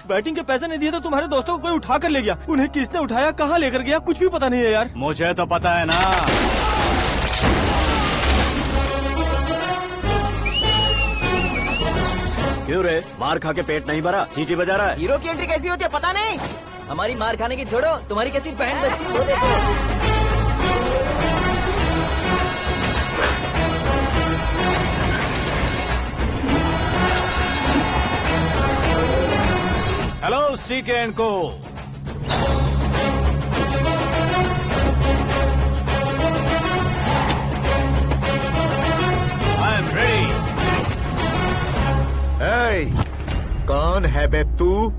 Batting के पैसे नहीं दिए तो तुम्हारे दोस्तों को कोई उठा कर ले गया। उन्हें किसने उठाया, कहाँ लेकर गया, कुछ भी पता नहीं है यार। मुझे तो पता है ना। क्यों रे, मार खा के पेट नहीं भरा, सीटी बजा रहा है? हीरो की एंट्री कैसी होती है पता नहीं। हमारी मार खाने की छोड़ो, तुम्हारी कैसी बैंड बजती है वो देखो। हेलो सीके एंड को। I am ready. कौन है बे तू?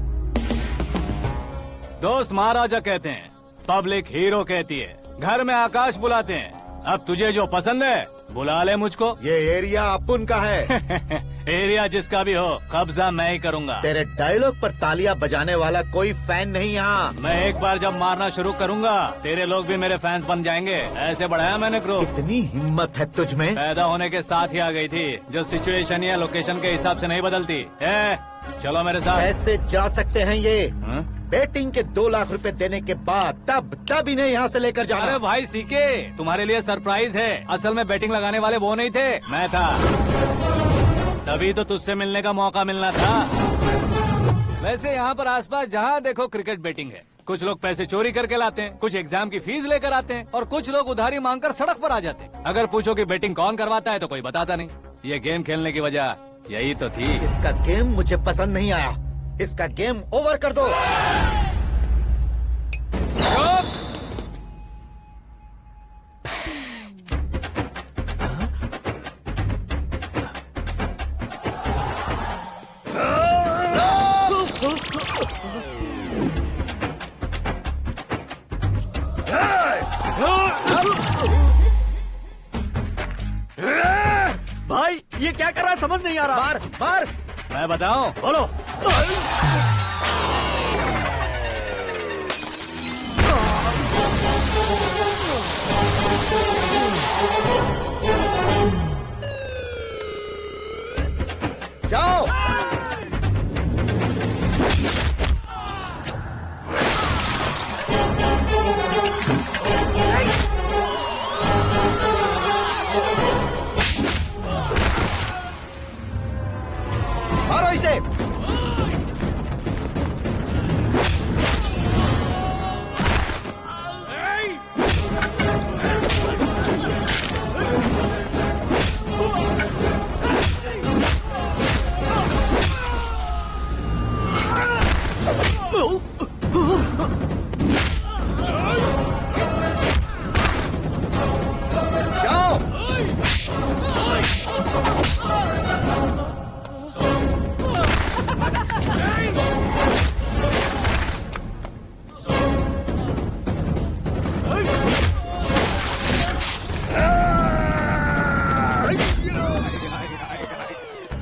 दोस्त महाराजा कहते हैं, पब्लिक हीरो कहती है, घर में आकाश बुलाते हैं। अब तुझे जो पसंद है बुला ले मुझको। ये एरिया अपुन का है। एरिया जिसका भी हो, कब्जा मैं ही करूंगा। तेरे डायलॉग पर तालियां बजाने वाला कोई फैन नहीं यहाँ। मैं एक बार जब मारना शुरू करूंगा, तेरे लोग भी मेरे फैंस बन जाएंगे। ऐसे बढ़ाया मैंने ग्रुप। इतनी हिम्मत है तुझ में? पैदा होने के साथ ही आ गई थी, जो सिचुएशन या लोकेशन के हिसाब से नहीं बदलती। चलो मेरे साथ। ऐसे जा सकते हैं ये? हा? बेटिंग के 2 लाख रुपए देने के बाद तब इन्हें यहाँ से लेकर जाना। अरे भाई सीके, तुम्हारे लिए सरप्राइज है। असल में बैटिंग लगाने वाले वो नहीं थे, मैं था। तभी तो तुझसे मिलने का मौका मिलना था। वैसे यहाँ पर आसपास जहाँ देखो क्रिकेट बैटिंग है। कुछ लोग पैसे चोरी करके लाते हैं, कुछ एग्जाम की फीस लेकर आते हैं, और कुछ लोग उधारी मांगकर सड़क पर आ जाते हैं। अगर पूछो कि बैटिंग कौन करवाता है तो कोई बताता नहीं। ये गेम खेलने की वजह यही तो थी। इसका गेम मुझे पसंद नहीं आया। इसका गेम ओवर कर दो। भाई ये क्या कर रहा है समझ नहीं आ रहा। मार मार। मैं बताऊं? बोलो।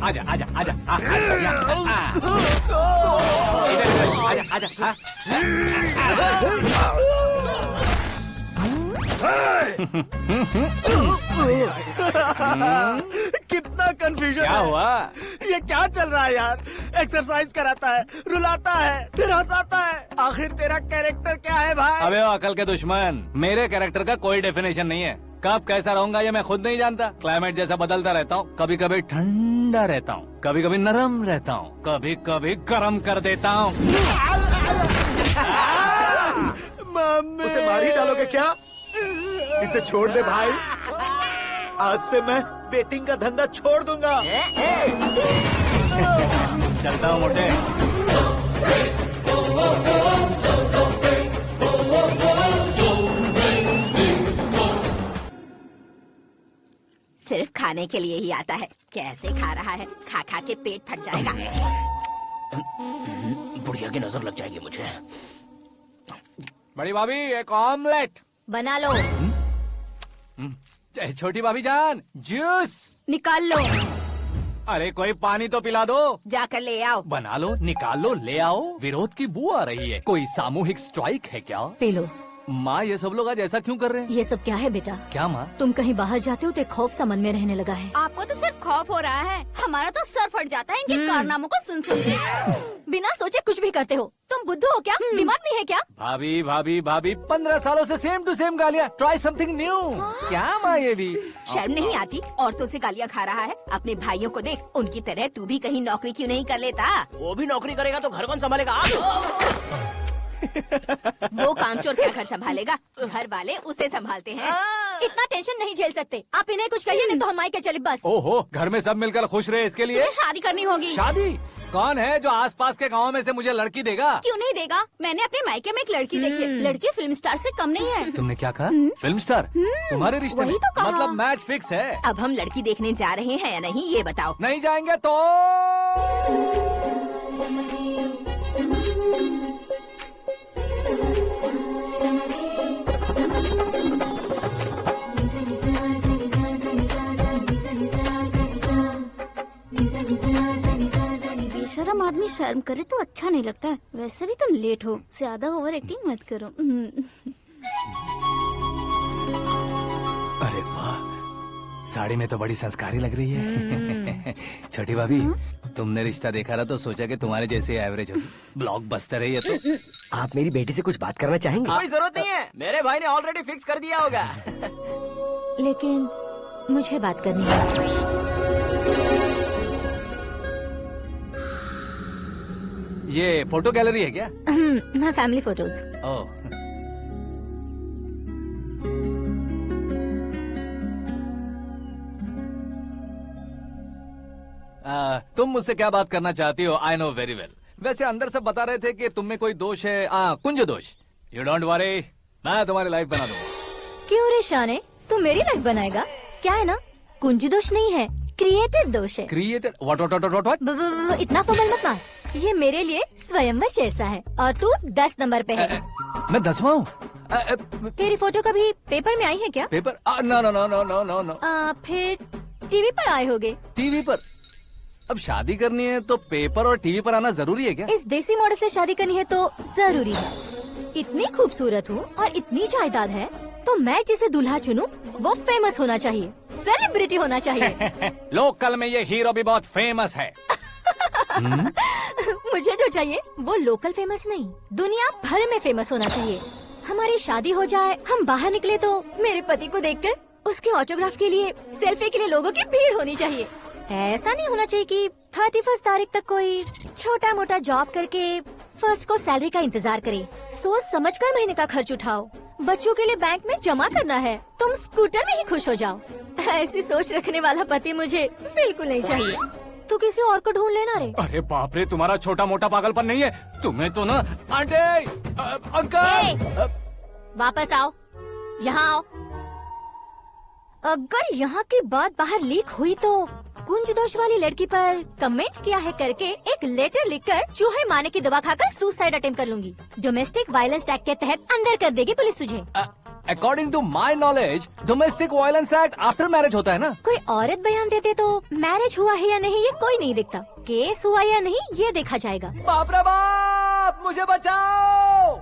आजा आजा आजा आजा आजा हाँ। कितना कंफ्यूजन क्या है। हुआ? ये क्या चल रहा है यार? एक्सरसाइज कराता है, रुलाता है, फिर हंसाता है। आखिर तेरा कैरेक्टर क्या है भाई? अबे ओ अकल के दुश्मन, मेरे कैरेक्टर का कोई डेफिनेशन नहीं है। कब कैसा रहूंगा ये मैं खुद नहीं जानता। क्लाइमेट जैसा बदलता रहता हूँ, कभी कभी ठंडा रहता हूँ, कभी कभी नरम रहता हूँ, कभी कभी गर्म कर देता हूँ। मम्मी उसे मार ही डालोगे क्या? इसे छोड़ दे भाई। आज से मैं बेटिंग का धंधा छोड़ दूंगा। चलता हूँ मोटे। सिर्फ खाने के लिए ही आता है। कैसे खा रहा है, खा खा के पेट फट जाएगा। बुढ़िया की नजर लग जाएगी मुझे। बड़ी भाभी एक ऑमलेट। बना लो। छोटी भाभी जान जूस। निकाल लो। अरे कोई पानी तो पिला दो। जाकर ले आओ। बना लो, निकाल लो, ले आओ। विरोध की बू आ रही है। कोई सामूहिक स्ट्राइक है क्या? P low. माँ ये सब लोग आज ऐसा क्यों कर रहे हैं? ये सब क्या है बेटा? क्या माँ? तुम कहीं बाहर जाते हो तो एक खौफ सा मन में रहने लगा है। आपको तो सिर्फ खौफ हो रहा है, हमारा तो सर फट जाता है इनके कारनामों को सुन सुन के। बिना सोचे कुछ भी करते हो। तुम बुद्धू हो क्या? दिमाग नहीं है क्या? भाभी भाभी भाभी 15 सालों से सेम टू सेम गालियाँ। Try something new. क्या माँ ये भी? शर्म नहीं आती? औरतों से गालियाँ खा रहा है। अपने भाइयों को देख, उनकी तरह तू भी कहीं नौकरी क्यों नहीं कर लेता? वो भी नौकरी करेगा तो घर कौन संभालेगा? वो कामचोर क्या घर संभालेगा? घर वाले उसे संभालते हैं। इतना टेंशन नहीं झेल सकते। आप इन्हें कुछ कहिए नहीं तो हम मायके चले बस। ओहो, घर में सब मिलकर खुश रहे इसके लिए। तुम्हें शादी करनी होगी। शादी? कौन है जो आसपास के गांव में से मुझे लड़की देगा? क्यों नहीं देगा? मैंने अपने मायके में एक लड़की देखी है। लड़की फिल्म स्टार से कम नहीं है। तुमने क्या कहा? Film star? तुम्हारे रिश्ते वही में? तो कहा। मतलब मैच फिक्स है? अब हम लड़की देखने जा रहे हैं या नहीं ये बताओ। नहीं जाएंगे तो? बेशरम आदमी शर्म करे तो अच्छा नहीं लगता है। वैसे भी तुम लेट हो, ज्यादा ओवर एक्टिंग मत करो। अरे वाह, साड़ी में तो बड़ी संस्कारी लग रही है। छोटी भाभी, तुमने रिश्ता देखा था तो सोचा कि तुम्हारे जैसे एवरेज होगी। ब्लॉकबस्टर है ये तो। आप मेरी बेटी से कुछ बात करना चाहेंगे? कोई जरूरत नहीं है, मेरे भाई ने ऑलरेडी फिक्स कर दिया होगा। लेकिन मुझे बात करनी है। ये फोटो गैलरी है क्या? मैं फैमिली फोटोज। ओह, तुम मुझसे क्या बात करना चाहती हो? I know very well. वैसे अंदर सब बता रहे थे कि तुम में कोई दोष है। कुंज दोष। यू डोंट वरी, मैं तुम्हारी लाइफ बना दूंगा। क्यों रे शाने, तू मेरी लाइफ बनाएगा? क्या है ना, कुंज दोष नहीं है, क्रिएटेड दोष है। क्रिएटेड? व्हाट? इतना फमल मत मार। ये मेरे लिए स्वयंवर जैसा है और तू 10 नंबर पे है। मैं 10वां हूँ? तेरी फोटो कभी पेपर में आई है क्या? Paper? No no no no no no no. फिर टीवी पर आए होगे। टीवी पर? अब शादी करनी है तो पेपर और टीवी पर आना जरूरी है क्या? इस देसी मॉडल से शादी करनी है तो जरूरी है। इतनी खूबसूरत हूँ और इतनी जायदाद है तो मैं जिसे दूल्हा चुनूं वो फेमस होना चाहिए, सेलिब्रिटी होना चाहिए। लोकल में ये हीरो भी बहुत फेमस है। मुझे जो चाहिए वो लोकल फेमस नहीं, दुनिया भर में फेमस होना चाहिए। हमारी शादी हो जाए, हम बाहर निकले तो मेरे पति को देखकर उसके ऑटोग्राफ के लिए, सेल्फी के लिए लोगों की भीड़ होनी चाहिए। ऐसा नहीं होना चाहिए कि 31 तारीख तक कोई छोटा मोटा जॉब करके फर्स्ट को सैलरी का इंतजार करे। सोच समझकर महीने का खर्च उठाओ। बच्चों के लिए बैंक में जमा करना है, तुम स्कूटर में ही खुश हो जाओ। ऐसी सोच रखने वाला पति मुझे बिल्कुल नहीं चाहिए। तू किसी और को ढूंढ लेना रे। अरे बाप रे, तुम्हारा छोटा मोटा पागलपन नहीं है। तुम्हें तो ना आंटी, अंकल। वापस आओ, यहाँ आओ। अगर यहाँ की बात बाहर लीक हुई तो कुंज दोष वाली लड़की पर कमेंट किया है करके एक लेटर लिखकर चूहे मारने की दवा खाकर सुसाइड अटेम्प्ट कर लूंगी। डोमेस्टिक वायलेंस एक्ट के तहत अंदर कर देगी पुलिस तुझे। According to my knowledge domestic violence act after marriage होता है ना। कोई औरत बयान देते तो मैरिज हुआ है या नहीं ये कोई नहीं दिखता, केस हुआ या नहीं ये देखा जाएगा। बाप रे बाप, मुझे बचाओ।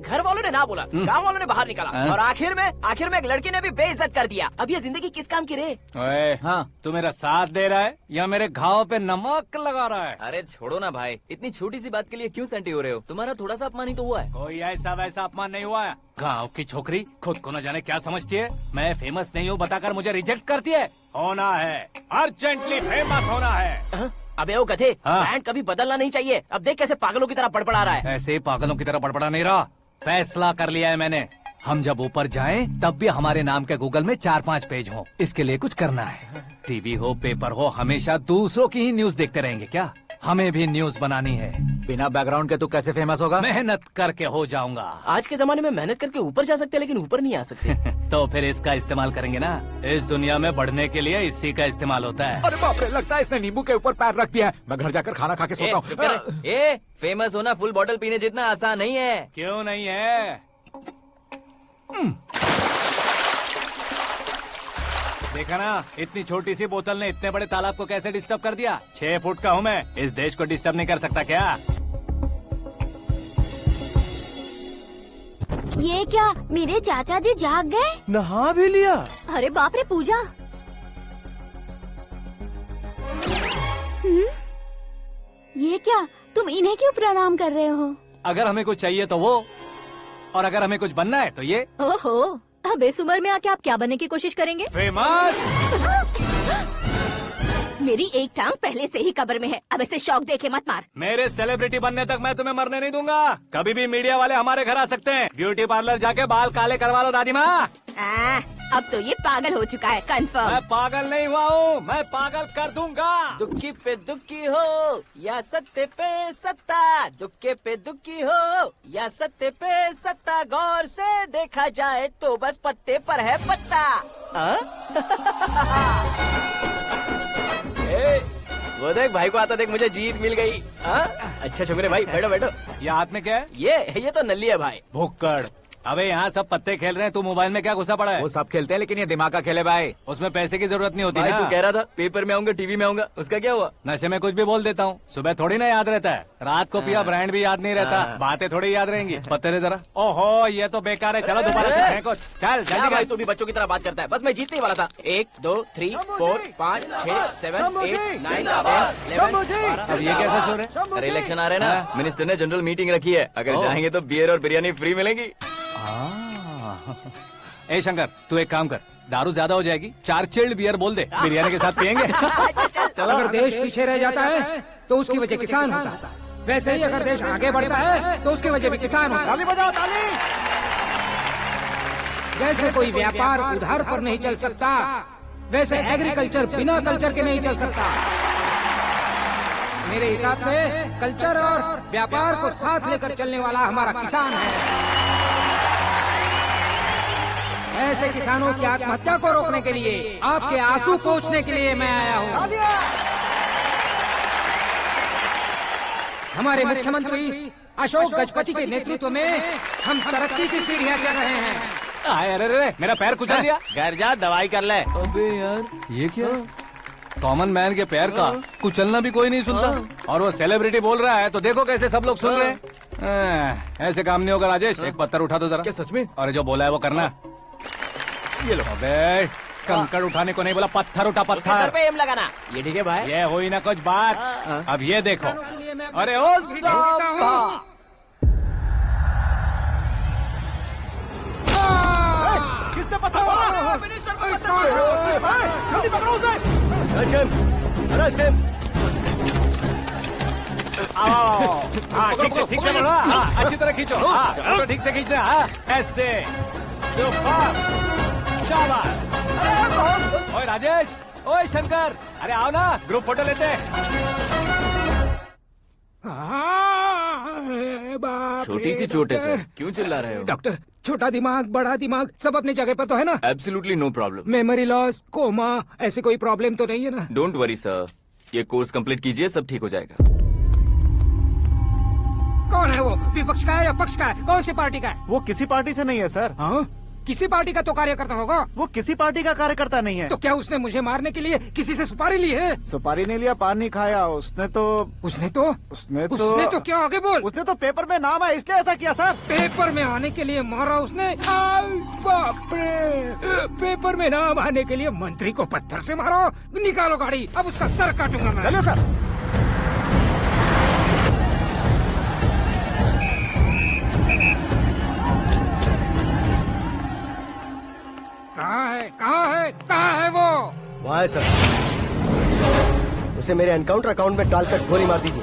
घर वालों ने ना बोला, गांव वालों ने बाहर निकाला, और आखिर में एक लड़की ने भी बेइज्जत कर दिया। अब ये जिंदगी किस काम की रे? ओए, हाँ, तू मेरा साथ दे रहा है या मेरे घाव पे नमक लगा रहा है? अरे छोड़ो ना भाई, इतनी छोटी सी बात के लिए क्यों सैंटी हो रहे हो? तुम्हारा थोड़ा सा अपमान ही तो हुआ है। कोई ऐसा वैसा अपमान नहीं हुआ है। गाँव की छोकरी खुद को न जाने क्या समझती है, मैं फेमस नहीं हूँ बताकर मुझे रिजेक्ट करती है। होना है, अर्जेंटली फेमस होना है। अबे ओ गधे, हाँ। बैंड कभी बदलना नहीं चाहिए। अब देख कैसे पागलों की तरह बड़बड़ा रहा है। ऐसे पागलों की तरह बड़बड़ा नहीं रहा, फैसला कर लिया है मैंने। हम जब ऊपर जाएं तब भी हमारे नाम के गूगल में 4-5 पेज हो। इसके लिए कुछ करना है। टीवी हो पेपर हो, हमेशा दूसरों की ही न्यूज देखते रहेंगे क्या? हमें भी न्यूज बनानी है। बिना बैकग्राउंड के तू कैसे फेमस होगा? मेहनत करके हो जाऊंगा। आज के जमाने में मेहनत करके ऊपर जा सकते हैं, लेकिन ऊपर नहीं आ सकते। तो फिर इसका इस्तेमाल करेंगे ना। इस दुनिया में बढ़ने के लिए इसी का इस्तेमाल होता है। अरे बाप रे, लगता है इसने नींबू के ऊपर पैर रख दिया है। मैं घर जाकर खाना खा के सोता चुप कर। हूँ। फेमस होना फुल बॉटल पीने जितना आसान नहीं है। क्यों नहीं है? देखा ना, इतनी छोटी सी बोतल ने इतने बड़े तालाब को कैसे डिस्टर्ब कर दिया। 6 फुट का हूँ मैं, इस देश को डिस्टर्ब नहीं कर सकता क्या? ये क्या, मेरे चाचा जी जाग गए? नहा भी लिया? अरे बाप रे पूजा, ये क्या, तुम इन्हें क्यों प्रणाम कर रहे हो? अगर हमें कुछ चाहिए तो वो, और अगर हमें कुछ बनना है तो ये। ओहो, अब इस उम्र में आके आप क्या बनने की कोशिश करेंगे? फेमस। मेरी एक टांग पहले से ही कब्र में है, अब इसे शौक देके मत मार। मेरे सेलिब्रिटी बनने तक मैं तुम्हें मरने नहीं दूंगा। कभी भी मीडिया वाले हमारे घर आ सकते हैं। ब्यूटी पार्लर जाके बाल काले करवा लो दादी माँ। अब तो ये पागल हो चुका है, कंफर्म। मैं पागल नहीं हुआ हूँ, मैं पागल कर दूंगा। दुखी पे दुखी हो या सत्य पे सत्ता, दुखे पे दुखी हो या सत्य पे सत्ता, गौर से देखा जाए तो बस पत्ते पर है पत्ता। वो देख भाई को आता देख, मुझे जीत मिल गई। अच्छा शुक्र भाई, बैठो बैठो। ये हाथ में क्या है? ये तो नल्ली है भाई। भुक्कड़। अबे यहाँ सब पत्ते खेल रहे हैं, तू मोबाइल में क्या घुसा पड़ा है? वो सब खेलते हैं लेकिन ये दिमाग का खेल है भाई। उसमें पैसे की जरूरत नहीं होती भाई ना। तू कह रहा था पेपर में आऊंगा, टीवी में आऊंगा, उसका क्या हुआ? नशे में कुछ भी बोल देता हूँ, सुबह थोड़ी ना याद रहता है। रात को पिया ब्रांड भी याद नहीं रहता, बातें थोड़ी याद रहेंगी। पत्ते दे जरा। ओहो, ये तो बेकार है, चलो दोबारा फेंको। चल क्या जल्दी भाई, कर। तू भी बच्चों की तरह बात करता है। बस मैं जीतने वाला था। 1 2 3 4 5 6 7 8 9 10 11। अब ये कैसा शोर है? अरे इलेक्शन आ रहे हैं ना, मिनिस्टर ने जनरल मीटिंग रखी है। अगर जाएंगे तो बियर और बिरयानी फ्री मिलेगी। ए शंकर, तू एक काम कर, दारू ज्यादा हो जाएगी, 4 चिल्ड बियर बोल दे, बिरयानी के साथ पियेंगे। चलो। अगर देश पीछे रह जाता है तो उसकी वजह किसान होता है, वैसे ही अगर देश आगे बढ़ता है तो उसकी वजह भी किसान होता है। ताली बजाओ, ताली। जैसे कोई व्यापार उधार पर नहीं चल सकता, वैसे एग्रीकल्चर बिना कल्चर के नहीं चल सकता। मेरे हिसाब से कल्चर और व्यापार को साथ लेकर चलने वाला हमारा किसान है। ऐसे किसानों की आत्महत्या को रोकने के लिए, आपके आंसू पोंछने के लिए मैं आया हूँ। हमारे मुख्यमंत्री अशोक गजपति के नेतृत्व में हम तरक्की की सीढ़ियाँ चढ़ रहे हैं। अरे मेरा पैर कुचल दिया। घर जा, दवाई कर ले। अबे यार, ये क्या? कॉमन मैन के पैर का कुचलना भी कोई नहीं सुनता, और वो सेलिब्रिटी बोल रहा है तो देखो कैसे सब लोग सुन रहे हैं। ऐसे काम नहीं होगा राजेश, एक पत्थर उठा दो जरा। क्या सच में? और जो बोला है वो करना। ये लो। अबे कंकड़ उठाने को नहीं बोला, पत्थर उठा, उसके सर पत्थर। पे एम लगाना। ये ठीक है भाई। ये हुई ना कुछ बात। अब ये देखो। अरे ओ साहब, किसने पत्थर मारा? मिनिस्टर को पत्थर मारा। जल्दी पकड़ो उसे। आओ। हाँ, ठीक से बोलो। हाँ, अच्छी तरह खींचो। हाँ, तो ठीक से खींचना। हाँ, ऐसे। सुपर, शाबाश। ओए राजेश, ओए शंकर, अरे आओ ना, ग्रुप फोटो लेते हैं। छोटी सी चोट है सर, क्यों चिल्ला रहे हो? डॉक्टर, छोटा दिमाग बड़ा दिमाग सब अपनी जगह पर तो है ना? Absolutely no problem. Memory loss, coma, ऐसी कोई प्रॉब्लम तो नहीं है ना? डोंट वरी सर, ये कोर्स कंप्लीट कीजिए, सब ठीक हो जाएगा। कौन है वो? विपक्ष का है या पक्ष का है? कौन सी पार्टी का है? वो किसी पार्टी से नहीं है सर। हाँ? किसी पार्टी का तो कार्यकर्ता होगा। वो किसी पार्टी का कार्यकर्ता नहीं है। तो क्या उसने मुझे मारने के लिए किसी से सुपारी ली है? सुपारी नहीं लिया, पान नहीं खाया। उसने तो क्या आगे बोल। उसने तो पेपर में नाम है इसलिए ऐसा किया सर। पेपर में आने के लिए मारा उसने? बाप रे, पेपर में नाम आने के लिए मंत्री को पत्थर से मारो। निकालो गाड़ी, अब उसका सर काटूंगा मैं। चलो सर। कहाँ है वो? वहाँ है सर। उसे मेरे एनकाउंटर अकाउंट में डालकर गोली मार दीजिए।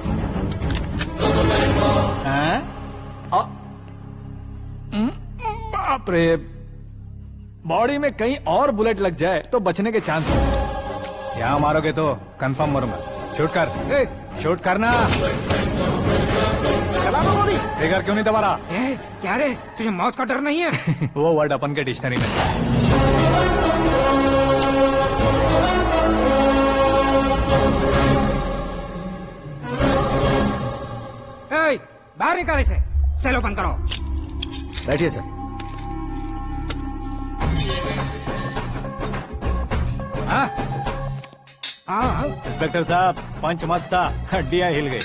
बाप रे, बॉडी में कहीं और बुलेट लग जाए तो बचने के चांस हो। यहाँ मारोगे तो कंफर्म मरूंगा। शूट कर, शूट करना। फिगर क्यों नहीं दबा रहा? क्या रे, तुझे मौत का डर नहीं है? वो वर्ड अपन के डिक्शनरी में। बाहर निकाल इसे। सेल ओपन करो। बैठिए सर। इंस्पेक्टर साहब, पंच मस्त था, हड्डियां हिल गई।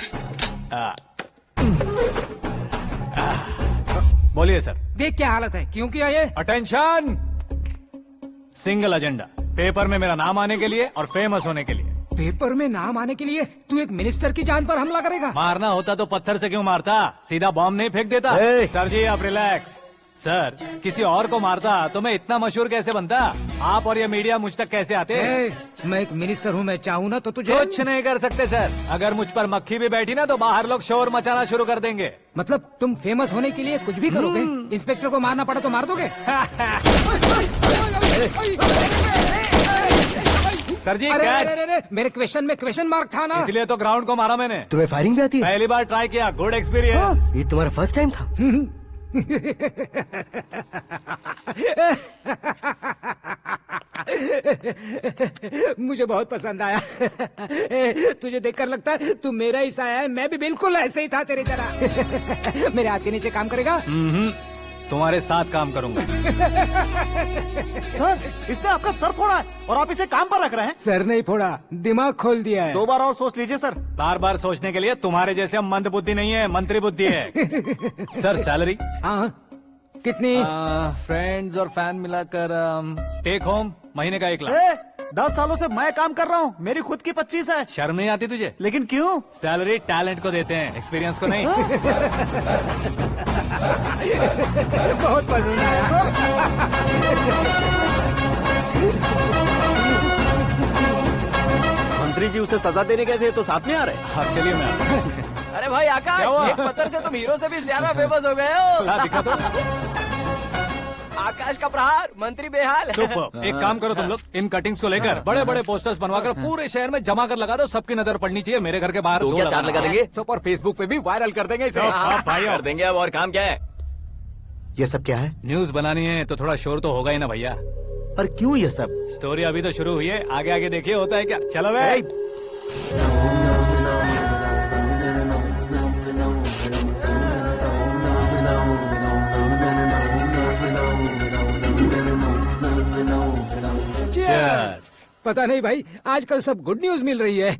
बोलिए सर। देख क्या हालत है, क्यों किया ये? अटेंशन, सिंगल एजेंडा, पेपर में मेरा नाम आने के लिए और फेमस होने के लिए। पेपर में नाम आने के लिए तू एक मिनिस्टर की जान पर हमला करेगा? मारना होता तो पत्थर से क्यों मारता, सीधा बॉम्ब नहीं फेंक देता। सर जी आप रिलैक्स। सर, किसी और को मारता तो मैं इतना मशहूर कैसे बनता? आप और ये मीडिया मुझ तक कैसे आते? मैं एक मिनिस्टर हूँ, मैं चाहूँ ना तो तुझे कुछ नहीं कर सकते सर। अगर मुझ पर मक्खी भी बैठी ना तो बाहर लोग शोर मचाना शुरू कर देंगे। मतलब तुम फेमस होने के लिए कुछ भी करोगे? इंस्पेक्टर को मारना पड़ा तो मार दोगे? सर जी अरे, मेरे क्वेश्चन में क्वेश्चन मार्क था ना, इसलिए तो ग्राउंड को मारा मैंने। तुम्हें फायरिंग भी आती है? पहली बार ट्राई किया, गुड एक्सपीरियंस। ये तुम्हारा फर्स्ट टाइम था? मुझे बहुत पसंद आया। तुझे देखकर लगता है तू मेरा ही साया है। मैं भी बिल्कुल ऐसे ही था तेरी तरह। मेरे हाथ के नीचे काम करेगा? तुम्हारे साथ काम करूंगा। सर, इसने आपका सर फोड़ा है और आप इसे काम पर रख रहे हैं? सर नहीं फोड़ा, दिमाग खोल दिया है। 2 बार और सोच लीजिए सर। बार बार सोचने के लिए तुम्हारे जैसे मंद बुद्धि नहीं है, मंत्री बुद्धि है। Sir salary? हाँ, कितनी? फ्रेंड्स और फैन मिलाकर टेक होम महीने का 1 लाख। 10 सालों से मैं काम कर रहा हूँ, मेरी खुद की 25 है। शर्म नहीं आती तुझे? लेकिन क्यों? सैलरी टैलेंट को देते हैं, एक्सपीरियंस को नहीं। बहुत पसंद आया। मंत्री जी उसे सजा देने गए थे तो साथ में आ रहे? हाँ चलिए मैं। अरे भाई आकाश, एक पत्थर से तुम हीरो से भी ज्यादा फेमस हो गए हो। दिखा तो। आकाश का प्रहार, मंत्री बेहाल। सुपर। एक काम करो तुम लोग, इन कटिंग्स को लेकर बड़े बड़े पोस्टर्स बनवाकर पूरे शहर में जमा कर लगा दो। सबकी नजर पड़नी चाहिए। मेरे घर के बाहर तो क्या 4 लगा देंगे? सब और फेसबुक पे भी वायरल कर देंगे इसे। भाई कर देंगे। अब और काम क्या है? ये सब क्या है? न्यूज बनानी है तो थोड़ा शोर तो होगा ही ना भैया। पर क्यों ये सब? स्टोरी अभी तो शुरू हुई है, आगे आगे देखिए होता है क्या। चलो भाई। पता नहीं भाई, आजकल सब गुड न्यूज मिल रही है।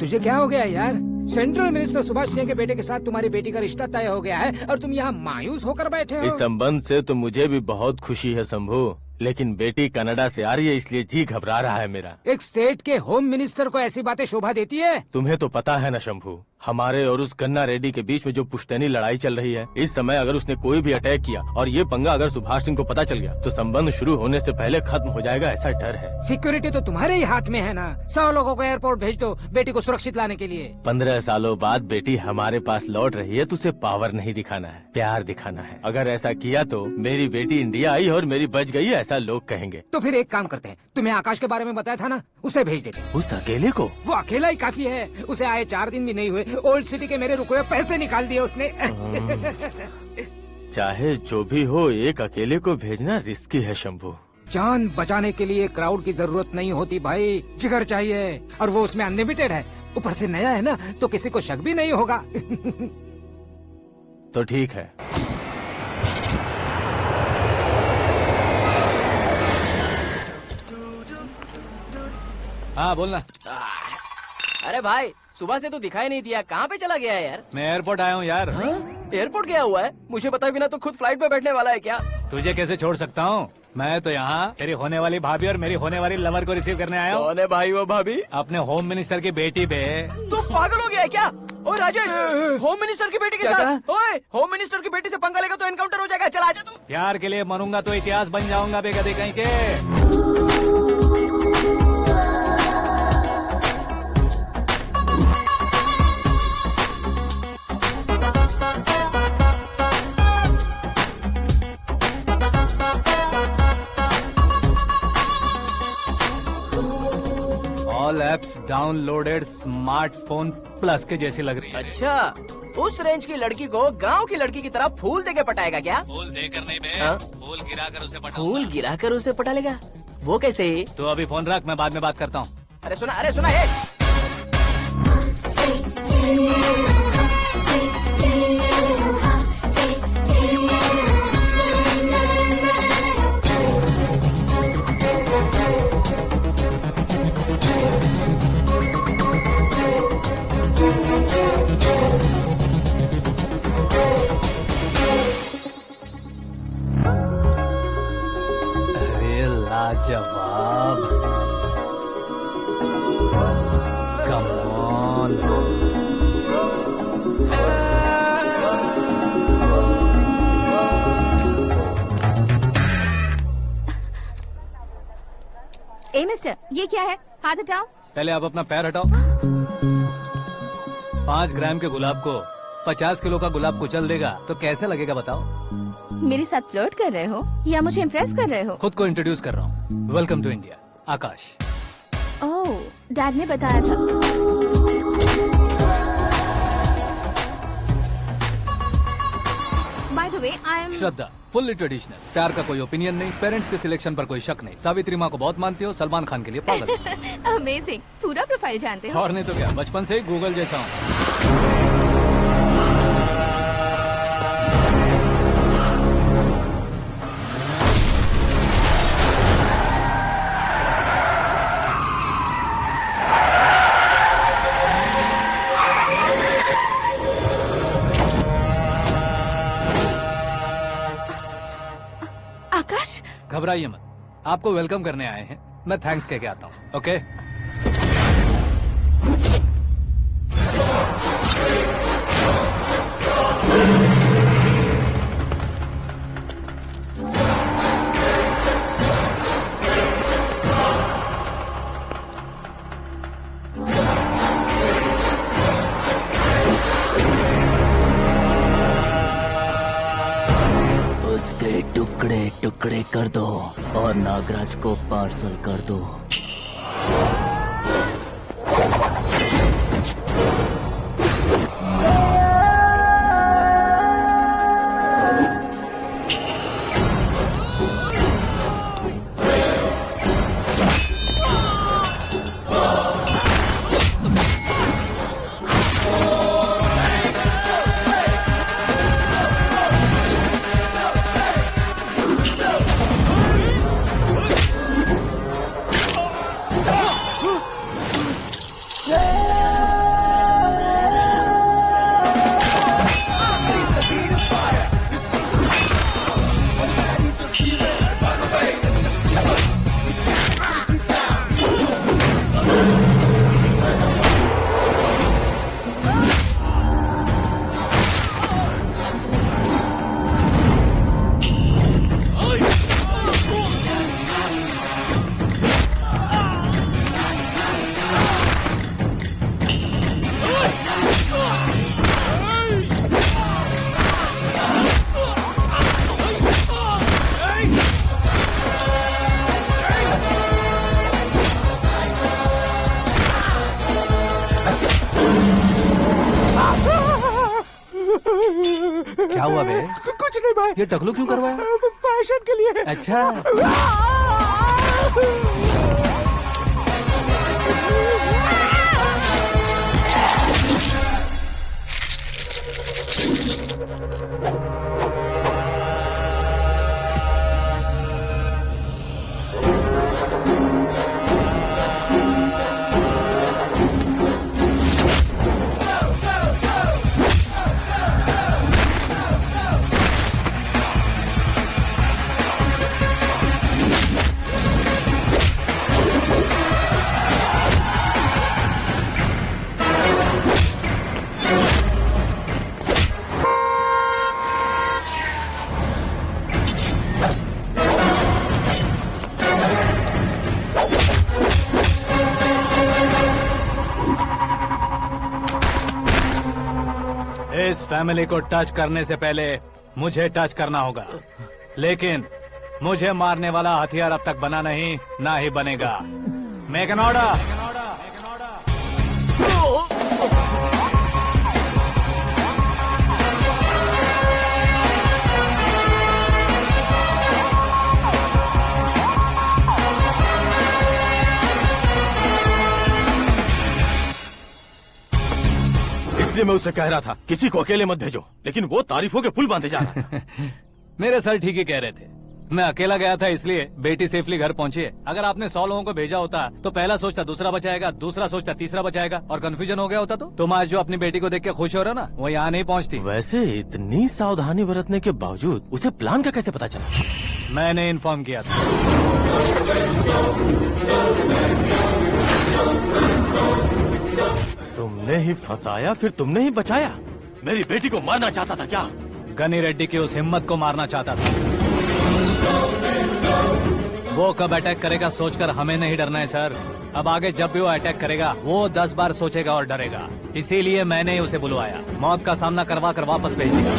तुझे क्या हो गया यार? सेंट्रल मिनिस्टर सुभाष सिंह के बेटे के साथ तुम्हारी बेटी का रिश्ता तय हो गया है और तुम यहाँ मायूस होकर बैठे हो। इस संबंध से तो मुझे भी बहुत खुशी है शंभू, लेकिन बेटी कनाडा से आ रही है इसलिए जी घबरा रहा है मेरा। एक स्टेट के होम मिनिस्टर को ऐसी बातें शोभा देती है? तुम्हें तो पता है ना शंभू, हमारे और उस गन्ना रेड्डी के बीच में जो पुश्तैनी लड़ाई चल रही है। इस समय अगर उसने कोई भी अटैक किया और ये पंगा अगर सुभाष सिंह को पता चल गया तो संबंध शुरू होने से पहले खत्म हो जाएगा, ऐसा डर है। सिक्योरिटी तो तुम्हारे ही हाथ में है ना। 100 लोगों को एयरपोर्ट भेज दो बेटी को सुरक्षित लाने के लिए। 15 सालों बाद बेटी हमारे पास लौट रही है तो उसे पावर नहीं दिखाना है, प्यार दिखाना है। अगर ऐसा किया तो मेरी बेटी इंडिया आई और मेरी बच गई, ऐसा लोग कहेंगे। तो फिर एक काम करते हैं, तुम्हें आकाश के बारे में बताया था ना, उसे भेज देते। उस अकेले को? वो अकेला ही काफी है। उसे आए 4 दिन भी नहीं हुए, ओल्ड सिटी के मेरे रुके हुए पैसे निकाल दिए उसने। चाहे जो भी हो, एक अकेले को भेजना रिस्की है शंभू। जान बचाने के लिए क्राउड की जरूरत नहीं होती भाई, जिगर चाहिए और वो उसमें अनलिमिटेड है। ऊपर से नया है ना, तो किसी को शक भी नहीं होगा। तो ठीक है। हाँ बोलना। अरे भाई, सुबह से तो दिखाई नहीं दिया, कहाँ पे चला गया है यार? मैं एयरपोर्ट आया हूँ यार। एयरपोर्ट गया हुआ है? मुझे बताए बिना तो खुद फ्लाइट पे बैठने वाला है क्या? तुझे कैसे छोड़ सकता हूँ? मैं तो यहाँ तेरी होने वाली भाभी और मेरी होने वाली लवर को रिसीव करने आया हूँ। कौन है भाई वो भाभी? अपने होम मिनिस्टर की बेटी पे। तू पागल हो गया है क्या? ओए राजेश, होम मिनिस्टर की बेटी के साथ? ओए, होम मिनिस्टर की बेटी से पंगा लेगा तो एनकाउंटर हो जाएगा। चल आजा तू। प्यार के लिए मरूंगा तो इतिहास बन जाऊंगा बेगधे कहीं के। All apps downloaded smartphone plus के जैसी लग रही है। अच्छा, उस रेंज की लड़की को गांव की लड़की की तरह फूल देके पटाएगा क्या? फूल देकर नहीं बे, हाँ? फूल गिराकर उसे पटाऊंगा। फूल गिराकर उसे पटा लेगा? वो कैसे? तो अभी फोन रख, मैं बाद में बात करता हूँ। अरे सुना ये। अरे लाजवाब, कम ऑन। ए मिस्टर, ये क्या है? हाथ हटाओ। पहले आप अपना पैर हटाओ। 5 ग्राम के गुलाब को 50 किलो का गुलाब कुचल देगा तो कैसे लगेगा बताओ? मेरे साथ फ्लर्ट कर रहे हो या मुझे इम्प्रेस कर रहे हो? खुद को इंट्रोड्यूस कर रहा हूँ। Welcome to India, Akash. Oh, dad ने बताया था। By the way, I am Shraddha, fully traditional. प्यार का कोई ओपिनियन नहीं, पेरेंट्स के सिलेक्शन पर कोई शक नहीं। सावित्री माँ को बहुत मानती हो, सलमान खान के लिए पागल। अमेजिंग, पूरा प्रोफाइल जानते हो। और नहीं तो क्या, बचपन से ही गूगल जैसा हूँ। आकाश, घबराइए मत, आपको वेलकम करने आए हैं। मैं थैंक्स कह के आता हूँ। ओके? उसके टुकड़े टुकड़े कर दो और नागराज को पार्सल कर दो। क्या हुआ बे? कुछ नहीं भाई। ये टकलू क्यों करवाया? फैशन के लिए। अच्छा। फैमिली को टच करने से पहले मुझे टच करना होगा, लेकिन मुझे मारने वाला हथियार अब तक बना नहीं, ना ही बनेगा। Make an order. इसलिए मैं उससे कह रहा था किसी को अकेले मत भेजो, लेकिन वो तारीफों के पुल बांधे जा रहा है। मेरे सर ठीक ही कह रहे थे। मैं अकेला गया था इसलिए बेटी सेफली घर पहुंची है। अगर आपने 100 लोगों को भेजा होता तो पहला सोचता दूसरा बचाएगा, दूसरा सोचता तीसरा बचाएगा, और कंफ्यूजन हो गया होता तो तुम आज जो अपनी बेटी को देख के खुश हो रहे हो ना, वो यहाँ नहीं पहुँचती। वैसे इतनी सावधानी बरतने के बावजूद उसे प्लान का कैसे पता चला? मैंने इन्फॉर्म किया था। तुमने ही फंसाया, फिर तुमने ही बचाया। मेरी बेटी को मारना चाहता था क्या? गनी रेड्डी की उस हिम्मत को मारना चाहता था। वो कब अटैक करेगा सोचकर हमें नहीं डरना है सर। अब आगे जब भी वो अटैक करेगा वो 10 बार सोचेगा और डरेगा। इसीलिए मैंने ही उसे बुलवाया। मौत का सामना करवा कर वापस भेज दिया।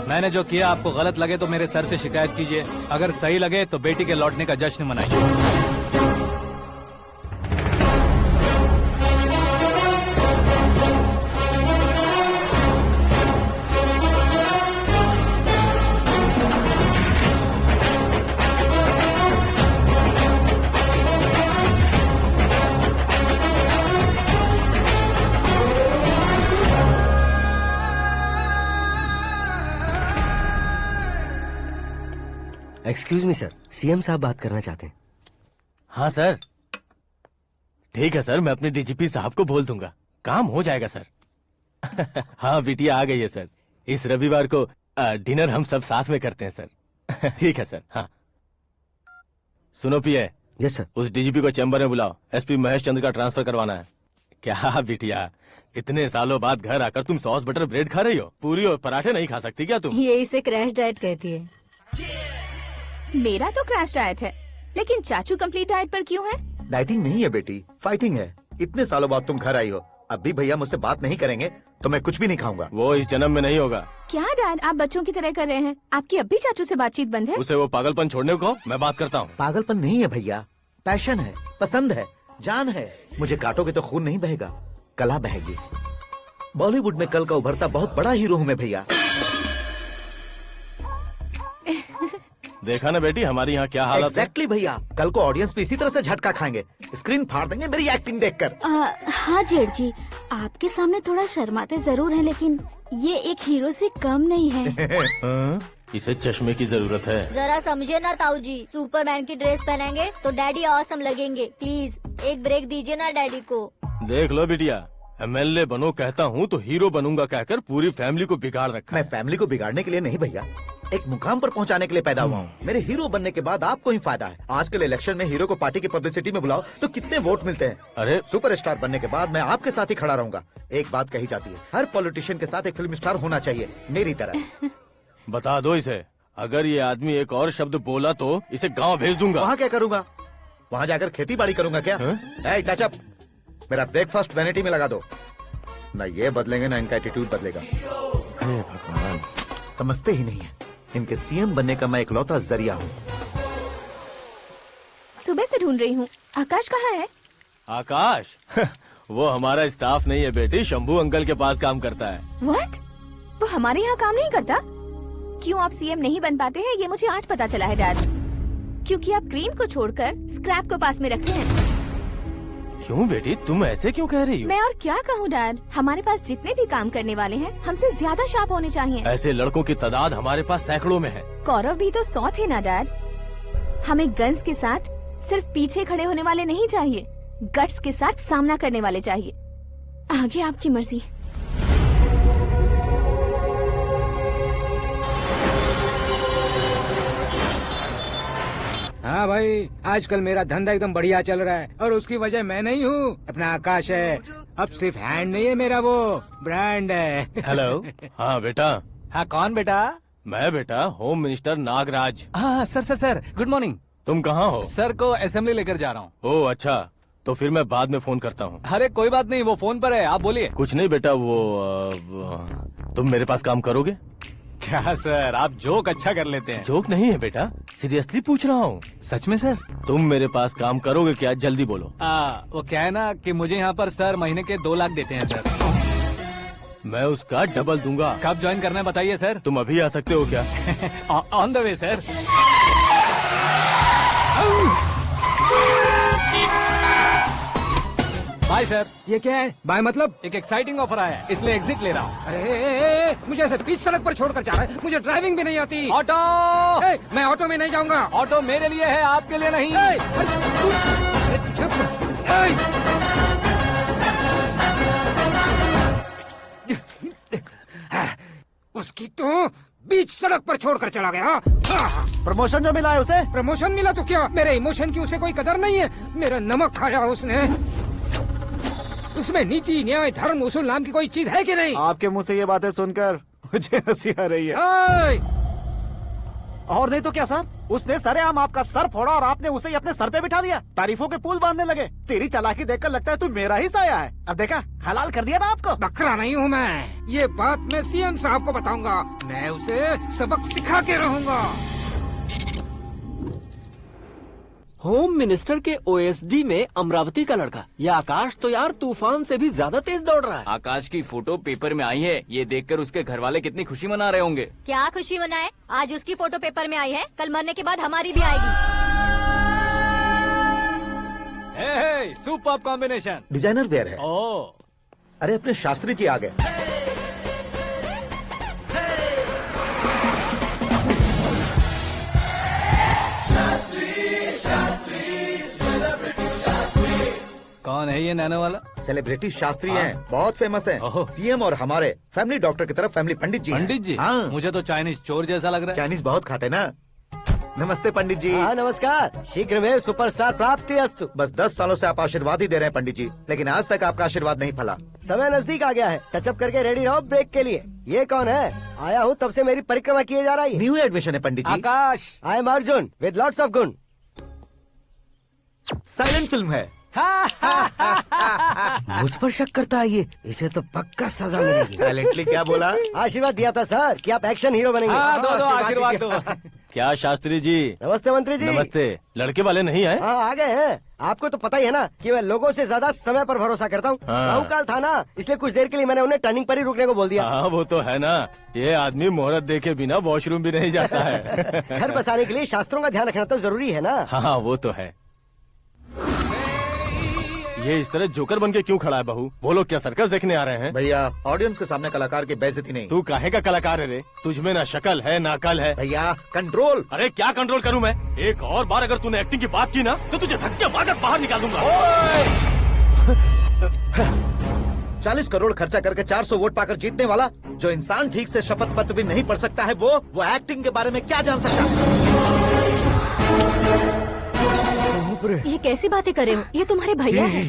मैंने जो किया आपको गलत लगे तो मेरे सर से शिकायत कीजिए, अगर सही लगे तो बेटी के लौटने का जश्न मनाइए। एक्सक्यूज मी सर, सीएम साहब बात करना चाहते हैं। हाँ सर, ठीक है सर, मैं अपने डीजीपी साहब को बोल दूंगा, काम हो जाएगा सर। हाँ बिटिया आ गई है सर। इस रविवार को डिनर हम सब साथ में करते हैं सर। ठीक है सर। हाँ सुनो पिए। Yes sir. उस डीजीपी को चैम्बर में बुलाओ, एसपी महेश चंद्र का ट्रांसफर करवाना है। क्या बिटिया, इतने सालों बाद घर आकर तुम सॉस बटर ब्रेड खा रही हो? पूरी और पराठे नहीं खा सकती क्या तुम? ये इसे क्रैश डाइट कहती है। मेरा तो क्रैश डाइट है, लेकिन चाचू कंप्लीट डाइट पर क्यों है? डाइटिंग नहीं है बेटी, फाइटिंग है। इतने सालों बाद तुम घर आई हो, अब भी भैया मुझसे बात नहीं करेंगे तो मैं कुछ भी नहीं खाऊंगा। वो इस जन्म में नहीं होगा। क्या डैड, आप बच्चों की तरह कर रहे हैं? आपकी अब भी चाचू से बातचीत बंद है? उसे वो पागलपन छोड़ने को, मैं बात करता हूँ। पागलपन नहीं है भैया, पैशन है, पसंद है, जान है। मुझे काटोगे तो खून नहीं बहेगा, कला बहेगी। बॉलीवुड में कल का उभरता बहुत बड़ा हीरो हूँ मैं भैया। देखा ना बेटी हमारी यहाँ क्या हालत है। एग्जैक्टली भैया, कल को ऑडियंस भी इसी तरह से झटका खाएंगे, स्क्रीन फाड़ देंगे मेरी एक्टिंग देखकर। हाँ जेठ जी, आपके सामने थोड़ा शर्माते जरूर हैं, लेकिन ये एक हीरो से कम नहीं है। इसे चश्मे की जरूरत है। जरा समझे ना ताऊ जी, सुपरमैन की ड्रेस पहनेंगे तो डैडी ऑसम लगेंगे। प्लीज एक ब्रेक दीजिए ना डैडी को। देख लो बिटिया, एमएलए बनो कहता हूँ तो हीरो बनूंगा कहकर पूरी फैमिली को बिगाड़ रखा। मैं फैमिली को बिगाड़ने के लिए नहीं भैया, एक मुकाम पर पहुंचाने के लिए पैदा हुआ हूँ। मेरे हीरो बनने के बाद आपको ही फायदा है। आजकल इलेक्शन में हीरो को पार्टी की पब्लिसिटी में बुलाओ तो कितने वोट मिलते हैं। अरे सुपरस्टार बनने के बाद मैं आपके साथ ही खड़ा रहूंगा। एक बात कही जाती है, हर पॉलिटिशियन के साथ एक फिल्म स्टार होना चाहिए, मेरी तरह। बता दो इसे, अगर ये आदमी एक और शब्द बोला तो इसे गाँव भेज दूंगा। वहाँ क्या करूँगा? वहाँ जाकर खेती बाड़ी करूंगा क्या? टच अप, मेरा ब्रेकफास्ट वैनिटी में लगा दो। न ये बदलेंगे, न इनका एटीट्यूड बदलेगा। भगवान, समझते ही नहीं है, इनके सीएम बनने का मैं इकलौता जरिया हूँ। सुबह से ढूंढ रही हूँ, आकाश कहाँ है? आकाश? वो हमारा स्टाफ नहीं है बेटी, शंभू अंकल के पास काम करता है। व्हाट? वो हमारे यहाँ काम नहीं करता? क्यों आप सीएम नहीं बन पाते हैं, ये मुझे आज पता चला है डैड। क्योंकि आप क्रीम को छोड़कर स्क्रैप को पास में रखते हैं। क्यों बेटी, तुम ऐसे क्यों कह रही हो? मैं और क्या कहूँ डैड, हमारे पास जितने भी काम करने वाले हैं हमसे ज्यादा शार्प होने चाहिए। ऐसे लड़कों की तादाद हमारे पास सैकड़ों में है। कौरव भी तो 100 थे ना डैड। हमें गन्स के साथ सिर्फ पीछे खड़े होने वाले नहीं चाहिए, गट्स के साथ सामना करने वाले चाहिए। आगे आपकी मर्जी। हाँ भाई, आजकल मेरा धंधा एकदम बढ़िया चल रहा है और उसकी वजह मैं नहीं हूँ, अपना आकाश है। अब सिर्फ हैंड नहीं है मेरा, वो ब्रांड है। हेलो। हाँ बेटा। हाँ कौन बेटा? मैं बेटा होम मिनिस्टर नागराज। हाँ sir sir sir, good morning. तुम कहाँ हो? सर को असेंबली लेकर जा रहा हूँ। ओह अच्छा, तो फिर मैं बाद में फोन करता हूँ। अरे कोई बात नहीं, वो फोन पर है, आप बोलिए। कुछ नहीं बेटा, तुम मेरे पास काम करोगे? क्या सर, आप जोक अच्छा कर लेते हैं। जोक नहीं है बेटा, सीरियसली पूछ रहा हूँ। सच में सर? तुम मेरे पास काम करोगे क्या? जल्दी बोलो। वो क्या है ना कि मुझे यहाँ पर सर महीने के 2 लाख देते हैं सर। मैं उसका डबल दूंगा। कब ज्वाइन करना है बताइए सर। तुम अभी आ सकते हो क्या? On the way sir. Bye sir. ये क्या है? बाय मतलब? एक एक्साइटिंग ऑफर आया है, इसलिए एग्जिट ले रहा हूँ। अरे मुझे ऐसे बीच सड़क पर छोड़कर जा रहा है, मुझे ड्राइविंग भी नहीं आती। ऑटो! मैं ऑटो में नहीं जाऊंगा। ऑटो मेरे लिए है, आपके लिए नहीं। उसकी तो बीच सड़क पर छोड़कर चला गया। प्रमोशन जो मिला है उसे? प्रमोशन मिला तो क्या, मेरे इमोशन की उसे कोई कदर नहीं है। मेरा नमक खाया उसने। उसमें नीति, न्याय, धर्म, उसूल नाम की कोई चीज है कि नहीं? आपके मुंह से ये बातें सुनकर मुझे हंसी आ रही है। और नहीं तो क्या सर, उसने सरेआम आपका सर फोड़ा और आपने उसे ही अपने सर पे बिठा लिया। तारीफों के पुल बांधने लगे। तेरी चालाकी देखकर लगता है तू मेरा ही साया है। अब देखा, हलाल कर दिया ना आपको। बकरा नहीं हूँ मैं, ये बात मैं सीएम साहब को बताऊंगा। मैं उसे सबक सिखा के रहूंगा। होम मिनिस्टर के ओएसडी में अमरावती का लड़का, ये आकाश तो यार तूफान से भी ज्यादा तेज दौड़ रहा है। आकाश की फोटो पेपर में आई है, ये देखकर उसके घर वाले कितनी खुशी मना रहे होंगे। क्या खुशी मनाए? आज उसकी फोटो पेपर में आई है, कल मरने के बाद हमारी भी आएगी। Super combination. डिजाइनर वेयर है। ओह, अरे अपने शास्त्री जी आ गए। कौन है ये नैनो वाला? सेलिब्रिटी शास्त्री हैं, बहुत फेमस हैं। सीएम और हमारे फैमिली डॉक्टर की तरफ फैमिली पंडित जी हैं। पंडित जी? हाँ। मुझे तो चाइनीज चोर जैसा लग रहा है। चाइनीज बहुत खाते ना। नमस्ते पंडित जी। हाँ नमस्कार, शीघ्र में सुपरस्टार प्राप्ति अस्तु। बस 10 सालों से आप आशीर्वाद ही दे रहे हैं पंडित जी, लेकिन आज तक आपका आशीर्वाद नहीं फला। समय नजदीक आ गया है, टचअप करके रेडी रहो ब्रेक के लिए। ये कौन है? आया हूँ तब से मेरी परिक्रमा किए जा रही है। न्यू एडमिशन है Pandit ji. Akash. I am Arjun with lots of गुण। साइलेंट फिल्म है। मुझ पर शक करता है ये, इसे तो पक्का सजा मिलेगी। साइलेंटली क्या बोला? आशीर्वाद दिया था सर कि आप एक्शन हीरो बनेंगे। हाँ, दो आशीर्वाद दो। क्या शास्त्री जी? नमस्ते मंत्री जी। नमस्ते। लड़के वाले नहीं आए? हाँ आ गए हैं। आपको तो पता ही है ना कि मैं लोगों से ज्यादा समय पर भरोसा करता हूँ। हाँ। राहु काल था ना, इसलिए कुछ देर के लिए मैंने उन्हें टर्निंग पर ही रुकने को बोल दिया। हाँ वो तो है ना, ये आदमी मुहूर्त देखे बिना वॉशरूम भी नहीं जाता है। घर बसाने के लिए शास्त्रों का ध्यान रखना तो जरूरी है ना। हाँ वो तो है। ये इस तरह जोकर बन के क्यों खड़ा है बहू? बोलो, क्या सर्कस देखने आ रहे हैं? भैया ऑडियंस के सामने कलाकार की बेइज्जती नहीं। तू काहे का कलाकार है रे? तुझमें ना शक्ल है ना अकल है। भैया कंट्रोल। अरे क्या कंट्रोल करूं मैं? एक और बार अगर तूने एक्टिंग की बात की ना तो तुझे धक्के मारकर बाहर निकाल दूंगा। 40 करोड़ खर्चा करके 400 वोट पाकर जीतने वाला, जो इंसान ठीक से शपथ पत्र भी नहीं पढ़ सकता है, वो एक्टिंग के बारे में क्या जान सकता है? ये कैसी बातें कर रहे हो? ये तुम्हारे भैया हैं।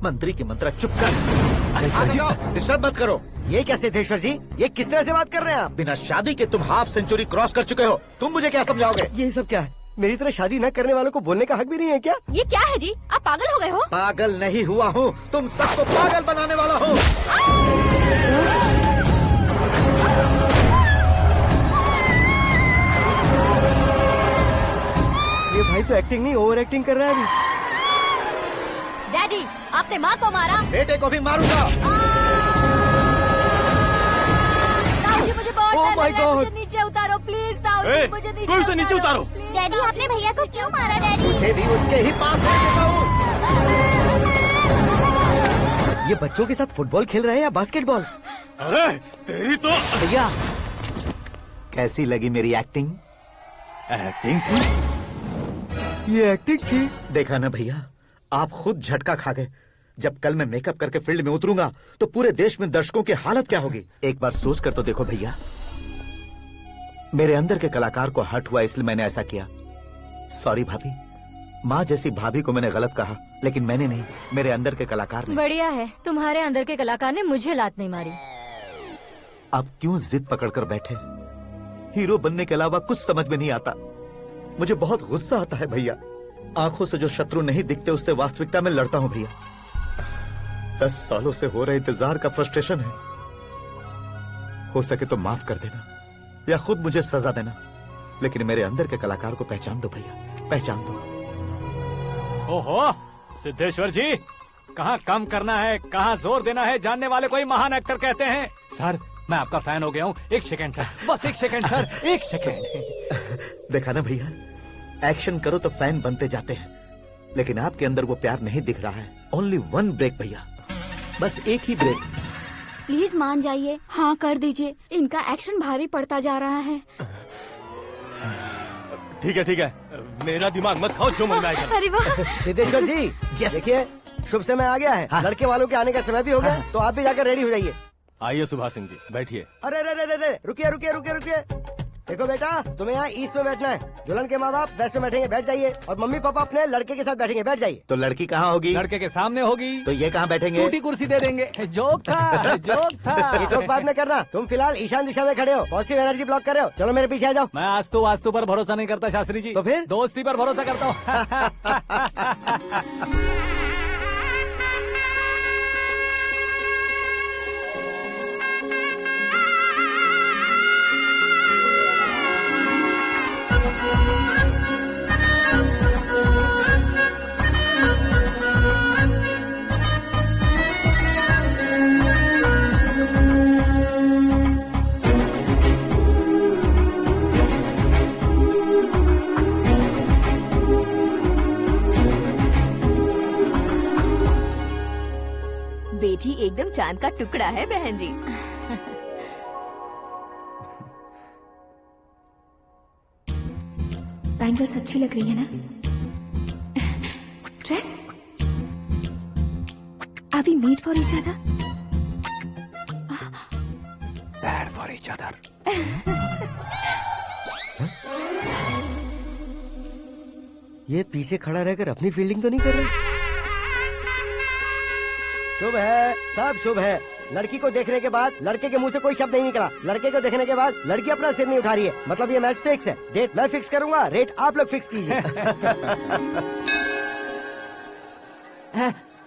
मंत्री की मंत्रा, चुप कर। डिस्टर्ब मत करो। ये क्या सिद्धेश्वर जी, ये किस तरह से बात कर रहे हैं आप? बिना शादी के तुम हाफ सेंचुरी क्रॉस कर चुके हो, तुम मुझे क्या समझाओगे? ये सब क्या है? मेरी तरह शादी न करने वालों को बोलने का हक भी नहीं है क्या? ये क्या है जी, आप पागल हो गए हो? पागल नहीं हुआ हूँ, तुम सबको पागल बनाने वाला हूँ। ये भाई तो एक्टिंग नहीं, ओवर एक्टिंग कर रहा है अभी। डैडी, आपने माँ को मारा। बेटे को भी मारूंगा। ताऊ जी मुझे बहुत Oh डर my लग रहा है, God! मुझे नीचे उतारो प्लीज। ताऊ जी मुझे नीचे कोई उसे नीचे उतारो। डैडी आपने भैया को क्यों मारा डैडी? मुझे भी उसके ही पास लेके जाऊं। ये बच्चों के साथ फुटबॉल खेल रहे हैं या बास्केटबॉल? अरे तेरी तो भैया कैसी लगी मेरी एक्टिंग? एक्टिंग थी? ये एक्टिंग थी? देखा ना भैया, आप खुद झटका खा गए। जब कल मैं मेकअप करके फील्ड में उतरूंगा तो पूरे देश में दर्शकों की हालत क्या होगी? एक बार सोच कर तो देखो भैया। मेरे अंदर के कलाकार को हर्ट हुआ इसलिए मैंने ऐसा किया। सॉरी भाभी। माँ जैसी भाभी को मैंने गलत कहा, लेकिन मैंने नहीं, मेरे अंदर के कलाकार ने। बढ़िया है, तुम्हारे अंदर के कलाकार ने मुझे लात नहीं मारी। आप क्यों जिद पकड़कर बैठे? हीरो बनने के अलावा कुछ समझ में नहीं आता। मुझे बहुत गुस्सा आता है भैया। आंखों से जो शत्रु नहीं दिखते उससे वास्तविकता में लड़ता हूं भैया। 10 सालों से हो रहे इंतजार का फ्रस्ट्रेशन है। हो सके तो माफ कर देना या खुद मुझे सजा देना, लेकिन मेरे अंदर के कलाकार को पहचान दो भैया, पहचान दो। ओहो सिद्धेश्वर जी, कहाँ कम करना है कहाँ जोर देना है जानने वाले को ही महान एक्टर कहते हैं। सर मैं आपका फैन हो गया हूँ। एक सेकंड सर, बस एक सेकंड सर, एक सेकंड। देखा ना भैया, एक्शन करो तो फैन बनते जाते हैं, लेकिन आपके अंदर वो प्यार नहीं दिख रहा है। ओनली 1 ब्रेक भैया, बस एक ही ब्रेक। प्लीज मान जाइए, हाँ कर दीजिए। इनका एक्शन भारी पड़ता जा रहा है। ठीक है, मेरा दिमाग मत खाओ, जो मन में आएगा। अरे वाह सिद्धेश्वर जी, देखिए शुभ समय आ गया है। हाँ। लड़के वालों के आने का समय भी हो गया, तो आप भी जाकर रेडी हो जाइए। आइए सुभाष सिंह जी, बैठिए। अरे रुकिए। देखो बेटा, तुम्हें यहाँ ईस्ट में बैठना है। दुल्हन के माँ बाप वेस्ट में बैठेंगे, बैठ जाइए। और मम्मी पापा अपने लड़के के साथ बैठेंगे, बैठ जाइए। तो लड़की कहाँ होगी? लड़के के सामने होगी। तो ये कहाँ बैठेंगे? टूटी कुर्सी दे देंगे। जोक था, जोक था। ये जोक बाद में करना। तुम फिलहाल ईशान दिशा में खड़े हो, पॉजिटिव एनर्जी ब्लॉक कर रहे हो। चलो मेरे पीछे आ जाओ। मैं वास्तु पर भरोसा नहीं करता शास्त्री जी। तो फिर? दोस्ती पर भरोसा करता हूँ। बेटी एकदम चांद का टुकड़ा है बहन जी। बैंगल्स अच्छी लग रही है ना? Dress? Are we made for each other? Bad for each other. ये पीछे खड़ा रहकर अपनी फील्डिंग तो नहीं कर रहा? शुभ है, सब शुभ है। लड़की को देखने के बाद लड़के के मुंह से कोई शब्द नहीं निकला। लड़के को देखने के बाद लड़की अपना सिर नहीं उठा रही है। मतलब ये मैच फिक्स है। डेट मैं फिक्स करूंगा, रेट आप लोग फिक्स कीजिए।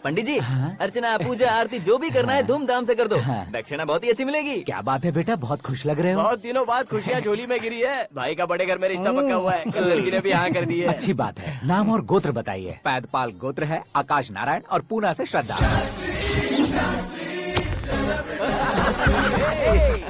पंडित जी, अर्चना पूजा आरती जो भी करना है धूमधाम से कर दो। दक्षिणा बहुत ही अच्छी मिलेगी। क्या बात है बेटा, बहुत खुश लग रहे हो। बहुत दिनों बाद खुशियाँ झोली में गिरी है। भाई का बड़े घर में रिश्ता पक्का हुआ है। कल लड़की ने भी हाँ कर दी है। अच्छी बात है। नाम और गोत्र बताइए। पैदपाल गोत्र है, आकाश नारायण, और पूना से श्रद्धा।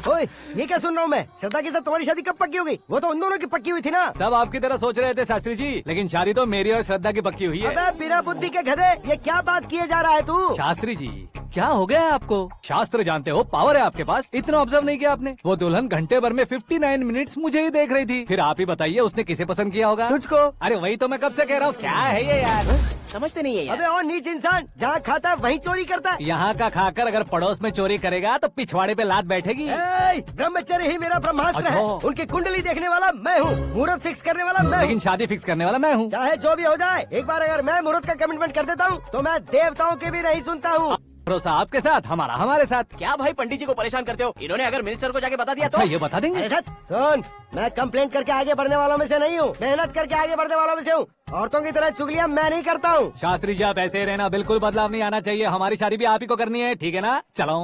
ओए, ये क्या सुन रहा हूँ मैं? श्रद्धा के साथ तुम्हारी शादी कब पक्की हो गई? वो तो उन दोनों की पक्की हुई थी ना। सब आपकी तरह सोच रहे थे शास्त्री जी, लेकिन शादी तो मेरी और श्रद्धा की पक्की हुई है। अबे बिना बुद्धि के गधे, ये क्या बात किए जा रहा है तू? शास्त्री जी क्या हो गया है आपको? शास्त्र जानते हो, पावर है आपके पास। इतना ऑब्जर्व नहीं किया आपने? वो दुल्हन घंटे भर में 59 मिनट्स मुझे ही देख रही थी। फिर आप ही बताइए उसने किसे पसंद किया होगा? तुझको। अरे वही तो मैं कब से कह रहा हूँ। क्या है ये यार, समझते नहीं है यार। अबे और नीच इंसान, जहाँ खाता है वहीं चोरी करता है। यहाँ का खाकर अगर पड़ोस में चोरी करेगा तो पिछवाड़े पे लात बैठेगी। ब्रह्मचर्य ही मेरा ब्रह्मास्त्र है। अच्छा। उनकी कुंडली देखने वाला मैं हूँ, मुहूर्त फिक्स करने वाला मैं लेकिन हूँ। शादी फिक्स करने वाला मैं हूँ। चाहे जो भी हो जाए, एक बार अगर मैं मुहूर्त का कमिटमेंट कर देता हूँ तो मैं देवताओं के भी नहीं सुनता हूँ। भरोसा आपके साथ, हमारा हमारे साथ। क्या भाई पंडित जी को परेशान करते हो? इन्होंने अगर मिनिस्टर को जाके बता दिया अच्छा, तो ये बता देंगे। अरे सुन, मैं कंप्लेंट करके आगे बढ़ने वालों में से नहीं हूँ, मेहनत करके आगे बढ़ने वालों में से हूँ। औरतों की तरह चुगलियाँ मैं नहीं करता हूँ। शास्त्री जी आप ऐसे ही रहना, बिल्कुल बदलाव नहीं आना चाहिए। हमारी शादी भी आप ही को करनी है, ठीक है ना? चलो।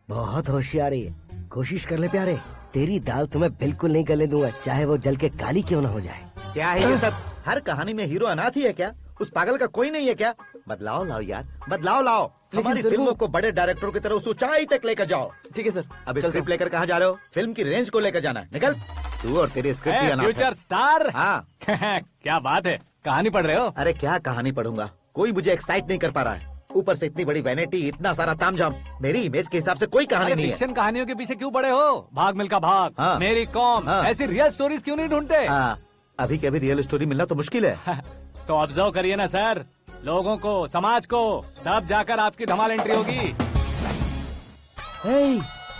बहुत होशियारी है, कोशिश कर ले प्यारे। तेरी दाल तुम्हें बिल्कुल नहीं गलने दूंगा, चाहे वो जल के काली क्यों न हो जाए। क्या है ये सब? हर कहानी में हीरो अनाथ ही है क्या? उस पागल का कोई नहीं है क्या? बदलाव लाओ यार, बदलाव लाओ। हमारी फिल्मों को बड़े डायरेक्टरों की तरह उस ऊंचाई तक लेकर जाओ। ठीक है सर। अब स्क्रिप्ट लेकर कहाँ जा रहे हो? फिल्म की रेंज को लेकर जाना है। निकल तू और तेरी स्क्रिप्ट भी अनाथ है। Future star. हाँ क्या बात है, कहानी पढ़ रहे हो? अरे क्या कहानी पढ़ूंगा, कोई मुझे एक्साइट नहीं कर पा रहा है। ऊपर से इतनी बड़ी वैनिटी, इतना सारा तामझाम। मेरी इमेज के हिसाब से कोई कहानी नहीं है। फिक्शन कहानियों के पीछे क्यों पड़े हो? भाग मिल्खा भाग, हाँ। मेरी कॉम, हाँ। ऐसी रियल स्टोरीज क्यों नहीं ढूंढते? हाँ, अभी के अभी रियल स्टोरी मिलना तो मुश्किल है। तो ऑब्जर्व करिए ना सर, लोगों को, समाज को, तब जाकर आपकी धमाल एंट्री होगी।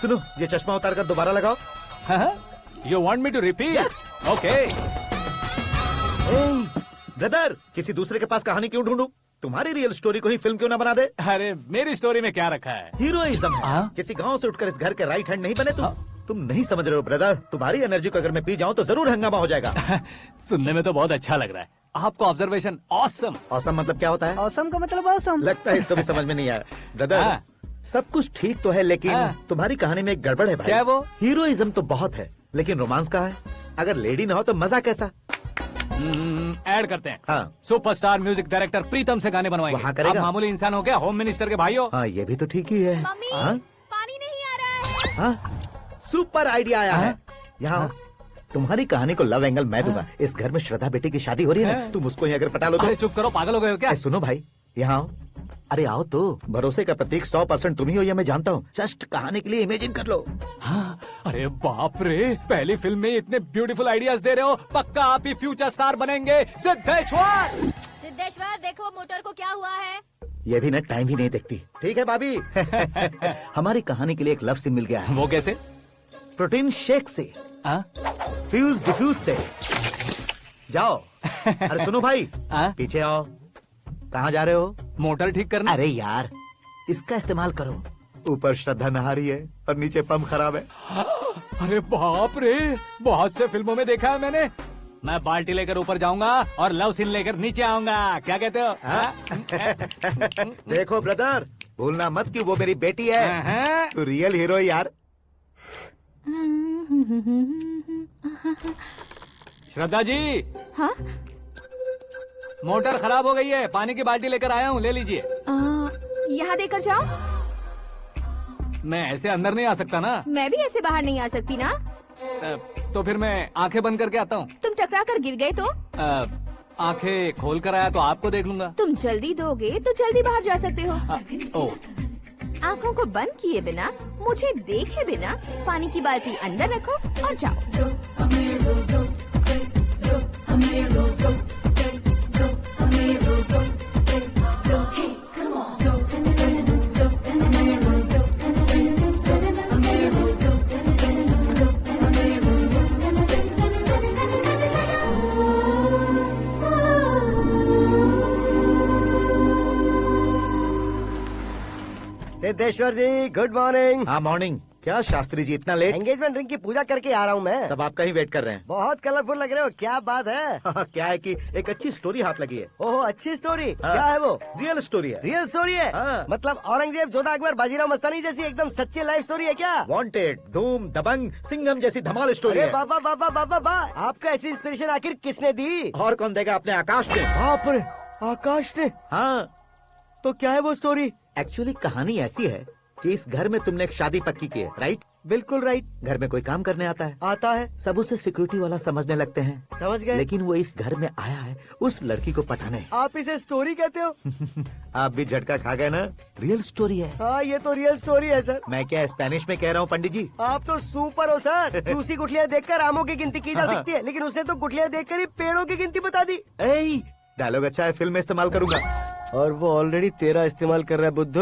सुनो, ये चश्मा उतार कर दोबारा लगाओ। You want me to repeat? Okay. Brother, किसी दूसरे के पास कहानी क्यों ढूंढूं? तुम्हारी रियल स्टोरी को ही फिल्म क्यों ना बना दे? अरे मेरी स्टोरी में क्या रखा है? हीरोइज्म है। हाँ? किसी गांव से उठकर इस घर के राइट हैंड नहीं बने तुम। तुम नहीं समझ रहे हो ब्रदर, तुम्हारी एनर्जी को अगर मैं पी जाऊं तो जरूर हंगामा हो जाएगा। सुनने में तो बहुत अच्छा लग रहा है। आपको ऑब्जर्वेशन ऑसम। औसम मतलब क्या होता है? औसम का मतलब औसम। लगता है इसको भी समझ में नहीं आया। ब्रदर, हाँ। सब कुछ ठीक तो है, लेकिन हाँ। तुम्हारी कहानी में एक गड़बड़ है भाई। क्या है वो? हीरोइज्म तो बहुत है, लेकिन रोमांस कहाँ है? अगर लेडी ना हो तो मजा कैसा? ऐड करते हैं। हाँ। सुपरस्टार म्यूजिक डायरेक्टर प्रीतम से गाने बनवाएंगे। वहाँ करेगा? आप मामूली इंसान हो क्या, होम मिनिस्टर के भाई हो। हाँ, ये भी तो ठीक ही है। मम्मी हाँ? पानी नहीं आ रहा है। हाँ? सुपर आइडिया आया है। यहाँ तुम्हारी कहानी को लव एंगल मैं दूंगा। इस घर में श्रद्धा बेटी की शादी हो रही है ना, तुम उसको ही अगर पटा लो तो। अरे चुप करो, पागल हो गए हो क्या? सुनो भाई, यहाँ आओ। अरे आओ तो, भरोसे का प्रतीक 100% तुम ही हो, ये मैं जानता हूँ। जस्ट कहानी के लिए इमेजिन कर लो। हाँ, अरे बाप रे, पहली फिल्म में इतने ब्यूटीफुल आइडियाज दे रहे हो, पक्का आप ही फ्यूचर स्टार बनेंगे। सिद्धेश्वर, सिद्धेश्वर देखो मोटर को क्या हुआ है। ये भी ना टाइम ही नहीं देखती। ठीक है भाभी। हमारी कहानी के लिए एक लव सीन मिल गया है। वो कैसे? प्रोटीन शेक से, फ्यूज डिफ्यूज से। जाओ। अरे सुनो भाई, पीछे आओ। कहाँ जा रहे हो? मोटर ठीक करना। अरे यार, इसका इस्तेमाल करो। ऊपर श्रद्धा नहा रही है और नीचे पंप खराब है। अरे बाप रे, बहुत से फिल्मों में देखा है मैंने। मैं बाल्टी लेकर ऊपर जाऊंगा और लव सीन लेकर नीचे आऊंगा। क्या कहते हो? देखो ब्रदर, भूलना मत कि वो मेरी बेटी है। तू रियल हीरो यार। श्रद्धा जी। हाँ? मोटर खराब हो गई है, पानी की बाल्टी लेकर आया हूँ, ले लीजिए। यहाँ देकर जाओ। मैं ऐसे अंदर नहीं आ सकता ना। मैं भी ऐसे बाहर नहीं आ सकती ना। तो फिर मैं आंखें बंद करके आता हूँ। तुम टकरा कर गिर गए तो? आंखें खोल कर आया तो आपको देख लूंगा। तुम जल्दी दोगे तो जल्दी बाहर जा सकते हो। ओ। आँखों को बंद किए बिना, मुझे देखे बिना पानी की बाल्टी अंदर रखो और जाओ। सिद्धेश्वर जी, गुड मॉर्निंग। हाँ मॉर्निंग। क्या शास्त्री जी इतना लेट? एंगेजमेंट रिंग की पूजा करके आ रहा हूँ मैं। सब आपका ही वेट कर रहे हैं। बहुत कलरफुल लग रहे हो, क्या बात है? क्या है कि एक अच्छी स्टोरी हाथ लगी है। ओहो, अच्छी स्टोरी। क्या है वो? रियल स्टोरी है। रियल स्टोरी है? मतलब औरंगजेब, जोधा अकबर, बाजीराव मस्तानी जैसी एकदम सच्ची लाइफ स्टोरी है क्या? वांटेड, धूम, दबंग, सिंघम जैसी धमाल स्टोरी है। बाबा बाबा बाबा बा, आपका ऐसी इंस्पिरेशन आखिर किसने दी? और कौन देगा? अपने आकाश ने। बाप रे, आकाश ने? हाँ। तो क्या है वो स्टोरी? एक्चुअली कहानी ऐसी है कि इस घर में तुमने एक शादी पक्की की है, राइट? बिल्कुल राइट। घर में कोई काम करने आता है? आता है। सब उसे सिक्योरिटी वाला समझने लगते हैं। समझ गए। लेकिन वो इस घर में आया है उस लड़की को पटाने। आप इसे स्टोरी कहते हो? आप भी झटका खा गए ना? रियल स्टोरी है। हाँ, ये तो रियल स्टोरी है सर। मैं क्या स्पेनिश में कह रहा हूँ पंडित जी? आप तो सुपर हो सर। चूसी गुठलियाँ देखकर आमों की गिनती की जा सकती है, लेकिन उसने तो गुठलियाँ देखकर ही पेड़ों की गिनती बता दी। डायलॉग अच्छा है, फिल्म में इस्तेमाल करूंगा। और वो ऑलरेडी तेरा इस्तेमाल कर रहा है बुद्धू।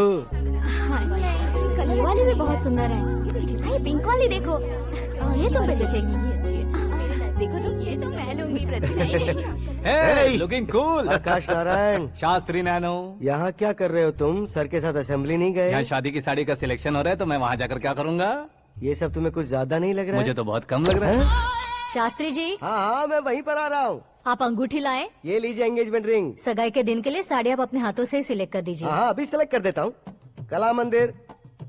कलर वाली भी बहुत सुंदर है। ये पिंक वाली देखो, और ये तुम पे जचेगी। देखो तो ये तो मैं लूंगी Hey, looking cool। आकाश नारायण। शास्त्री नैनो। यहाँ क्या कर रहे हो तुम? सर के साथ असेंबली नहीं गए? यहाँ शादी की साड़ी का सिलेक्शन हो रहा है, तो मैं वहाँ जाकर क्या करूँगा? ये सब तुम्हें कुछ ज्यादा नहीं लग रहा है? मुझे तो बहुत कम लग रहा है। शास्त्री जी। हाँ हाँ, मैं वहीं पर आ रहा हूँ। आप अंगूठी लाएं। ये लीजिए एंगेजमेंट रिंग। सगाई के दिन के लिए साड़ी आप अपने हाथों से सिलेक्ट कर दीजिए। हाँ, अभी सिलेक्ट कर देता हूँ। कला मंदिर,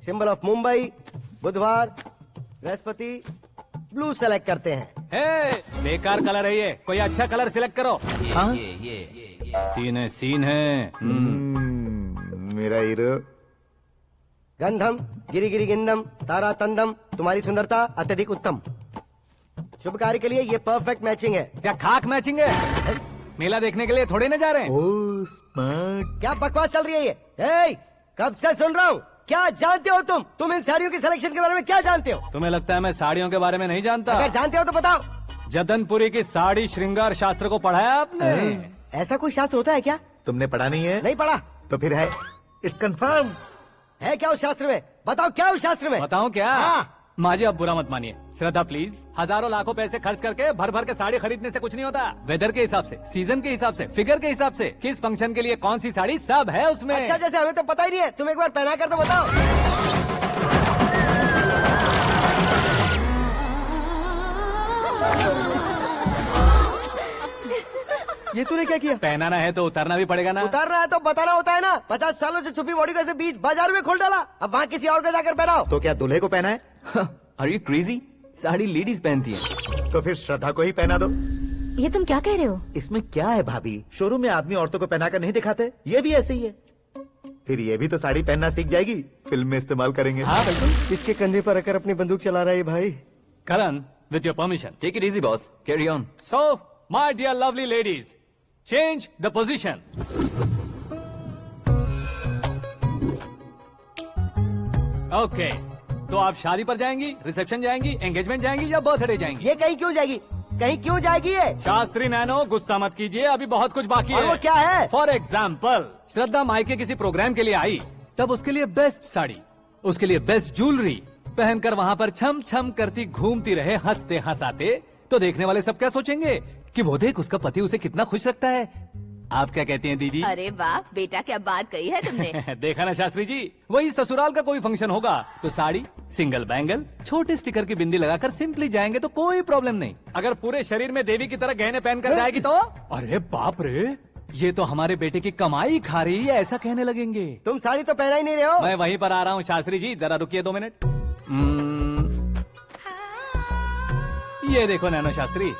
सिंबल ऑफ मुंबई, बुधवार, बृहस्पति, ब्लू सेलेक्ट करते हैं। बेकार कलर है ये, कोई अच्छा कलर सिलेक्ट करो। सीन है। मेरा हीरो। गंधम, गिरी गिरी गिंदम, तारा तंदम, तुम्हारी सुंदरता अत्यधिक उत्तम। शुभ कार्य के लिए ये परफेक्ट मैचिंग है। क्या खाक मैचिंग है? मेला देखने के लिए थोड़े न जा रहे हैं। Oh smart. क्या बकवास चल रही है ये? कब से सुन रहा हूँ। क्या जानते हो तुम? तुम इन साड़ियों की सिलेक्शन के बारे में क्या जानते हो? तुम्हें लगता है मैं साड़ियों के बारे में नहीं जानता? अगर जानते हो तो बताओ। जदनपुरी की साड़ी श्रृंगार शास्त्र को पढ़ा है आपने? ऐसा कोई शास्त्र होता है क्या? तुमने पढ़ा नहीं है? नहीं पढ़ा। तो फिर है, इट्स कंफर्म। है क्या उस शास्त्र में? बताओ क्या उस शास्त्र में? बताऊं क्या? हाँ। माँ जी, अब बुरा मत मानिए। श्रद्धा प्लीज, हजारों लाखों पैसे खर्च करके भर भर के साड़ी खरीदने से कुछ नहीं होता। वेदर के हिसाब से, सीजन के हिसाब से, फिगर के हिसाब से, किस फंक्शन के लिए कौन सी साड़ी, सब है उसमें। अच्छा, जैसे हमें तो पता ही नहीं है, तुम एक बार पहना कर तो बताओ। ये तूने क्या क्या किया? पहनाना है तो उतारना भी पड़ेगा ना। उतारना है तो बताना होता है ना। 50 सालों से छुपी बॉडी को ऐसे बीच बाजार में खोल डाला, अब वहाँ किसी और को जाकर पहनाओ। तो क्या दूल्हे को पहना है? Are you crazy? Sari ladies पहनती है। तो फिर श्रद्धा को ही पहना दो। ये तुम क्या कह रहे हो? इसमें क्या है भाभी, शोरूम में आदमी औरतों को पहनाकर नहीं दिखाते, ये भी ऐसे ही है। फिर ये भी तो साड़ी पहनना सीख जाएगी, फिल्म में इस्तेमाल करेंगे। हाँ बिल्कुल। इसके कंधे पर रखकर अपनी बंदूक चला रहा है भाई। करण, with your permission. Take it easy, boss. Carry on. So, my dear lovely ladies, change the position. Okay. तो आप शादी पर जाएंगी, रिसेप्शन जाएंगी, एंगेजमेंट जाएंगी या बर्थडे जाएंगी? ये कहीं क्यों जाएगी? कहीं क्यों जाएगी ये? शास्त्री नैनो, गुस्सा मत कीजिए, अभी बहुत कुछ बाकी है। और वो क्या है? फॉर एग्जाम्पल, श्रद्धा मायके किसी प्रोग्राम के लिए आई, तब उसके लिए बेस्ट साड़ी, उसके लिए बेस्ट ज्वेलरी पहनकर वहाँ पर छम छम करती घूमती रहे, हंसते हंसाते, तो देखने वाले सब क्या सोचेंगे कि वो देख उसका पति उसे कितना खुश रखता है। आप क्या कहती हैं दीदी? अरे वाह बेटा, क्या बात कही है तुमने। देखा ना शास्त्री जी, वही ससुराल का कोई फंक्शन होगा तो साड़ी, सिंगल बैंगल, छोटे स्टिकर की बिंदी लगाकर सिंपली जाएंगे तो कोई प्रॉब्लम नहीं। अगर पूरे शरीर में देवी की तरह गहने पहनकर जाएगी तो अरे बाप रे, ये तो हमारे बेटे की कमाई खा रही है, ऐसा कहने लगेंगे। तुम साड़ी तो पहना ही नहीं रहे हो। मैं वहीं पर आ रहा हूँ शास्त्री जी, जरा रुकिए 2 मिनट। ये देखो नैनो शास्त्री,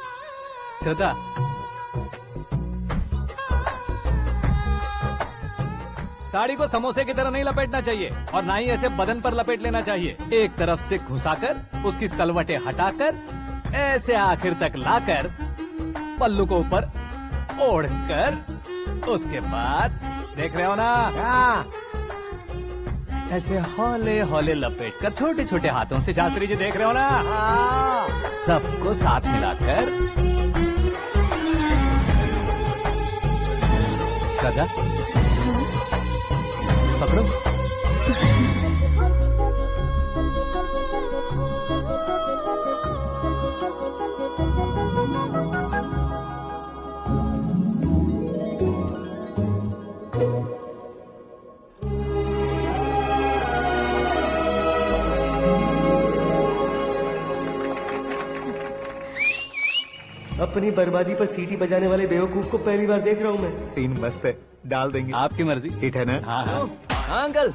श्रद्धा, साड़ी को समोसे की तरह नहीं लपेटना चाहिए और ना ही ऐसे बदन पर लपेट लेना चाहिए। एक तरफ से घुसाकर, उसकी सलवटें हटाकर, ऐसे आखिर तक लाकर, पल्लू को ऊपर ओढ़कर, उसके बाद देख रहे हो ना, ऐसे हौले हौले लपेट कर छोटे छोटे हाथों से, शास्त्री जी देख रहे हो ना, सबको साथ मिलाकर, श्रद्धा पकड़ो। अपनी बर्बादी पर सीटी बजाने वाले बेवकूफ को पहली बार देख रहा हूँ मैं। सीन मस्त है, डाल देंगे। आपकी मर्जी। हिट है ना? हाँ हाँ। हाँ अंकल,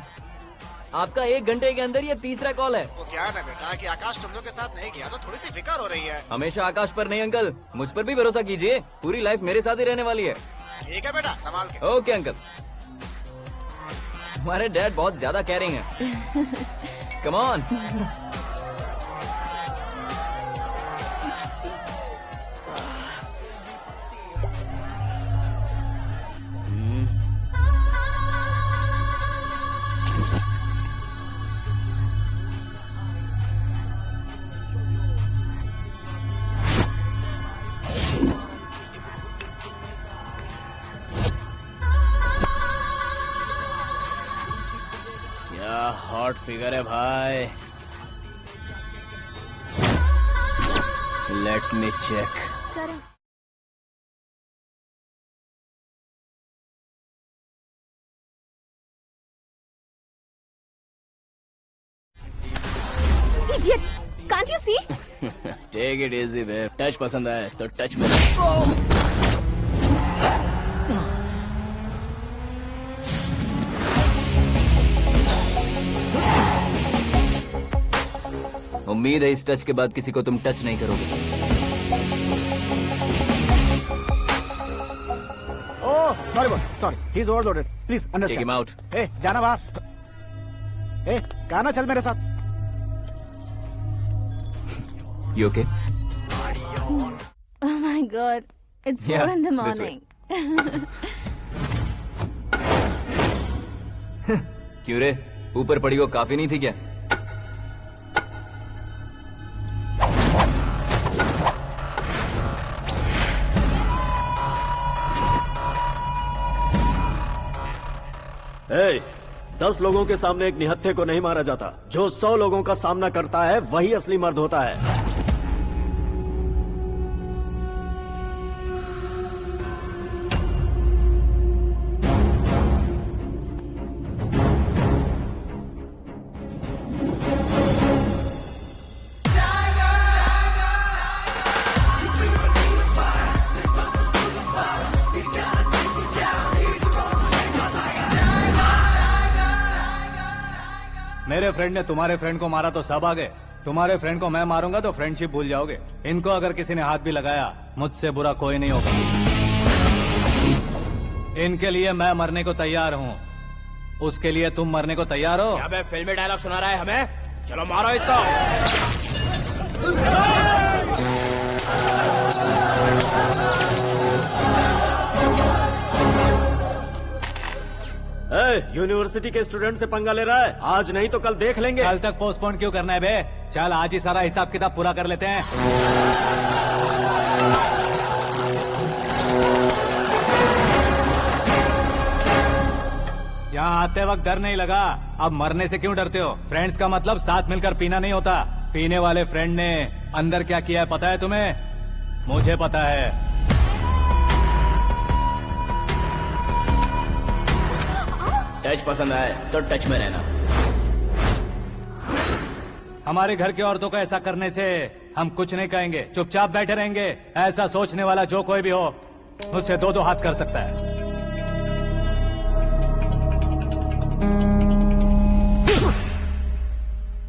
आपका 1 घंटे के अंदर ये तीसरा कॉल है। वो क्या है ना बेटा कि आकाश तुम लोग के साथ नहीं गया तो थोड़ी सी फिक्र हो रही है। हमेशा आकाश पर नहीं अंकल, मुझ पर भी भरोसा कीजिए, पूरी लाइफ मेरे साथ ही रहने वाली है। ठीक है बेटा, संभाल के। Okay uncle. हमारे डैड बहुत ज्यादा केयरिंग है। Come on. हॉट फिगर है भाई। Let me check. Idiot! Can't you see? Take it easy babe, touch पसंद आए तो टच में। उम्मीद है इस टच के बाद किसी को तुम टच नहीं करोगे। Oh sorry sorry, he is overloaded, please take understand. Him out. ए जाना बाहर। ए गाना चल मेरे साथ। You okay? Oh my God! It's 4 Yeah, in the this morning. क्यों रे, ऊपर पड़ी वो काफी नहीं थी क्या? Hey, 10 लोगों के सामने एक निहत्थे को नहीं मारा जाता। जो 100 लोगों का सामना करता है वही असली मर्द होता है। तुम्हारे फ्रेंड ने तुम्हारे फ्रेंड को मारा तो सब आ गए, तुम्हारे फ्रेंड को मैं मारूंगा तो फ्रेंडशिप भूल जाओगे। इनको अगर किसी ने हाथ भी लगाया, मुझसे बुरा कोई नहीं होगा। इनके लिए मैं मरने को तैयार हूँ, उसके लिए तुम मरने को तैयार हो? अबे फिल्मी डायलॉग सुना रहा है हमें, चलो मारो इसको। यूनिवर्सिटी के स्टूडेंट से पंगा ले रहा है, आज नहीं तो कल देख लेंगे। कल तक पोस्टपोन क्यों करना है बे? चल आज ही सारा हिसाब किताब पूरा कर लेते हैं। यहाँ आते वक्त डर नहीं लगा, अब मरने से क्यों डरते हो? फ्रेंड्स का मतलब साथ मिलकर पीना नहीं होता। पीने वाले फ्रेंड ने अंदर क्या किया है पता है तुम्हें? मुझे पता है। टच पसंद आए तो टच में रहना। हमारे घर की औरतों को ऐसा करने से हम कुछ नहीं कहेंगे, चुपचाप बैठे रहेंगे। ऐसा सोचने वाला जो कोई भी हो, उससे दो दो हाथ कर सकता है।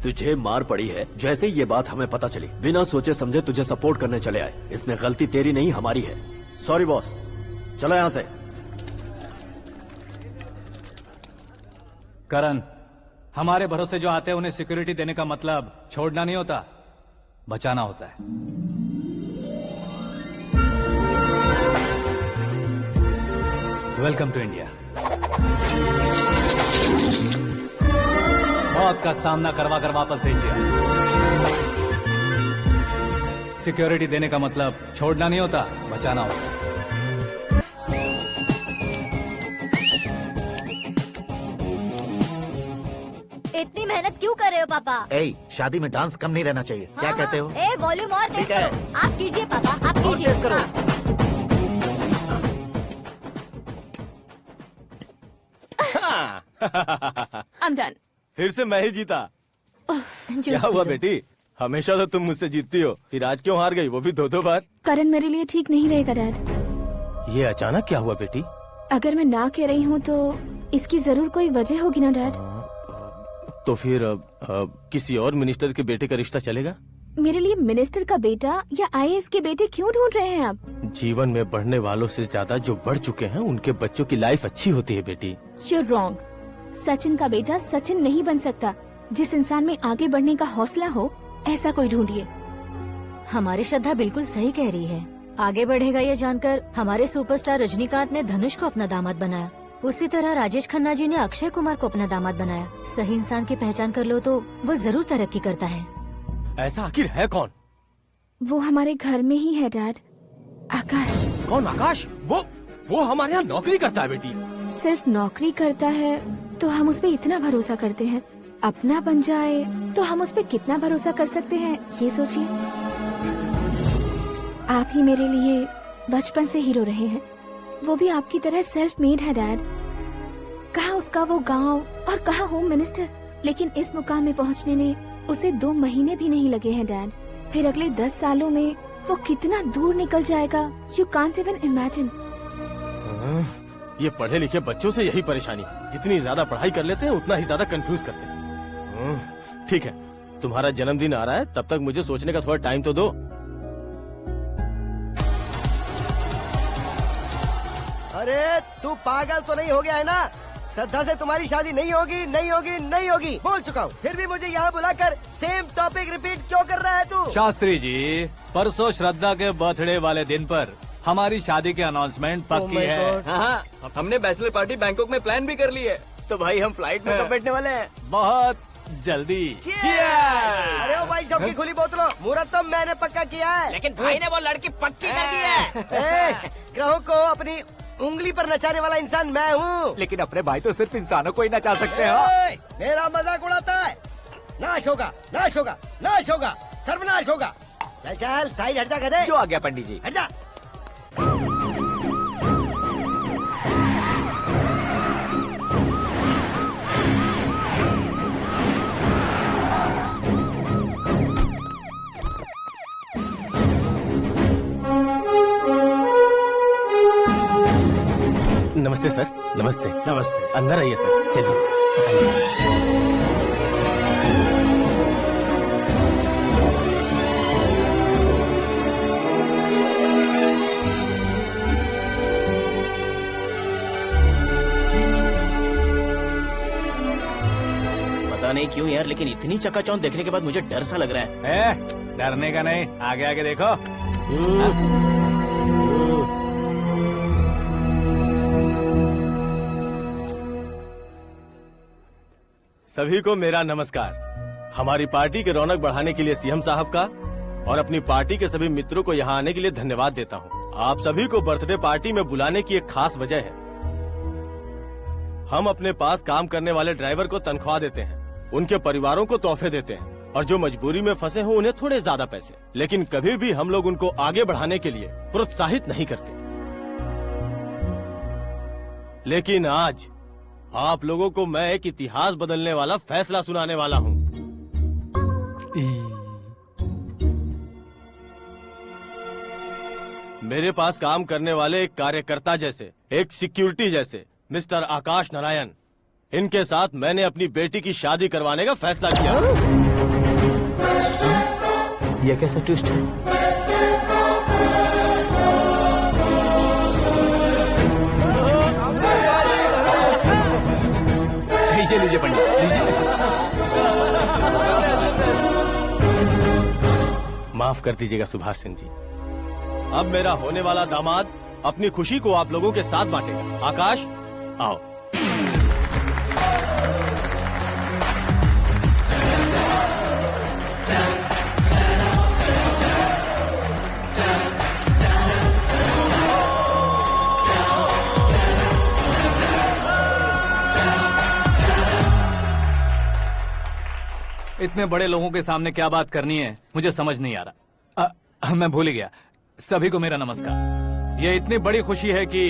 तुझे मार पड़ी है, जैसे ही ये बात हमें पता चली बिना सोचे समझे तुझे सपोर्ट करने चले आए। इसमें गलती तेरी नहीं हमारी है। सॉरी बॉस, चलो यहाँ से। करण, हमारे भरोसे जो आते हैं उन्हें सिक्योरिटी देने का मतलब छोड़ना नहीं होता, बचाना होता है। Welcome to India. मौत का सामना करवा कर वापस भेज दिया। सिक्योरिटी देने का मतलब छोड़ना नहीं होता, बचाना होता है। इतनी मेहनत क्यों कर रहे हो पापा? ए, शादी में डांस कम नहीं रहना चाहिए। क्या कहते हो? ए, वॉल्यूम और तेज ठीक है। करो। आप कीजिए पापा, आप कीजिए। तेज करो। I'm done. फिर से मैं ही जीता। क्या हुआ बेटी? हमेशा तो तुम मुझसे जीतती हो, फिर आज क्यों हार गई, वो भी दो दो बार? करण मेरे लिए ठीक नहीं रहेगा डैड। ये अचानक क्या हुआ बेटी? अगर मैं ना कह रही हूँ तो इसकी जरूर कोई वजह होगी ना डैड। तो फिर किसी और मिनिस्टर के बेटे का रिश्ता चलेगा? मेरे लिए मिनिस्टर का बेटा या IAS के बेटे क्यों ढूंढ रहे हैं आप? जीवन में बढ़ने वालों से ज्यादा जो बढ़ चुके हैं उनके बच्चों की लाइफ अच्छी होती है बेटी। You're wrong. सचिन का बेटा सचिन नहीं बन सकता। जिस इंसान में आगे बढ़ने का हौसला हो, ऐसा कोई ढूंढिए। हमारी श्रद्धा बिल्कुल सही कह रही है। आगे बढ़ेगा ये जानकर हमारे सुपरस्टार रजनीकांत ने धनुष को अपना दामाद बनाया, उसी तरह राजेश खन्ना जी ने अक्षय कुमार को अपना दामाद बनाया। सही इंसान की पहचान कर लो तो वो जरूर तरक्की करता है। ऐसा आखिर है कौन? वो हमारे घर में ही है डैड, आकाश। कौन आकाश? वो हमारे यहाँ नौकरी करता है बेटी। सिर्फ नौकरी करता है तो हम उस पे इतना भरोसा करते हैं, अपना बन जाए तो हम उस पे कितना भरोसा कर सकते हैं, ये सोचिए। आप ही मेरे लिए बचपन से हीरो रहे हैं, वो भी आपकी तरह सेल्फ मेड है डैड। कहाँ उसका वो गांव और कहाँ होम मिनिस्टर, लेकिन इस मुकाम में पहुँचने में उसे 2 महीने भी नहीं लगे हैं डैड। फिर अगले 10 सालों में वो कितना दूर निकल जाएगा, यू कांट इवन इमेजिन। ये पढ़े लिखे बच्चों से यही परेशानी, जितनी ज्यादा पढ़ाई कर लेते हैं उतना ही ज्यादा कंफ्यूज करते हैं। ठीक है, तुम्हारा जन्मदिन आ रहा है, तब तक मुझे सोचने का थोड़ा टाइम तो दो। अरे तू पागल तो नहीं हो गया है ना? श्रद्धा से तुम्हारी शादी नहीं होगी, नहीं होगी, नहीं होगी, बोल चुका हूँ। फिर भी मुझे यहाँ बुलाकर सेम टॉपिक रिपीट क्यों कर रहा है तू? शास्त्री जी, परसों श्रद्धा के बर्थडे वाले दिन पर हमारी शादी की अनाउंसमेंट पक्की है। हाँ, हमने बैचलर पार्टी बैंकॉक में प्लान भी कर ली है। तो भाई हम फ्लाइट में कब बैठने वाले हैं? बहुत जल्दी। अरे ओ भाई, सबकी खुली बोतलों, मुहूर्त तो मैंने पक्का किया है। लेकिन भाई ने वो लड़की पक्की कर दी है। ग्रहों को अपनी उंगली पर नचाने वाला इंसान मैं हूँ। लेकिन अपने भाई तो सिर्फ इंसानों को ही नचा सकते हैं। मेरा मजाक उड़ाता है? नाश होगा, नाश होगा, नाश होगा, सर्वनाश होगा। चल चल साइड हट जा गधे। जो आ गया पंडित जी। हट जा। नमस्ते सर। नमस्ते। नमस्ते। अंदर आइए सर, चलिए। नहीं क्यों यार, लेकिन इतनी चकाचौंध देखने के बाद मुझे डर सा लग रहा है। डरने का नहीं, आगे आगे देखो। सभी को मेरा नमस्कार। हमारी पार्टी के रौनक बढ़ाने के लिए सीएम साहब का और अपनी पार्टी के सभी मित्रों को यहाँ आने के लिए धन्यवाद देता हूँ। आप सभी को बर्थडे पार्टी में बुलाने की एक खास वजह है। हम अपने पास काम करने वाले ड्राइवर को तनख्वाह देते हैं, उनके परिवारों को तोहफे देते हैं और जो मजबूरी में फंसे हो उन्हें थोड़े ज्यादा पैसे, लेकिन कभी भी हम लोग उनको आगे बढ़ाने के लिए प्रोत्साहित नहीं करते। लेकिन आज आप लोगों को मैं एक इतिहास बदलने वाला फैसला सुनाने वाला हूँ। मेरे पास काम करने वाले एक कार्यकर्ता जैसे, एक सिक्योरिटी जैसे मिस्टर आकाश नारायण, इनके साथ मैंने अपनी बेटी की शादी करवाने का फैसला किया। यह कैसा ट्विस्ट है? लीजिए पंडित, माफ कर दीजिएगा सुभाष सिंह जी। अब मेरा होने वाला दामाद अपनी खुशी को आप लोगों के साथ बांटेगा। आकाश, आओ। इतने बड़े लोगों के सामने क्या बात करनी है मुझे समझ नहीं आ रहा। मैं भूल ही गया। सभी को मेरा नमस्कार। ये इतनी बड़ी खुशी है कि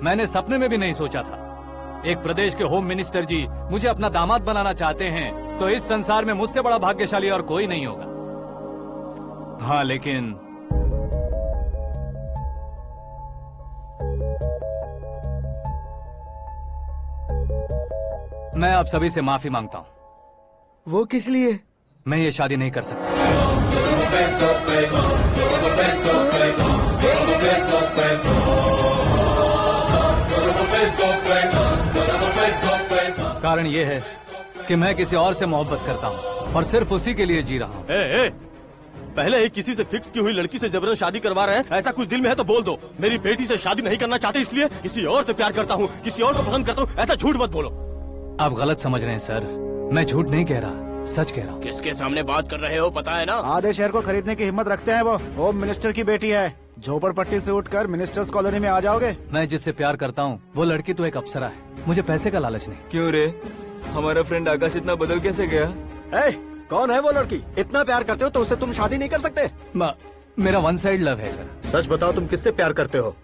मैंने सपने में भी नहीं सोचा था। एक प्रदेश के होम मिनिस्टर जी मुझे अपना दामाद बनाना चाहते हैं तो इस संसार में मुझसे बड़ा भाग्यशाली और कोई नहीं होगा। हाँ, लेकिन मैं आप सभी से माफी मांगता हूँ। वो किस लिए? मैं ये शादी नहीं कर सकता। कारण ये है कि मैं किसी और से मोहब्बत करता हूँ और सिर्फ उसी के लिए जी रहा हूँ। पहले ही किसी से फिक्स की हुई लड़की से जबरन शादी करवा रहे हैं, ऐसा कुछ दिल में है तो बोल दो। मेरी बेटी से शादी नहीं करना चाहते इसलिए किसी और से प्यार करता हूँ, किसी और को पसंद करता हूँ, ऐसा झूठ मत बोलो। आप गलत समझ रहे हैं सर, मैं झूठ नहीं कह रहा, सच कह रहा हूँ। किसके सामने बात कर रहे हो पता है ना? आधे शहर को खरीदने की हिम्मत रखते हैं वो। होम मिनिस्टर की बेटी है। झोपड़पट्टी से उठकर मिनिस्टर्स कॉलोनी में आ जाओगे। मैं जिससे प्यार करता हूँ वो लड़की तो एक अप्सरा है, मुझे पैसे का लालच नहीं। क्यों रे, हमारा फ्रेंड आकाश इतना बदल कैसे गया? कौन है वो लड़की? इतना प्यार करते हो तो उससे तुम शादी नहीं कर सकते? मेरा वन साइड लव है सर। सच बताओ, तुम किससे प्यार करते हो?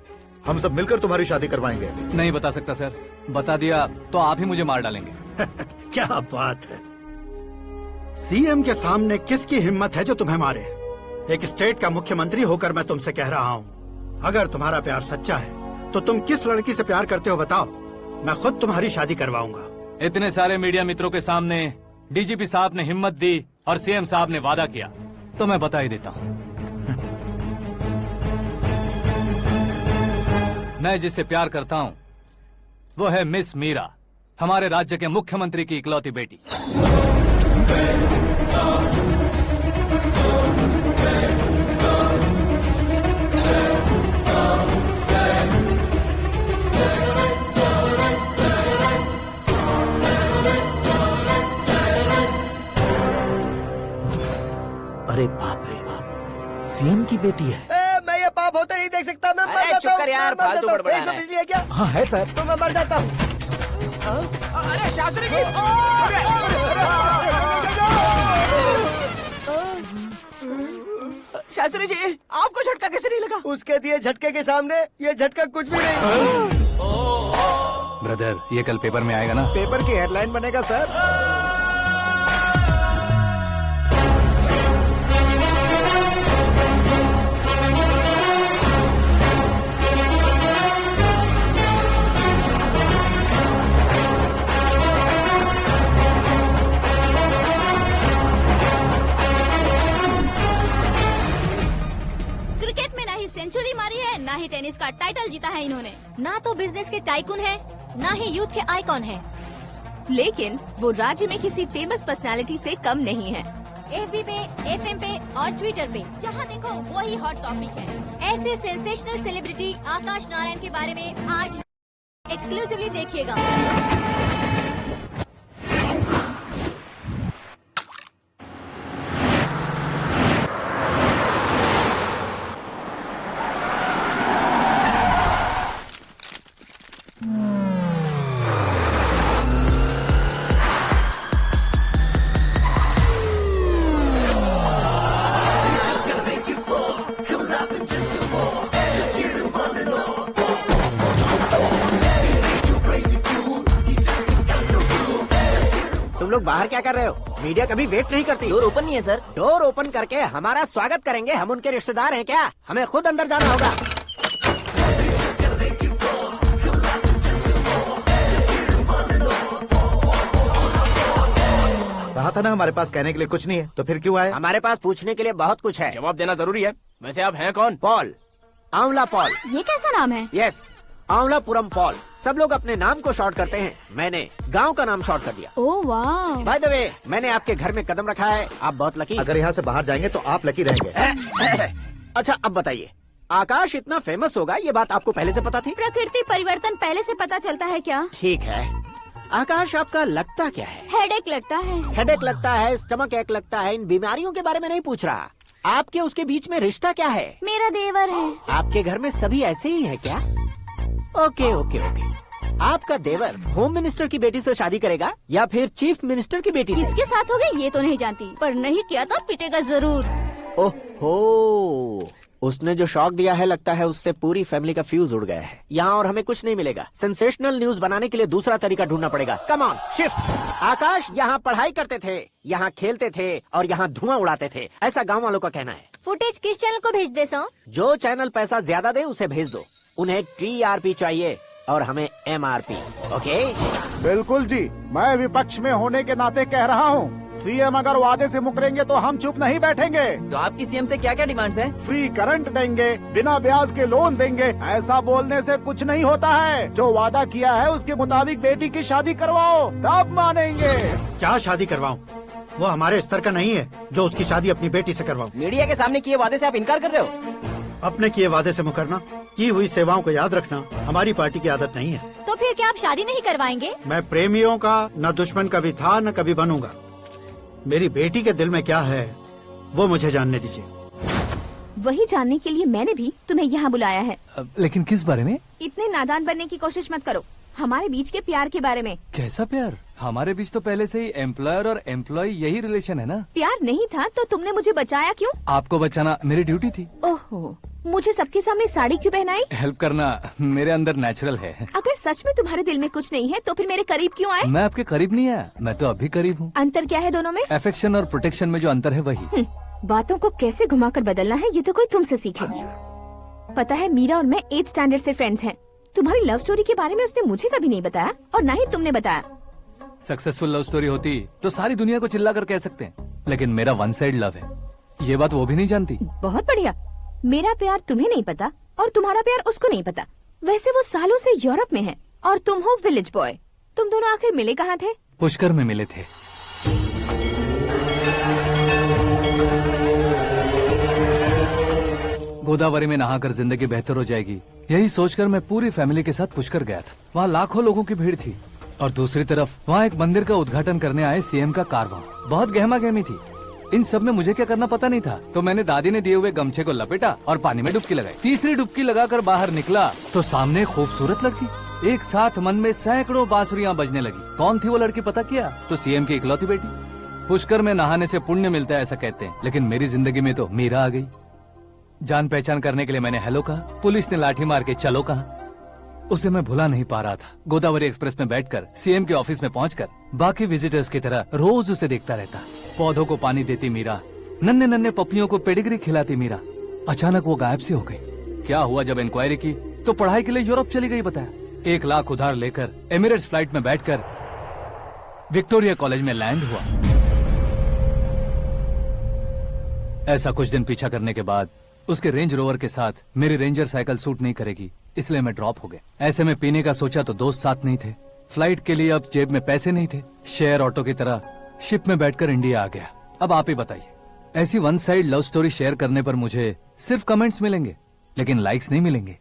हम सब मिलकर तुम्हारी शादी करवाएंगे। नहीं बता सकता सर, बता दिया तो आप ही मुझे मार डालेंगे। क्या बात है, सीएम के सामने किसकी हिम्मत है जो तुम्हें मारे? एक स्टेट का मुख्यमंत्री होकर मैं तुमसे कह रहा हूँ, अगर तुम्हारा प्यार सच्चा है तो तुम किस लड़की से प्यार करते हो बताओ, मैं खुद तुम्हारी शादी करवाऊंगा। इतने सारे मीडिया मित्रों के सामने डीजीपी साहब ने हिम्मत दी और सीएम साहब ने वादा किया तो मैं बता ही देता हूँ। मैं जिससे प्यार करता हूँ वो है मिस मीरा, हमारे राज्य के मुख्यमंत्री की इकलौती बेटी। अरे बाप रे बाप, सीएम की बेटी है। मैं ये पाप होते नहीं देख सकता। मैं मर जाता हूँ। चुप कर यार, फालतू बड़बड़ा रहा है। बिजली है क्या? हाँ है सर। तो मैं मर जाता हूँ। अरे शास्त्री जी, शास्त्री जी आपको झटका कैसे नहीं लगा? उसके दिए झटके के सामने ये झटका कुछ भी नहीं। ब्रदर, ये कल पेपर में आएगा ना? पेपर की हेडलाइन बनेगा सर। क्रिकेट में ना ही सेंचुरी मारी है, ना ही टेनिस का टाइटल जीता है इन्होंने। ना तो बिजनेस के टाइकून है, ना ही यूथ के आइकॉन है। लेकिन वो राज्य में किसी फेमस पर्सनालिटी से कम नहीं है। FB पे, FM पे और ट्विटर पे जहाँ देखो वही हॉट टॉपिक है। ऐसे सेंसेशनल सेलिब्रिटी आकाश नारायण के बारे में आज एक्सक्लूसिवली देखिएगा। तुम लोग बाहर क्या कर रहे हो? मीडिया कभी वेट नहीं करती। डोर ओपन नहीं है सर। डोर ओपन करके हमारा स्वागत करेंगे। हम उनके रिश्तेदार हैं क्या? हमें खुद अंदर जाना होगा। कहा था ना हमारे पास कहने के लिए कुछ नहीं है, तो फिर क्यों आए? हमारे पास पूछने के लिए बहुत कुछ है। जवाब देना जरूरी है। वैसे आप हैं कौन? पॉल, आंवला पॉल। ये कैसा नाम है? Yes, Anwalapuram Paul. सब लोग अपने नाम को शॉर्ट करते हैं, मैंने गांव का नाम शॉर्ट कर दिया। ओह वाह। बाय द वे, मैंने आपके घर में कदम रखा है। आप बहुत लकी। अगर यहाँ से बाहर जाएंगे तो आप लकी रहेंगे। अच्छा अब बताइए, आकाश इतना फेमस होगा ये बात आपको पहले से पता थी? प्रकृति परिवर्तन पहले से पता चलता है क्या? ठीक है, आकाश आपका लगता क्या है? हेडेक लगता है। हेडेक लगता है, स्टमक एक लगता है। इन बीमारियों के बारे में नहीं पूछ रहा। आपके उसके बीच में रिश्ता क्या है? मेरा देवर है। आपके घर में सभी ऐसे ही है क्या? Okay okay okay. आपका देवर होम मिनिस्टर की बेटी से शादी करेगा या फिर चीफ मिनिस्टर की बेटी से? किसके साथ हो गई ये तो नहीं जानती, पर नहीं किया तो पिटेगा जरूर। ओहो, उसने जो शॉक दिया है लगता है उससे पूरी फैमिली का फ्यूज उड़ गया है। यहाँ और हमें कुछ नहीं मिलेगा। सेंसेशनल न्यूज बनाने के लिए दूसरा तरीका ढूंढना पड़ेगा। Come on, shift. आकाश यहाँ पढ़ाई करते थे, यहाँ खेलते थे और यहाँ धुआं उड़ाते थे, ऐसा गाँव वालों का कहना है। फुटेज किस चैनल को भेज दे सो? जो चैनल पैसा ज्यादा दे उसे भेज दो। उन्हें TRP चाहिए और हमें MRP। ओके? बिल्कुल जी, मैं विपक्ष में होने के नाते कह रहा हूँ, सीएम अगर वादे से मुकरेंगे तो हम चुप नहीं बैठेंगे। तो आपकी सीएम से क्या क्या डिमांड्स हैं? फ्री करंट देंगे, बिना ब्याज के लोन देंगे। ऐसा बोलने से कुछ नहीं होता है। जो वादा किया है उसके मुताबिक बेटी की शादी करवाओ, तब मानेंगे। क्या शादी करवाऊं? वो हमारे स्तर का नहीं है जो उसकी शादी अपनी बेटी से करवाऊं। मीडिया के सामने किए वादे से आप इनकार कर रहे हो? अपने किए वादे से मुकरना, की हुई सेवाओं को याद रखना हमारी पार्टी की आदत नहीं है। तो फिर क्या आप शादी नहीं करवाएंगे? मैं प्रेमियों का न दुश्मन कभी था न कभी बनूंगा। मेरी बेटी के दिल में क्या है वो मुझे जानने दीजिए। वही जानने के लिए मैंने भी तुम्हें यहाँ बुलाया है। लेकिन किस बारे में? इतने नादान बनने की कोशिश मत करो। हमारे बीच के प्यार के बारे में। कैसा प्यार? हमारे बीच तो पहले से ही एम्प्लॉयर और एम्प्लॉय यही रिलेशन है ना। प्यार नहीं था तो तुमने मुझे बचाया क्यों? आपको बचाना मेरी ड्यूटी थी। ओहो, मुझे सबके सामने साड़ी क्यों पहनाई? हेल्प करना मेरे अंदर नेचुरल है। अगर सच में तुम्हारे दिल में कुछ नहीं है तो फिर मेरे करीब क्यों आए? मैं आपके करीब नहीं आया, मैं तो अभी करीब हूँ। अंतर क्या है दोनों में? अफेक्शन और प्रोटेक्शन में जो अंतर है वही। बातों को कैसे घुमाकर बदलना है ये तो कोई तुमसे सीखे। पता है, मीरा और मैं 8th स्टैंडर्ड से फ्रेंड्स हैं। तुम्हारी लव स्टोरी के बारे में उसने मुझे कभी नहीं बताया और न ही तुमने बताया। सक्सेसफुल लव स्टोरी होती तो सारी दुनिया को चिल्ला कर कह सकते हैं, लेकिन मेरा वन साइड लव है, ये बात वो भी नहीं जानती। बहुत बढ़िया। मेरा प्यार तुम्हें नहीं पता और तुम्हारा प्यार उसको नहीं पता। वैसे वो सालों से यूरोप में है और तुम हो विलेज बॉय। तुम दोनों आखिर मिले कहाँ थे? पुष्कर में मिले थे। गोदावरी में नहाकर जिंदगी बेहतर हो जाएगी, यही सोचकर मैं पूरी फैमिली के साथ पुष्कर गया था। वहाँ लाखों लोगों की भीड़ थी और दूसरी तरफ वहाँ एक मंदिर का उद्घाटन करने आए सीएम का कारवां। बहुत गहमा गहमी थी। इन सब में मुझे क्या करना पता नहीं था, तो मैंने दादी ने दिए हुए गमछे को लपेटा और पानी में डुबकी लगाई। तीसरी डुबकी लगाकर बाहर निकला तो सामने खूबसूरत लड़की। एक साथ मन में सैकड़ों बांसुरियां बजने लगी। कौन थी वो लड़की पता किया? तो सीएम की इकलौती बेटी। पुष्कर में नहाने से पुण्य मिलता है ऐसा कहते हैं, लेकिन मेरी जिंदगी में तो मीरा आ गई। जान पहचान करने के लिए मैंने हेलो कहा, पुलिस ने लाठी मार के चलो कहा। उसे मैं भुला नहीं पा रहा था। गोदावरी एक्सप्रेस में बैठकर सीएम के ऑफिस में पहुंचकर बाकी विजिटर्स की तरह रोज उसे देखता रहता। पौधों को पानी देती मीरा, नन्हे नन्हे पपियों को पेडिग्री खिलाती मीरा। अचानक वो गायब सी हो गई। क्या हुआ? जब इंक्वायरी की तो पढ़ाई के लिए यूरोप चली गई बताया। 1 लाख उधार लेकर एमिरेट्स फ्लाइट में बैठकर विक्टोरिया कॉलेज में लैंड हुआ। ऐसा कुछ दिन पीछा करने के बाद उसके रेंज रोवर के साथ मेरी रेंजर साइकिल सूट नहीं करेगी, इसलिए मैं ड्रॉप हो गया। ऐसे में पीने का सोचा तो दोस्त साथ नहीं थे, फ्लाइट के लिए अब जेब में पैसे नहीं थे। शेयर ऑटो की तरह शिप में बैठकर इंडिया आ गया। अब आप ही बताइए, ऐसी one side love story share करने पर मुझे सिर्फ कमेंट्स मिलेंगे, लेकिन लाइक्स नहीं मिलेंगे।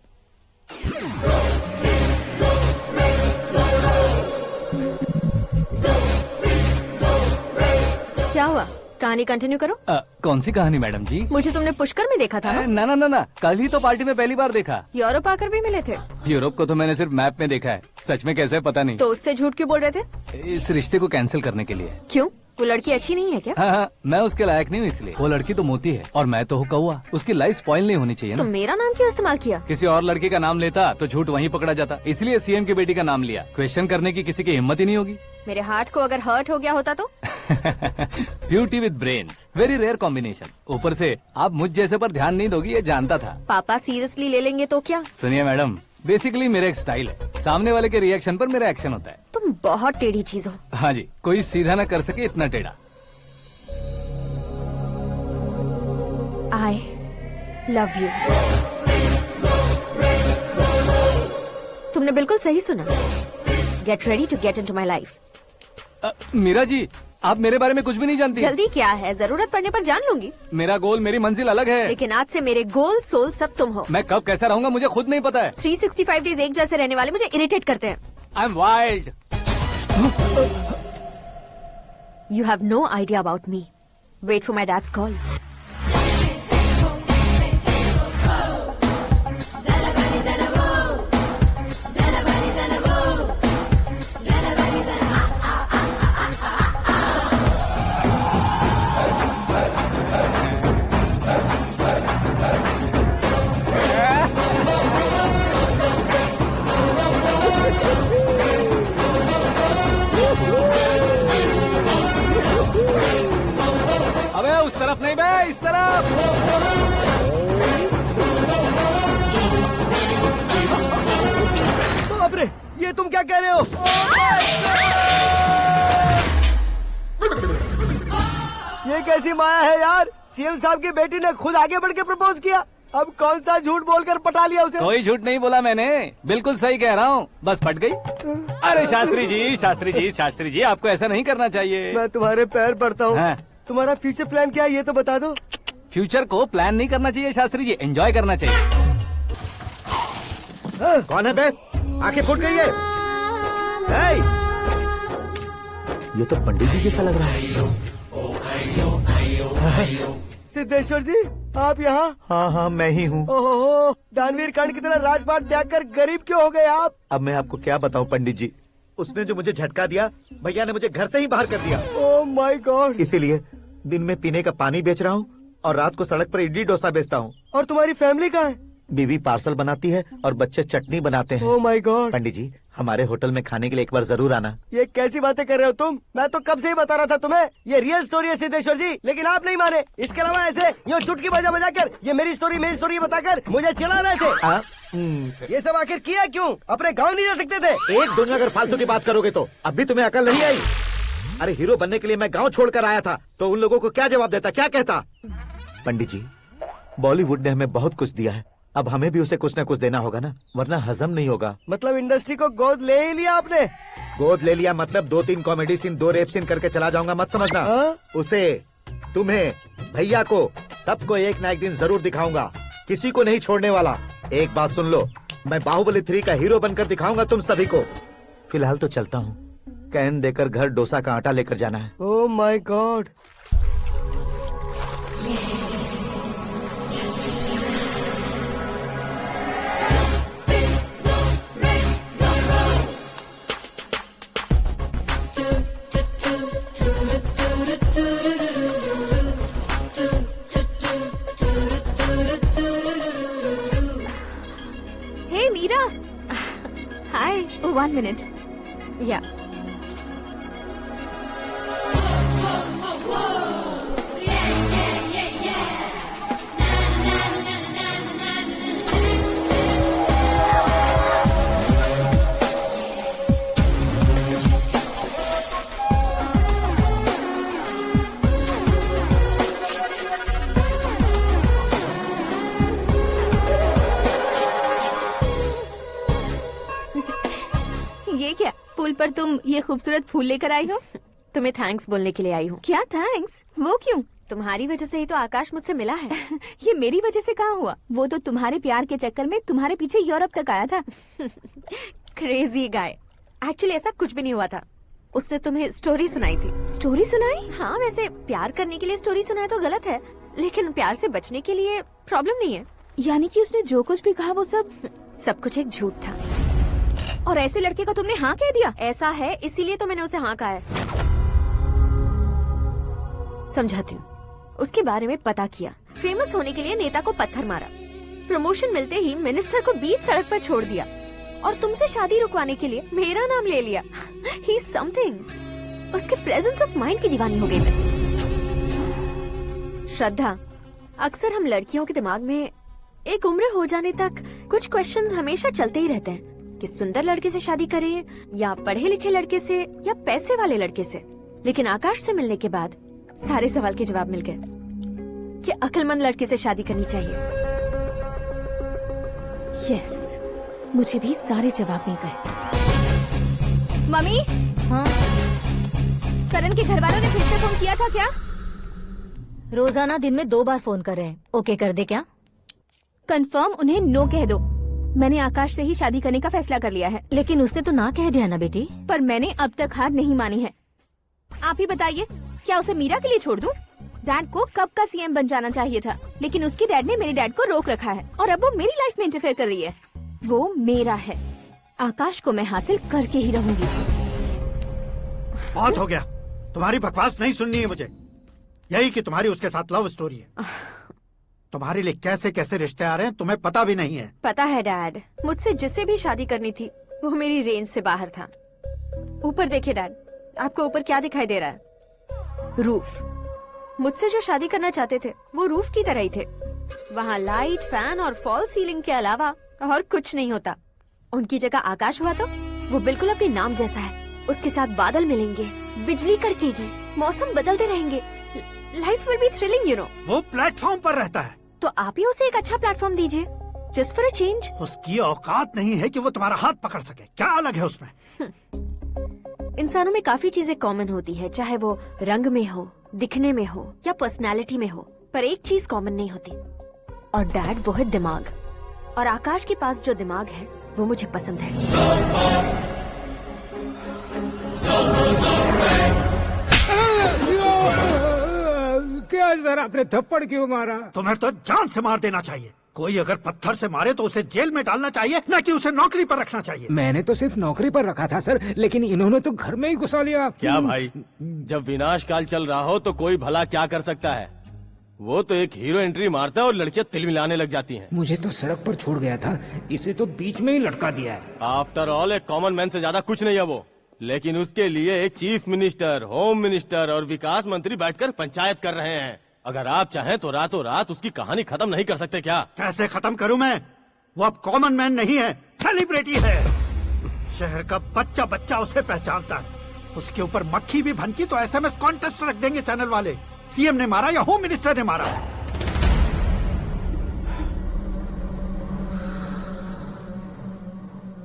क्या हुआ? कहानी कंटिन्यू करो। कौन सी कहानी मैडम जी? मुझे तुमने पुष्कर में देखा था ना? ना, कल ही तो पार्टी में पहली बार देखा। यूरोप आकर भी मिले थे? यूरोप को तो मैंने सिर्फ मैप में देखा है, सच में कैसे पता नहीं। तो उससे झूठ क्यों बोल रहे थे? इस रिश्ते को कैंसिल करने के लिए। क्यों? वो लड़की अच्छी नहीं है क्या? हाँ, मैं उसके लायक नहीं हूँ इसलिए। वो लड़की तो मोती है और मैं तो हूँ कौवा। उसकी लाइफ स्पॉइल नहीं होनी चाहिए तो ना। मेरा नाम क्यों इस्तेमाल किया? किसी और लड़की का नाम लेता तो झूठ वहीं पकड़ा जाता, इसलिए सीएम की बेटी का नाम लिया। क्वेश्चन करने की किसी की हिम्मत ही नहीं होगी। मेरे हार्ट को अगर हर्ट हो गया होता तो? Beauty with brains, very rare combination. ऊपर से आप मुझ जैसे पर ध्यान नहीं दोगी ये जानता था। पापा सीरियसली ले लेंगे तो क्या? सुनिए मैडम, बेसिकली मेरा एक स्टाइल है, सामने वाले के रिएक्शन पर मेरा एक्शन होता है। तुम बहुत टेढ़ी चीज हो। हाँ जी, कोई सीधा न कर सके इतना टेढ़ा। I love you। तुमने बिल्कुल सही सुना। Get ready to get into my life। Meera ji, आप मेरे बारे में कुछ भी नहीं जानती। जल्दी क्या है, जरूरत पड़ने पर जान लूंगी। मेरा गोल, मेरी मंजिल अलग है। लेकिन आज से मेरे गोल सोल सब तुम हो। मैं कब कैसा रहूंगा मुझे खुद नहीं पता है। 365 डेज एक जैसे रहने वाले मुझे इरिटेट करते हैं। I am wild. You have no idea about me। Wait for my dad's call। अबे उस तरफ नहीं बे, इस तरफ। बाप रे, ये तुम क्या कह रहे हो? ये कैसी माया है यार? सीएम साहब की बेटी ने खुद आगे बढ़ के प्रपोज किया। अब कौन सा झूठ बोलकर पटा लिया उसे? कोई झूठ नहीं बोला मैंने, बिल्कुल सही कह रहा हूँ, बस पट गई। अरे शास्त्री जी, शास्त्री जी, शास्त्री जी, आपको ऐसा नहीं करना चाहिए। मैं तुम्हारे पैर पड़ता हूँ। हाँ। तुम्हारा फ्यूचर प्लान क्या है ये तो बता दो। फ्यूचर को प्लान नहीं करना चाहिए शास्त्री जी, एंजॉय करना चाहिए। कौन है बे? आंखें फूट गई है। हे! ये तो पंडित जी जैसा लग रहा है। सिद्धेश्वर जी, आप यहाँ? हाँ हाँ, मैं ही हूँ। ओहो, दानवीर कांड की तरह राजपाट त्याग कर गरीब क्यों हो गए आप? अब मैं आपको क्या बताऊँ पंडित जी, उसने जो मुझे झटका दिया, भैया ने मुझे घर से ही बाहर कर दिया। Oh my God. इसीलिए दिन में पीने का पानी बेच रहा हूँ और रात को सड़क पर इडली डोसा बेचता हूँ। और तुम्हारी फैमिली कहाँ है? बीवी पार्सल बनाती है और बच्चे चटनी बनाते हैं। Oh my God. पंडित जी, हमारे होटल में खाने के लिए एक बार जरूर आना। ये कैसी बातें कर रहे हो तुम? मैं तो कब से ही बता रहा था तुम्हें, ये रियल स्टोरी है सिद्धेश्वर जी, लेकिन आप नहीं माने। इसके अलावा ऐसे ये चुटकी बजा बजा कर ये मेरी स्टोरी बताकर मुझे चिढ़ा रहे थे। ये सब आखिर किया क्यों? अपने गाँव नहीं जा सकते थे? एक दिन अगर फालतू की बात करोगे तो अब भी तुम्हें अकल नहीं आई। अरे हीरो बनने के लिए मैं गाँव छोड़कर आया था, तो उन लोगों को क्या जवाब देता, क्या कहता? पंडित जी, बॉलीवुड ने हमें बहुत कुछ दिया है, अब हमें भी उसे कुछ न कुछ देना होगा ना, वरना हजम नहीं होगा। मतलब इंडस्ट्री को गोद ले ही लिया आपने? गोद ले लिया मतलब 2-3 कॉमेडी सीन, 2 रेप सीन करके चला जाऊंगा मत समझना। उसे, तुम्हें, भैया को, सबको एक ना एक दिन जरूर दिखाऊंगा, किसी को नहीं छोड़ने वाला। एक बात सुन लो, मैं बाहुबली 3 का हीरो बनकर दिखाऊंगा तुम सभी को। फिलहाल तो चलता हूँ, कैन देकर घर डोसा का आटा लेकर जाना है। Oh my God. Hey Meera। Hi। 1 minute। Yeah। पर तुम ये खूबसूरत फूल लेकर आई हो? तुम्हें थैंक्स बोलने के लिए आई हूँ। क्या थैंक्स? वो क्यों? तुम्हारी वजह से ही तो आकाश मुझसे मिला है। ये मेरी वजह से कहाँ हुआ? वो तो तुम्हारे प्यार के चक्कर में तुम्हारे पीछे यूरोप तक आया था। Crazy guy. एक्चुअली ऐसा कुछ भी नहीं हुआ था। उसने तुम्हें स्टोरी सुनाई थी। स्टोरी सुनाई? हाँ, वैसे प्यार करने के लिए स्टोरी सुनाए तो गलत है, लेकिन प्यार से बचने के लिए प्रॉब्लम नहीं है। यानी कि उसने जो कुछ भी कहा वो सब कुछ एक झूठ था। और ऐसे लड़के को तुमने हाँ कह दिया? ऐसा है, इसीलिए तो मैंने उसे हाँ कहा है। समझाती हूँ। उसके बारे में पता किया, फेमस होने के लिए नेता को पत्थर मारा, प्रमोशन मिलते ही मिनिस्टर को बीच सड़क पर छोड़ दिया, और तुमसे शादी रुकवाने के लिए मेरा नाम ले लिया। ही समथिंग। उसके प्रेजेंस ऑफ माइंड की दीवानी हो गई मैं। श्रद्धा, अक्सर हम लड़कियों के दिमाग में एक उम्र हो जाने तक कुछ क्वेश्चंस हमेशा चलते ही रहते हैं कि सुंदर लड़के से शादी करें या पढ़े लिखे लड़के से या पैसे वाले लड़के से। लेकिन आकाश से मिलने के बाद सारे सवाल के जवाब मिल गए कि अक्लमंद लड़के से शादी करनी चाहिए। यस, मुझे भी सारे जवाब मिल गए। मम्मी, हाँ? करण के घर वालों ने फिर से फोन किया था क्या? रोजाना दिन में 2 बार फोन कर रहे हैं। ओके कर दे क्या? कंफर्म उन्हें नो कह दो। मैंने आकाश से ही शादी करने का फैसला कर लिया है। लेकिन उसने तो ना कह दिया ना बेटी। पर मैंने अब तक हार नहीं मानी है। आप ही बताइए, क्या उसे मीरा के लिए छोड़ दूं? डैड को कब का सीएम बन जाना चाहिए था, लेकिन उसके डैड ने मेरे डैड को रोक रखा है और अब वो मेरी लाइफ में इंटरफेयर कर रही है। वो मेरा है। आकाश को मैं हासिल करके ही रहूंगी। बहुत हो गया, तुम्हारी बकवास नहीं सुननी है मुझे। यही कि तुम्हारी उसके साथ लव स्टोरी है। तुम्हारे लिए कैसे कैसे रिश्ते आ रहे हैं तुम्हें पता भी नहीं है। पता है डैड, मुझसे जिसे भी शादी करनी थी वो मेरी रेंज से बाहर था। ऊपर देखिए डैड, आपको ऊपर क्या दिखाई दे रहा है? रूफ। मुझसे जो शादी करना चाहते थे वो रूफ की तरह ही थे। वहाँ लाइट, फैन और फॉल सीलिंग के अलावा और कुछ नहीं होता। उनकी जगह आकाश हुआ तो वो बिल्कुल अपने नाम जैसा है। उसके साथ बादल मिलेंगे, बिजली कड़केगी, मौसम बदलते रहेंगे। Life will be thrilling, you know. वो प्लेटफॉर्म पर रहता है तो आप ही उसे एक अच्छा प्लेटफॉर्म दीजिए, जस्ट फॉर अ चेंज। उसकी औकात नहीं है कि वो तुम्हारा हाथ पकड़ सके। क्या अलग है उसमें? इंसानों में काफी चीजें कॉमन होती है, चाहे वो रंग में हो, दिखने में हो या पर्सनालिटी में हो, पर एक चीज कॉमन नहीं होती, और डैड वो है दिमाग। और आकाश के पास जो दिमाग है वो मुझे पसंद है। क्या सर, आपने थप्पड़ क्यों मारा? तुम्हें तो जान से मार देना चाहिए। कोई अगर पत्थर से मारे तो उसे जेल में डालना चाहिए, न कि उसे नौकरी पर रखना चाहिए। मैंने तो सिर्फ नौकरी पर रखा था सर, लेकिन इन्होंने तो घर में ही घुसा लिया। क्या भाई, जब विनाश काल चल रहा हो तो कोई भला क्या कर सकता है? वो तो एक हीरो एंट्री मारता है और लड़कियां तिल मिलाने लग जाती हैं। मुझे तो सड़क पर छोड़ गया था, इसे तो बीच में ही लटका दिया है। आफ्टर ऑल एक कॉमन मैन से ज्यादा कुछ नहीं है वो, लेकिन उसके लिए एक चीफ मिनिस्टर, होम मिनिस्टर और विकास मंत्री बैठकर पंचायत कर रहे हैं। अगर आप चाहें तो रातों रात उसकी कहानी खत्म नहीं कर सकते क्या? कैसे खत्म करूं मैं? वो अब कॉमन मैन नहीं है, सेलिब्रिटी है। शहर का बच्चा बच्चा उसे पहचानता है। उसके ऊपर मक्खी भी भनकी तो एसएमएस कॉन्टेस्ट रख देंगे चैनल वाले। सीएम ने मारा या होम मिनिस्टर ने मारा?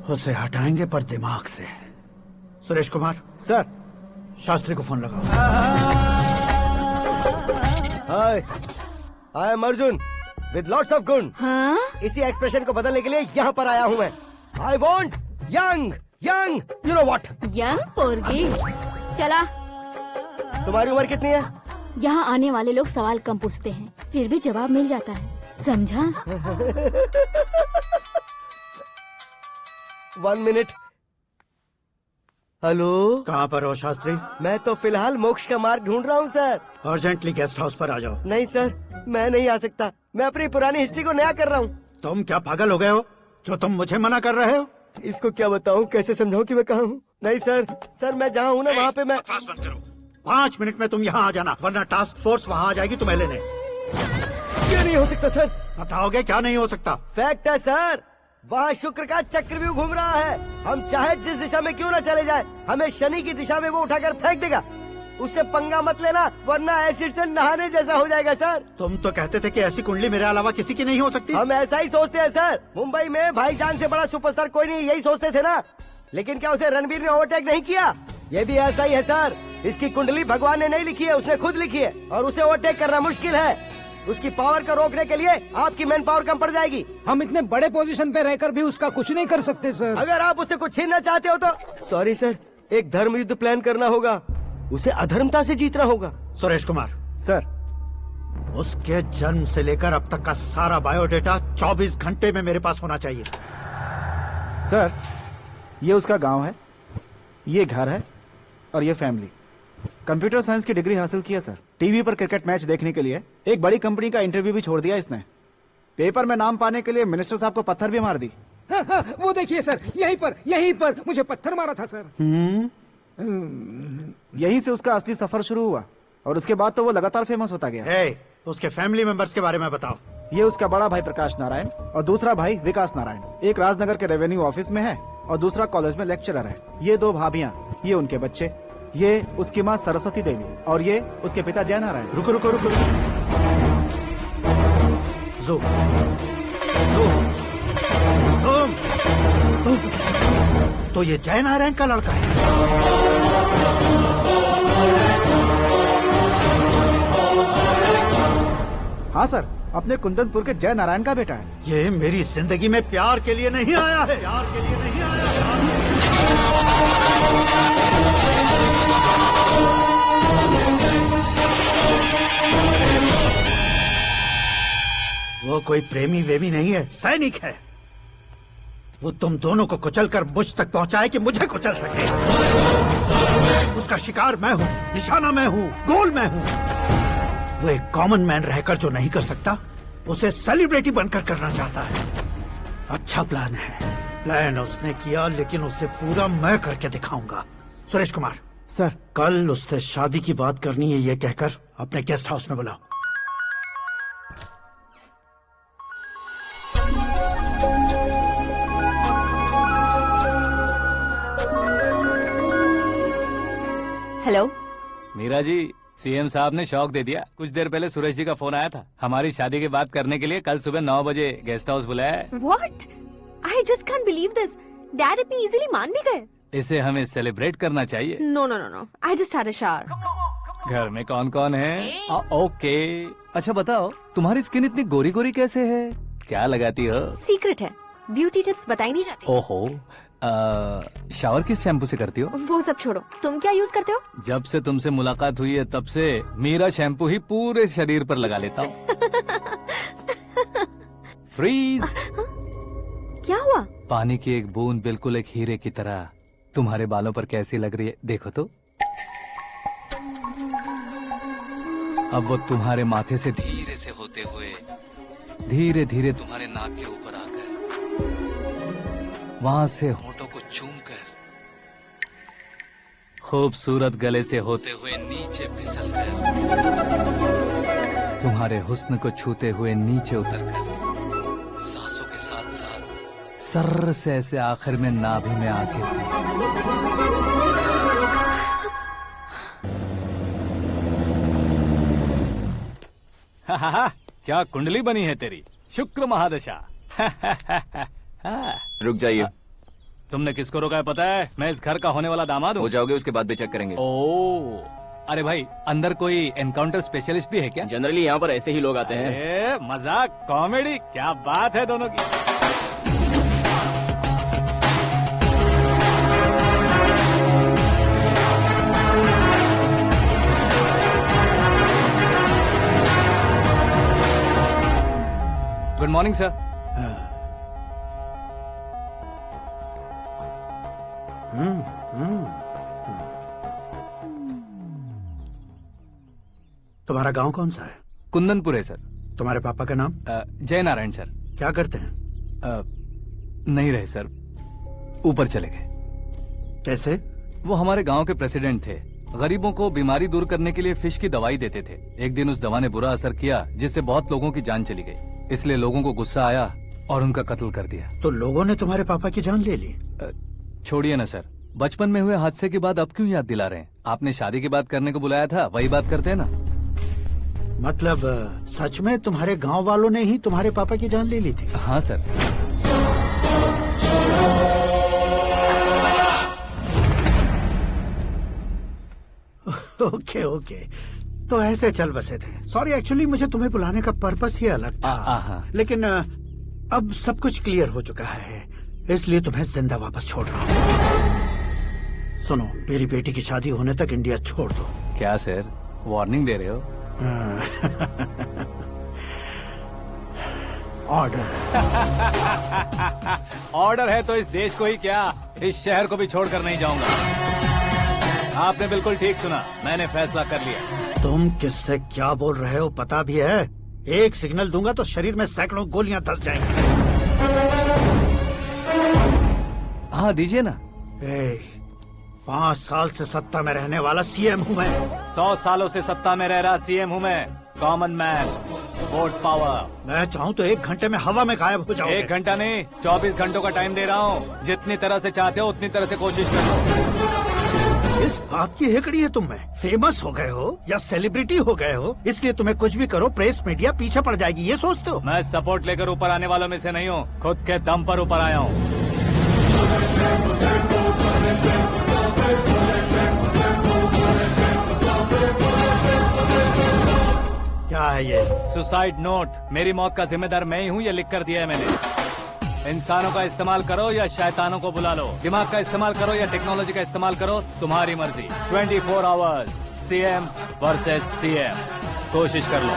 उसे हटाएंगे पर दिमाग से। सुरेश कुमार सर, शास्त्री को फोन लगाओ। Hi, I am Arjun with lots of गुण। हाँ? इसी एक्सप्रेशन को बदलने के लिए यहाँ पर आया हूँ मैं। I want young young, you know what? Young पोरगी। चला। तुम्हारी उम्र कितनी है? यहाँ आने वाले लोग सवाल कम पूछते हैं, फिर भी जवाब मिल जाता है, समझा? 1 मिनट। हेलो, कहाँ पर हो शास्त्री? मैं तो फिलहाल मोक्ष का मार्ग ढूंढ रहा हूँ सर। अर्जेंटली गेस्ट हाउस पर आ जाओ। नहीं सर, मैं नहीं आ सकता। मैं अपनी पुरानी हिस्ट्री को नया कर रहा हूँ। तुम क्या पागल हो गए हो जो तुम मुझे मना कर रहे हो? इसको क्या बताऊँ, कैसे समझाऊँ कि मैं कहाँ हूँ? नहीं सर, सर मैं जहाँ हूँ ना वहाँ पे मैं। 5 मिनट में तुम यहाँ आ जाना, वरना टास्क फोर्स वहाँ आ जाएगी तुम्हें लेने। क्यों नहीं हो सकता सर? बताओगे क्या नहीं हो सकता? फैक्ट है सर, वहाँ शुक्र का चक्रव्यूह घूम रहा है। हम चाहे जिस दिशा में क्यों न चले जाए, हमें शनि की दिशा में वो उठाकर फेंक देगा। उससे पंगा मत लेना, वरना एसिड से नहाने जैसा हो जाएगा सर। तुम तो कहते थे कि ऐसी कुंडली मेरे अलावा किसी की नहीं हो सकती। हम ऐसा ही सोचते हैं सर। मुंबई में भाईजान से बड़ा सुपरस्टार कोई नहीं, यही सोचते थे ना। लेकिन क्या उसे रणवीर ने ओवरटेक नहीं किया? ये भी ऐसा ही है सर। इसकी कुंडली भगवान ने नहीं लिखी है, उसने खुद लिखी है, और उसे ओवरटेक करना मुश्किल है। उसकी पावर को रोकने के लिए आपकी मैन पावर कम पड़ जाएगी। हम इतने बड़े पोजीशन पे रहकर भी उसका कुछ नहीं कर सकते सर। अगर आप उसे कुछ छीनना चाहते हो तो सॉरी सर, एक धर्म युद्ध प्लान करना होगा। उसे अधर्मता से जीतना होगा। सुरेश कुमार सर, उसके जन्म से लेकर अब तक का सारा बायोडेटा 24 घंटे में मेरे पास होना चाहिए। सर, ये उसका गांव है, ये घर है और ये फैमिली। कंप्यूटर साइंस की डिग्री हासिल की है सर। टीवी पर क्रिकेट मैच देखने के लिए एक बड़ी कंपनी का इंटरव्यू भी छोड़ दिया इसने। पेपर में नाम पाने के लिए मिनिस्टर साहब को पत्थर भी मार दी। हाँ, वो देखिए सर, यहीं पर मुझे पत्थर मारा था सर। यहीं से उसका असली सफर शुरू हुआ और उसके बाद तो वो लगातार फेमस होता गया। उसके फैमिली मेंबर्स के बारे में बताओ। ये उसका बड़ा भाई प्रकाश नारायण और दूसरा भाई विकास नारायण। एक राजनगर के रेवेन्यू ऑफिस में है और दूसरा कॉलेज में लेक्चरर है। ये 2 भाभियां, ये उनके बच्चे, ये उसकी माँ सरस्वती देवी और ये उसके पिता जय नारायण। रुको रुको रुको, तो ये जय नारायण का लड़का है। हाँ सर, अपने कुंदनपुर के जय नारायण का बेटा है। ये मेरी जिंदगी में प्यार के लिए नहीं आया है, प्यार के लिए नहीं आया है। वो कोई प्रेमी वेमी नहीं है, सैनिक है। वो तुम दोनों को कुचलकर मुझ तक पहुंचाए कि मुझे कुचल सके। उसका शिकार मैं हूँ, निशाना मैं हूँ, गोल मैं हूँ। वो एक कॉमन मैन रहकर जो नहीं कर सकता, उसे सेलिब्रिटी बनकर करना चाहता है। अच्छा प्लान है। प्लान उसने किया, लेकिन उसे पूरा मैं करके दिखाऊंगा। सुरेश कुमार सर, कल उससे शादी की बात करनी है, ये कहकर अपने गेस्ट हाउस में बुलाओ। हेलो मीरा जी, सीएम साहब ने शौक दे दिया। कुछ देर पहले सुरेश जी का फोन आया था, हमारी शादी की बात करने के लिए कल सुबह 9 बजे गेस्ट हाउस बुलाया है। What? I just can't believe this. Dad इतनी इजीली मान भी गए। इसे हमें सेलिब्रेट करना चाहिए। No no no no, I just had a shower. घर में कौन कौन है? ओके, अच्छा बताओ, तुम्हारी स्किन इतनी गोरी गोरी कैसे है? क्या लगाती हो? सीक्रेट है, ब्यूटी टिप्स बताई नहीं जाती। ओहो, शावर किस शैम्पू से करती हो? वो सब छोड़ो, तुम क्या यूज करते हो? जब से तुमसे मुलाकात हुई है तब से मेरा शैम्पू ही पूरे शरीर पर लगा लेता हूँ। फ्रीज। क्या हुआ? पानी की एक बूंद बिल्कुल एक हीरे की तरह तुम्हारे बालों पर कैसी लग रही है, देखो तो। अब वो तुम्हारे माथे से धीरे से होते हुए धीरे धीरे तुम्हारे नाक के ऊपर आकर वहां से होठों को चूमकर खूबसूरत गले से होते हुए नीचे फिसलकर तुम्हारे हुस्न को छूते हुए नीचे उतरकर सांसों के साथ साथ सर्र से ऐसे आखिर में नाभि में आके क्या कुंडली बनी है तेरी, शुक्र महादशा। रुक जाइए। तुमने किसको रोका है पता है? मैं इस घर का होने वाला दामाद हूँ। हो जाओगे उसके बाद भी चेक करेंगे। ओ, अरे भाई, अंदर कोई एनकाउंटर स्पेशलिस्ट भी है क्या? जनरली यहाँ पर ऐसे ही लोग आते हैं। मजाक, कॉमेडी, क्या बात है दोनों की। Good morning sir. तुम्हारा गांव कौन सा है? कुंदनपुर है सर। तुम्हारे पापा का नाम? जय नारायण सर। क्या करते हैं? नहीं रहे सर, ऊपर चले गए। कैसे? वो हमारे गांव के प्रेसिडेंट थे। गरीबों को बीमारी दूर करने के लिए फिश की दवाई देते थे। एक दिन उस दवा ने बुरा असर किया जिससे बहुत लोगों की जान चली गई। इसलिए लोगों को गुस्सा आया और उनका कत्ल कर दिया। तो लोगों ने तुम्हारे पापा की जान ले ली? छोड़िए ना सर, बचपन में हुए हादसे के बाद अब क्यों याद दिला रहे हैं? आपने शादी की बात करने को बुलाया था, वही बात करते हैं ना। मतलब सच में तुम्हारे गांव वालों ने ही तुम्हारे पापा की जान ले ली थी? हाँ सर। ओके ओके, तो ऐसे चल बसे थे। सॉरी, एक्चुअली मुझे तुम्हें बुलाने का पर्पस ही अलग था, लेकिन अब सब कुछ क्लियर हो चुका है, इसलिए तुम्हें जिंदा वापस छोड़ रहा हूँ। सुनो, मेरी बेटी की शादी होने तक इंडिया छोड़ दो। क्या सर, वार्निंग दे रहे हो? ऑर्डर। ऑर्डर है तो इस देश को ही क्या, इस शहर को भी छोड़कर नहीं जाऊंगा। आपने बिल्कुल ठीक सुना, मैंने फैसला कर लिया। तुम किससे क्या बोल रहे हो पता भी है? एक सिग्नल दूंगा तो शरीर में सैकड़ों गोलियां धस जाएंगी। हाँ दीजिए ना। 5 साल से सत्ता में रहने वाला सीएम हूँ मैं। 100 सालों से सत्ता में रह रहा सीएम हूँ मैं। Common man, vote power. मैं चाहूँ तो 1 घंटे में हवा में गायब हो जाऊँ। 1 घंटा नहीं, 24 घंटों का टाइम दे रहा हूँ। जितनी तरह से चाहते हो उतनी तरह से कोशिश कर लो। इस बात की हेकड़ी है तुम में। फेमस हो गए हो या सेलिब्रिटी हो गए हो, इसलिए तुम्हें कुछ भी करो प्रेस मीडिया पीछे पड़ जाएगी, ये सोचते हो? मैं सपोर्ट लेकर ऊपर आने वालों में से नहीं हूँ, खुद के दम पर ऊपर आया हूँ। क्या है ये? Suicide note. मेरी मौत का जिम्मेदार मैं ही हूँ, ये लिख कर दिया है मैंने। इंसानों का इस्तेमाल करो या शैतानों को बुला लो, दिमाग का इस्तेमाल करो या टेक्नोलॉजी का इस्तेमाल करो, तुम्हारी मर्जी। 24 आवर्स, सीएम वर्सेस सीएम, कोशिश कर लो।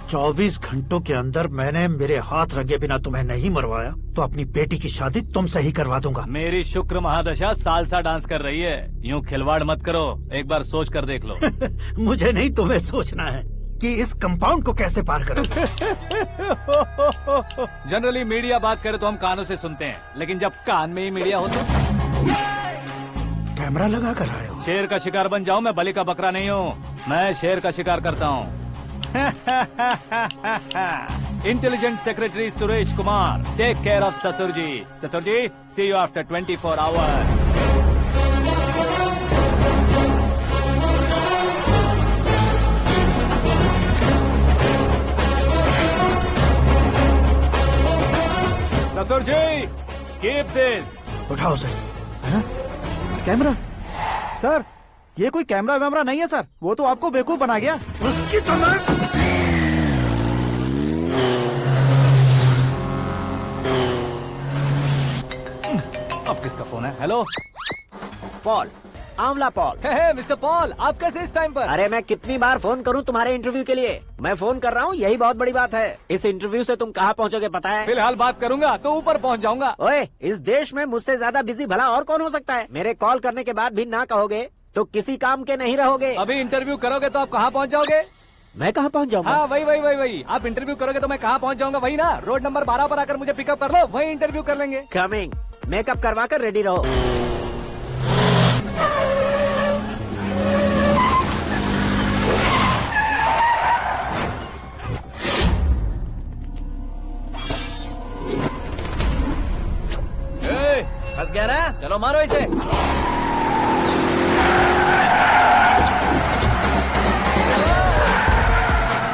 24 घंटों के अंदर मैंने मेरे हाथ रंगे बिना तुम्हें नहीं मरवाया तो अपनी बेटी की शादी तुमसे ही करवा दूंगा। मेरी शुक्र महादशा सालसा डांस कर रही है, यूँ खिलवाड़ मत करो, एक बार सोच कर देख लो। मुझे नहीं, तुम्हें सोचना है कि इस कंपाउंड को कैसे पार करूं। जनरली मीडिया बात करे तो हम कानों से सुनते हैं, लेकिन जब कान में ही मीडिया हो तो कैमरा लगा कर आए हो। शेर का शिकार बन जाऊं, मैं बलि का बकरा नहीं हूँ, मैं शेर का शिकार करता हूँ। Intelligent secretary Suresh Kumar, take care of ससुर जी। ससुर जी, सी यू आफ्टर 24 आवर्स। ससुर जी, कीप दिस। उठाओ सर। कैमरा? सर, ये कोई कैमरा वैमरा नहीं है सर, वो तो आपको बेवकूफ बना गया। उसकी तो अब किसका फोन है? हेलो पॉल, आंवला पॉल। मिस्टर पॉल, आप कैसे इस टाइम पर? अरे मैं कितनी बार फोन करूं तुम्हारे इंटरव्यू के लिए? मैं फोन कर रहा हूं, यही बहुत बड़ी बात है। इस इंटरव्यू से तुम कहां पहुंचोगे पता है? फिलहाल बात करूंगा तो ऊपर पहुंच जाऊंगा। ओए, इस देश में मुझसे ज्यादा बिजी भला और कौन हो सकता है? मेरे कॉल करने के बाद भी ना कहोगे तो किसी काम के नहीं रहोगे। अभी इंटरव्यू करोगे तो आप कहाँ पहुँच जाओगे? मैं कहाँ पहुँच जाऊंगा? हाँ वही। आप इंटरव्यू करोगे तो मैं कहाँ पहुँच जाऊंगा? वही ना, रोड नंबर 12 पर आकर मुझे पिकअप कर लो, वही इंटरव्यू कर लेंगे। कमिंग। मेकअप करवा कर रेडी रहो। फंस गया ना, चलो मारो इसे।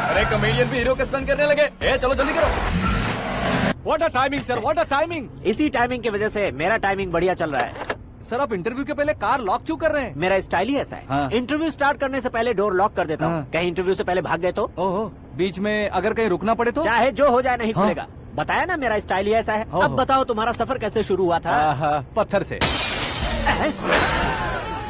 अरे कॉमेडियन भी हीरो के स्टंट करने लगे। चलो जल्दी करो। What a timing sir, what a timing. इसी टाइमिंग की वजह से मेरा टाइमिंग बढ़िया चल रहा है। सर, आप इंटरव्यू के पहले कार लॉक क्यों कर रहे हैं? मेरा स्टाइल ही ऐसा है। हाँ। इंटरव्यू स्टार्ट करने से पहले डोर लॉक कर देता हूँ। कहीं इंटरव्यू से पहले भाग गए तो? ओहो, बीच में अगर कहीं रुकना पड़े तो? चाहे जो हो जाए नहीं खुलेगा। बताया ना मेरा स्टाइल ही ऐसा है। अब बताओ तुम्हारा सफर कैसे शुरू हुआ था? पत्थर से।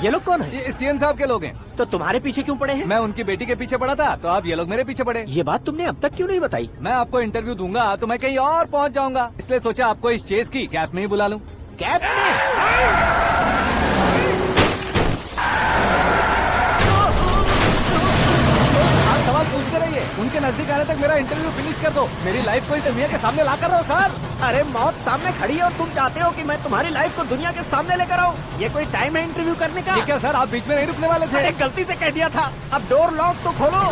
ये लोग कौन है? ये सीएम साहब के लोग हैं। तो तुम्हारे पीछे क्यों पड़े हैं? मैं उनकी बेटी के पीछे पड़ा था, तो आप ये लोग मेरे पीछे पड़े। ये बात तुमने अब तक क्यों नहीं बताई? मैं आपको इंटरव्यू दूंगा तो मैं कहीं और पहुंच जाऊंगा, इसलिए सोचा आपको इस चेस की कैप में ही बुला लूं। कैप में? सवाल पूछते रहिए, उनके नजदीक आने तक मेरा इंटरव्यू फिनिश कर दो। मेरी लाइफ को इस दुनिया के सामने ला कर रहो सर। अरे मौत सामने खड़ी है और तुम चाहते हो कि मैं तुम्हारी लाइफ को दुनिया के सामने लेकर आऊं? ये कोई टाइम है इंटरव्यू करने का? ये क्या सर, आप बीच में नहीं रुकने वाले थे? अरे गलती से कह दिया था। अब डोर लॉक तो खोलो।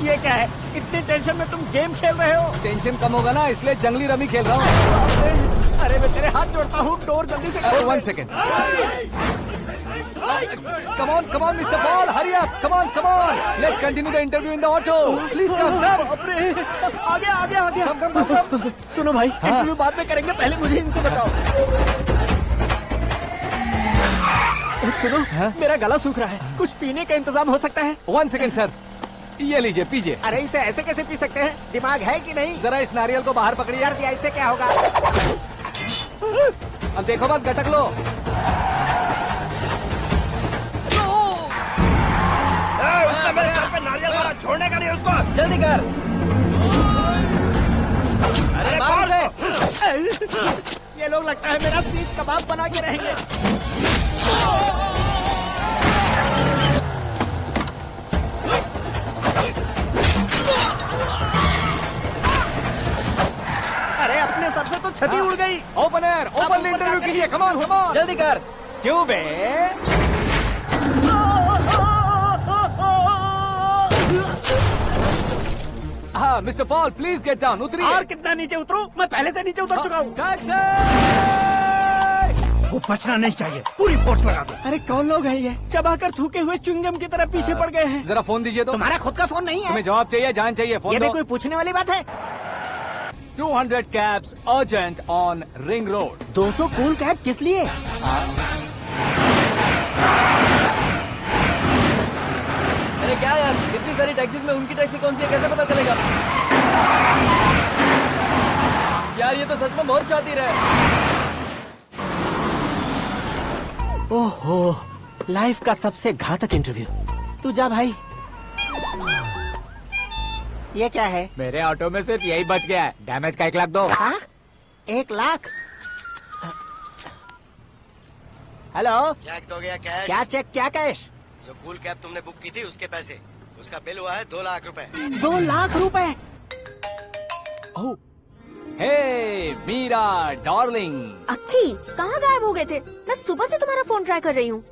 ये क्या है, इतनी टेंशन में तुम गेम खेल रहे हो? टेंशन कम होगा ना, इसलिए जंगली रमी खेल रहा हूँ। अरे मैं तेरे हाथ जोड़ता हूँ, डोर जल्दी से खोल। 1 second. Come on, Mr. Paul, hurry up! Come on! Let's continue the interview in the auto. Please come. आगे। Come. सुनो भाई, इंटरव्यू बाद में करेंगे, पहले मुझे इनसे बताओ। सुनो, मेरा गला सूख रहा है, कुछ पीने का इंतजाम हो सकता है? 1 सेकेंड सर, ये लीजिए पीजिए। अरे इसे ऐसे कैसे पी सकते हैं? दिमाग है कि नहीं? जरा इस नारियल को बाहर पकड़िए। कर दिया, इससे क्या होगा? अब देखो मत, गटक लो। उसने मेरे सर पे नारियल मारा, छोड़ने का नहीं उसको। जल्दी कर। अरे मार दे। ये लोग लगता है मेरा सीख कबाब बना के रहेंगे। अरे अपने सर से तो छती उड़ गई। ओपनर, ओपन इंटरव्यू के लिए, कम ऑन कम ऑन। जल्दी कर। क्यों बे? हाँ mister Paul, please get down. उतरिए। और कितना नीचे उतरूं? मैं पहले से नीचे उतर चुका हूँ। वो बचना नहीं चाहिए, पूरी फोर्स लगा दो। अरे कौन लोग हैं ये? चबाकर थूके हुए च्युइंगम की तरह पीछे पड़ गए हैं। जरा फोन दीजिए तो। तुम्हारा खुद का फोन नहीं है? तुम्हें जवाब चाहिए, जान चाहिए, फोन ये भी दो। कोई पूछने वाली बात है? 200 cabs urgent on Ring Road. 200 cool cab किस लिए? अरे क्या यार, इतनी सारी टैक्सीज में उनकी टैक्सी कौन सी है, कैसे पता चलेगा? यार ये तो सच में बहुत शातिर है। ओहो, लाइफ का सबसे घातक इंटरव्यू। तू जा भाई। ये क्या है? मेरे ऑटो में सिर्फ यही बच गया है, डैमेज का 1 लाख दो। हाँ? 1 लाख? हेलो, चेक तो गया कैश? क्या चेक, क्या कैश? जो कूल कैब तुमने बुक की थी उसके पैसे, उसका बिल हुआ है 2 लाख रुपए। 2 लाख रुपए? हे मीरा डार्लिंग। अक्की, कहाँ गायब हो गए थे? मैं सुबह से तुम्हारा फोन ट्राई कर रही हूँ।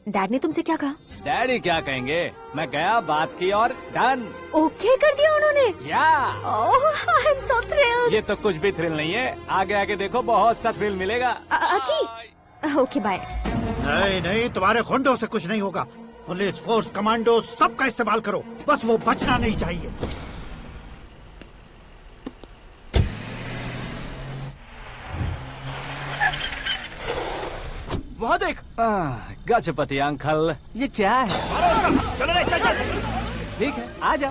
डैड ने तुमसे क्या कहा? डैडी क्या कहेंगे, मैं गया, बात की और डन। ओके कर दिया उन्होंने? या। ओह, आई एम सो थ्रिल्ड। ये तो कुछ भी थ्रिल नहीं है, आगे आगे देखो बहुत सा थ्रिल मिलेगा। अक्की, ओके बाय। नहीं नहीं, तुम्हारे गुंडों से कुछ नहीं होगा। पुलिस फोर्स, कमांडो, सबका इस्तेमाल करो, बस वो बचना नहीं चाहिए। वहाँ देख। गजपति अंकल, ये क्या है? चलो रे, चल चल। ठीक है, आ जा।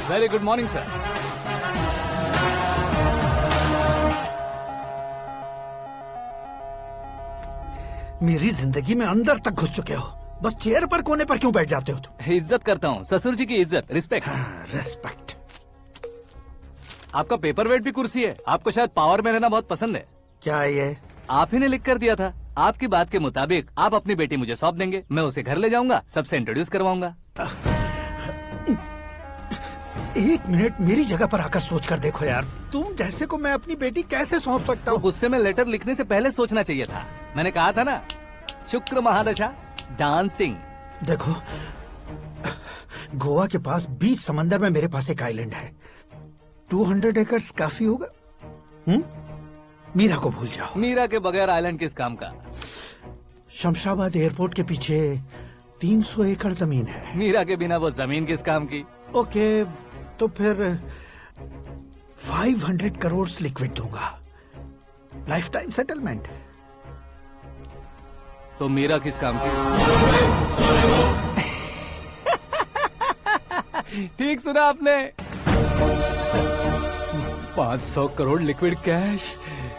Very good morning, sir. मेरी जिंदगी में अंदर तक घुस चुके हो, बस चेयर पर कोने पर क्यों बैठ जाते हो तुम? इज्जत करता हूँ, ससुर जी की इज्जत, रिस्पेक्ट। रिस्पेक्ट। आपका पेपर वेट भी कुर्सी है। आपको शायद पावर में रहना बहुत पसंद है। क्या ये? आप ही ने लिख कर दिया था। आपकी बात के मुताबिक आप अपनी बेटी मुझे सौंप देंगे, मैं उसे घर ले जाऊंगा, सबसे इंट्रोड्यूस करवाऊंगा। 1 मिनट मेरी जगह पर आकर सोच कर देखो यार, तुम जैसे को मैं अपनी बेटी कैसे सौंप सकता हूँ? गुस्से में लेटर लिखने से पहले सोचना चाहिए था। मैंने कहा था ना, शुक्र महादशा डांसिंग। देखो, गोवा के पास बीच समंदर में मेरे पास एक आइलैंड है, 200 एकर्स काफी होगा। मीरा को भूल जाओ। मीरा के बगैर आइलैंड किस काम का? शमशाबाद एयरपोर्ट के पीछे 300 एकड़ जमीन है। मीरा के बिना वो जमीन किस काम की? ओके, तो फिर 500 करोड़ लिक्विड दूंगा, लाइफ टाइम सेटलमेंट। तो मीरा किस काम की? ठीक सुना आपने, 500 करोड़ लिक्विड कैश।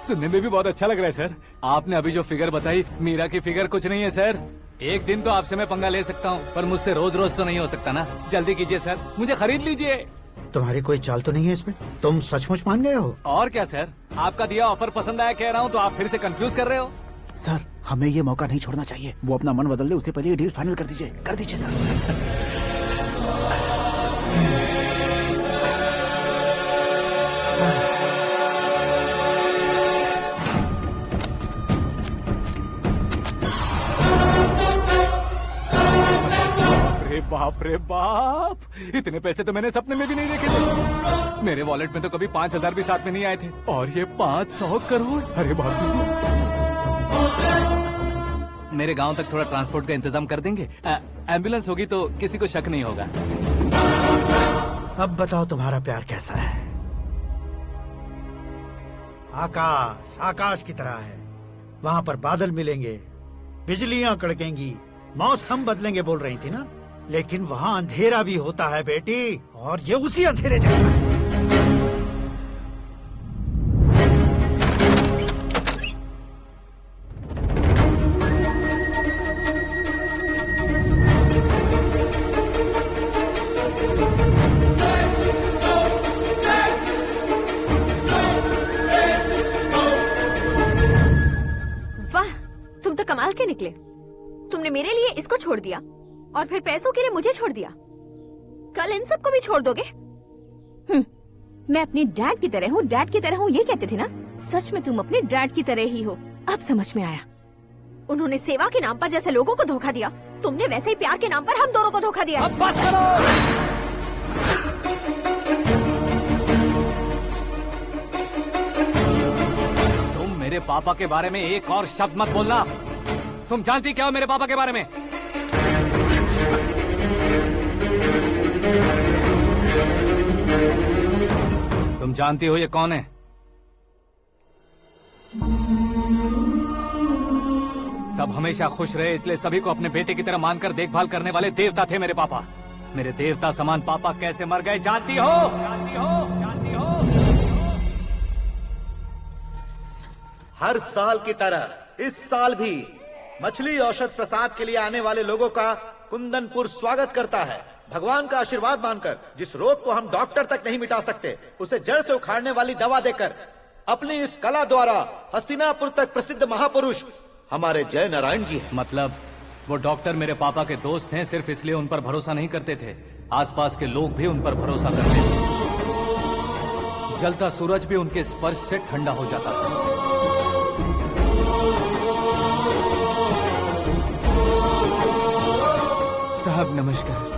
सुनने में भी बहुत अच्छा लग रहा है सर। आपने अभी जो फिगर बताई, मीरा की फिगर कुछ नहीं है सर। एक दिन तो आपसे मैं पंगा ले सकता हूँ, पर मुझसे रोज रोज तो नहीं हो सकता ना। जल्दी कीजिए सर, मुझे खरीद लीजिए। तुम्हारी कोई चाल तो नहीं है इसमें? तुम सचमुच मान गए हो? और क्या सर, आपका दिया ऑफर पसंद आया कह रहा हूँ, तो आप फिर से कंफ्यूज कर रहे हो। सर, हमें ये मौका नहीं छोड़ना चाहिए। वो अपना मन बदल दे, उससे पहले ये डील फाइनल कर दीजिए। कर दीजिए सर। बाप रे बाप, इतने पैसे तो मैंने सपने में भी नहीं देखे थे। मेरे वॉलेट में तो कभी 5,000 भी साथ में नहीं आए थे, और ये 500 करोड़। अरे बाप रे। मेरे गांव तक थोड़ा ट्रांसपोर्ट का इंतजाम कर देंगे? एम्बुलेंस होगी तो किसी को शक नहीं होगा। अब बताओ तुम्हारा प्यार कैसा है? आकाश आकाश की तरह है, वहाँ पर बादल मिलेंगे, बिजलियां कड़केंगी, मौसम बदलेंगे बोल रही थी ना, लेकिन वहाँ अंधेरा भी होता है बेटी, और ये उसी अंधेरे जैसा है। वाह, तुम तो कमाल के निकले। तुमने मेरे लिए इसको छोड़ दिया और फिर पैसों के लिए मुझे छोड़ दिया। कल इन सबको भी छोड़ दोगे? मैं अपने डैड की तरह हूँ, डैड की तरह हूँ, ये कहते थे ना। सच में तुम अपने डैड की तरह ही हो। अब समझ में आया। उन्होंने सेवा के नाम पर जैसे लोगों को धोखा दिया, तुमने वैसे ही प्यार के नाम पर हम दोनों को धोखा दिया। अब बस करो। तुम मेरे पापा के बारे में एक और शब्द मत बोलना। तुम जानती क्या हो मेरे पापा के बारे में? तुम जानती हो ये कौन है? सब हमेशा खुश रहे, इसलिए सभी को अपने बेटे की तरह मानकर देखभाल करने वाले देवता थे मेरे पापा। मेरे देवता समान पापा कैसे मर गए जानती हो? जानती हो? जानती हो? हर साल की तरह इस साल भी मछली औषध प्रसाद के लिए आने वाले लोगों का कुंदनपुर स्वागत करता है। भगवान का आशीर्वाद मानकर जिस रोग को हम डॉक्टर तक नहीं मिटा सकते, उसे जड़ से उखाड़ने वाली दवा देकर अपनी इस कला द्वारा हस्तिनापुर तक प्रसिद्ध महापुरुष हमारे जय नारायण जी हैं। मतलब वो डॉक्टर मेरे पापा के दोस्त हैं, सिर्फ इसलिए उन पर भरोसा नहीं करते थे, आसपास के लोग भी उन पर भरोसा करते थे। जलता सूरज भी उनके स्पर्श से ठंडा हो जाता था। साहब नमस्कार।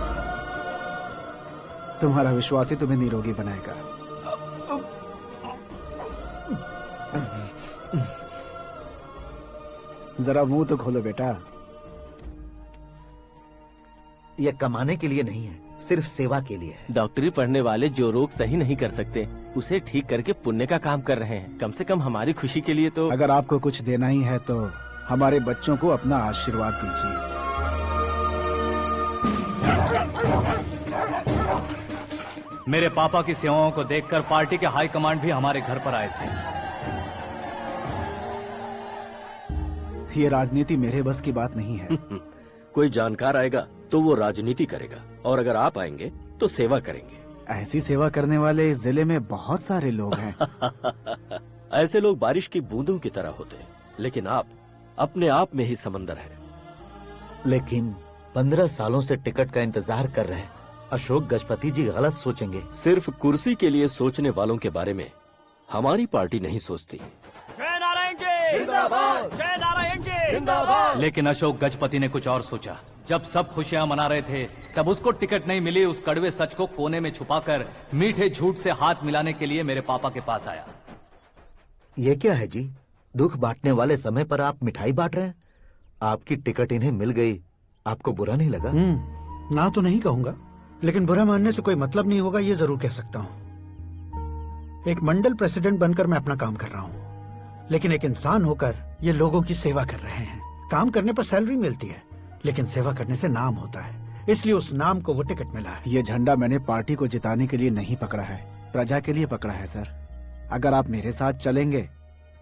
तुम्हारा विश्वास ही तुम्हें निरोगी बनाएगा। जरा मुंह तो खोलो बेटा। यह कमाने के लिए नहीं है, सिर्फ सेवा के लिए है। डॉक्टरी पढ़ने वाले जो रोग सही नहीं कर सकते, उसे ठीक करके पुण्य का काम कर रहे हैं। कम से कम हमारी खुशी के लिए तो। अगर आपको कुछ देना ही है तो हमारे बच्चों को अपना आशीर्वाद दीजिए। मेरे पापा की सेवाओं को देखकर पार्टी के हाई कमांड भी हमारे घर पर आए थे। ये राजनीति मेरे बस की बात नहीं है। कोई जानकार आएगा तो वो राजनीति करेगा, और अगर आप आएंगे तो सेवा करेंगे। ऐसी सेवा करने वाले इस जिले में बहुत सारे लोग हैं। ऐसे लोग बारिश की बूंदों की तरह होते हैं, लेकिन आप अपने आप में ही समंदर हैं। लेकिन 15 सालों से टिकट का इंतजार कर रहे हैं। अशोक गजपति जी गलत सोचेंगे। सिर्फ कुर्सी के लिए सोचने वालों के बारे में हमारी पार्टी नहीं सोचती। जय नारायण जी जिंदाबाद, जय नारायण जी जिंदाबाद। लेकिन अशोक गजपति ने कुछ और सोचा। जब सब खुशियां मना रहे थे तब उसको टिकट नहीं मिली। उस कड़वे सच को कोने में छुपाकर मीठे झूठ से हाथ मिलाने के लिए मेरे पापा के पास आया। ये क्या है जी? दुख बांटने वाले समय पर आप मिठाई बांट रहे हैं। आपकी टिकट इन्हें मिल गई, आपको बुरा नहीं लगा? ना तो नहीं कहूंगा, लेकिन बुरा मानने से कोई मतलब नहीं होगा, ये जरूर कह सकता हूँ। एक मंडल प्रेसिडेंट बनकर मैं अपना काम कर रहा हूँ, लेकिन एक इंसान होकर ये लोगों की सेवा कर रहे हैं। काम करने पर सैलरी मिलती है, लेकिन सेवा करने से नाम होता है, इसलिए उस नाम को वो टिकट मिला है। ये झंडा मैंने पार्टी को जिताने के लिए नहीं पकड़ा है, प्रजा के लिए पकड़ा है सर। अगर आप मेरे साथ चलेंगे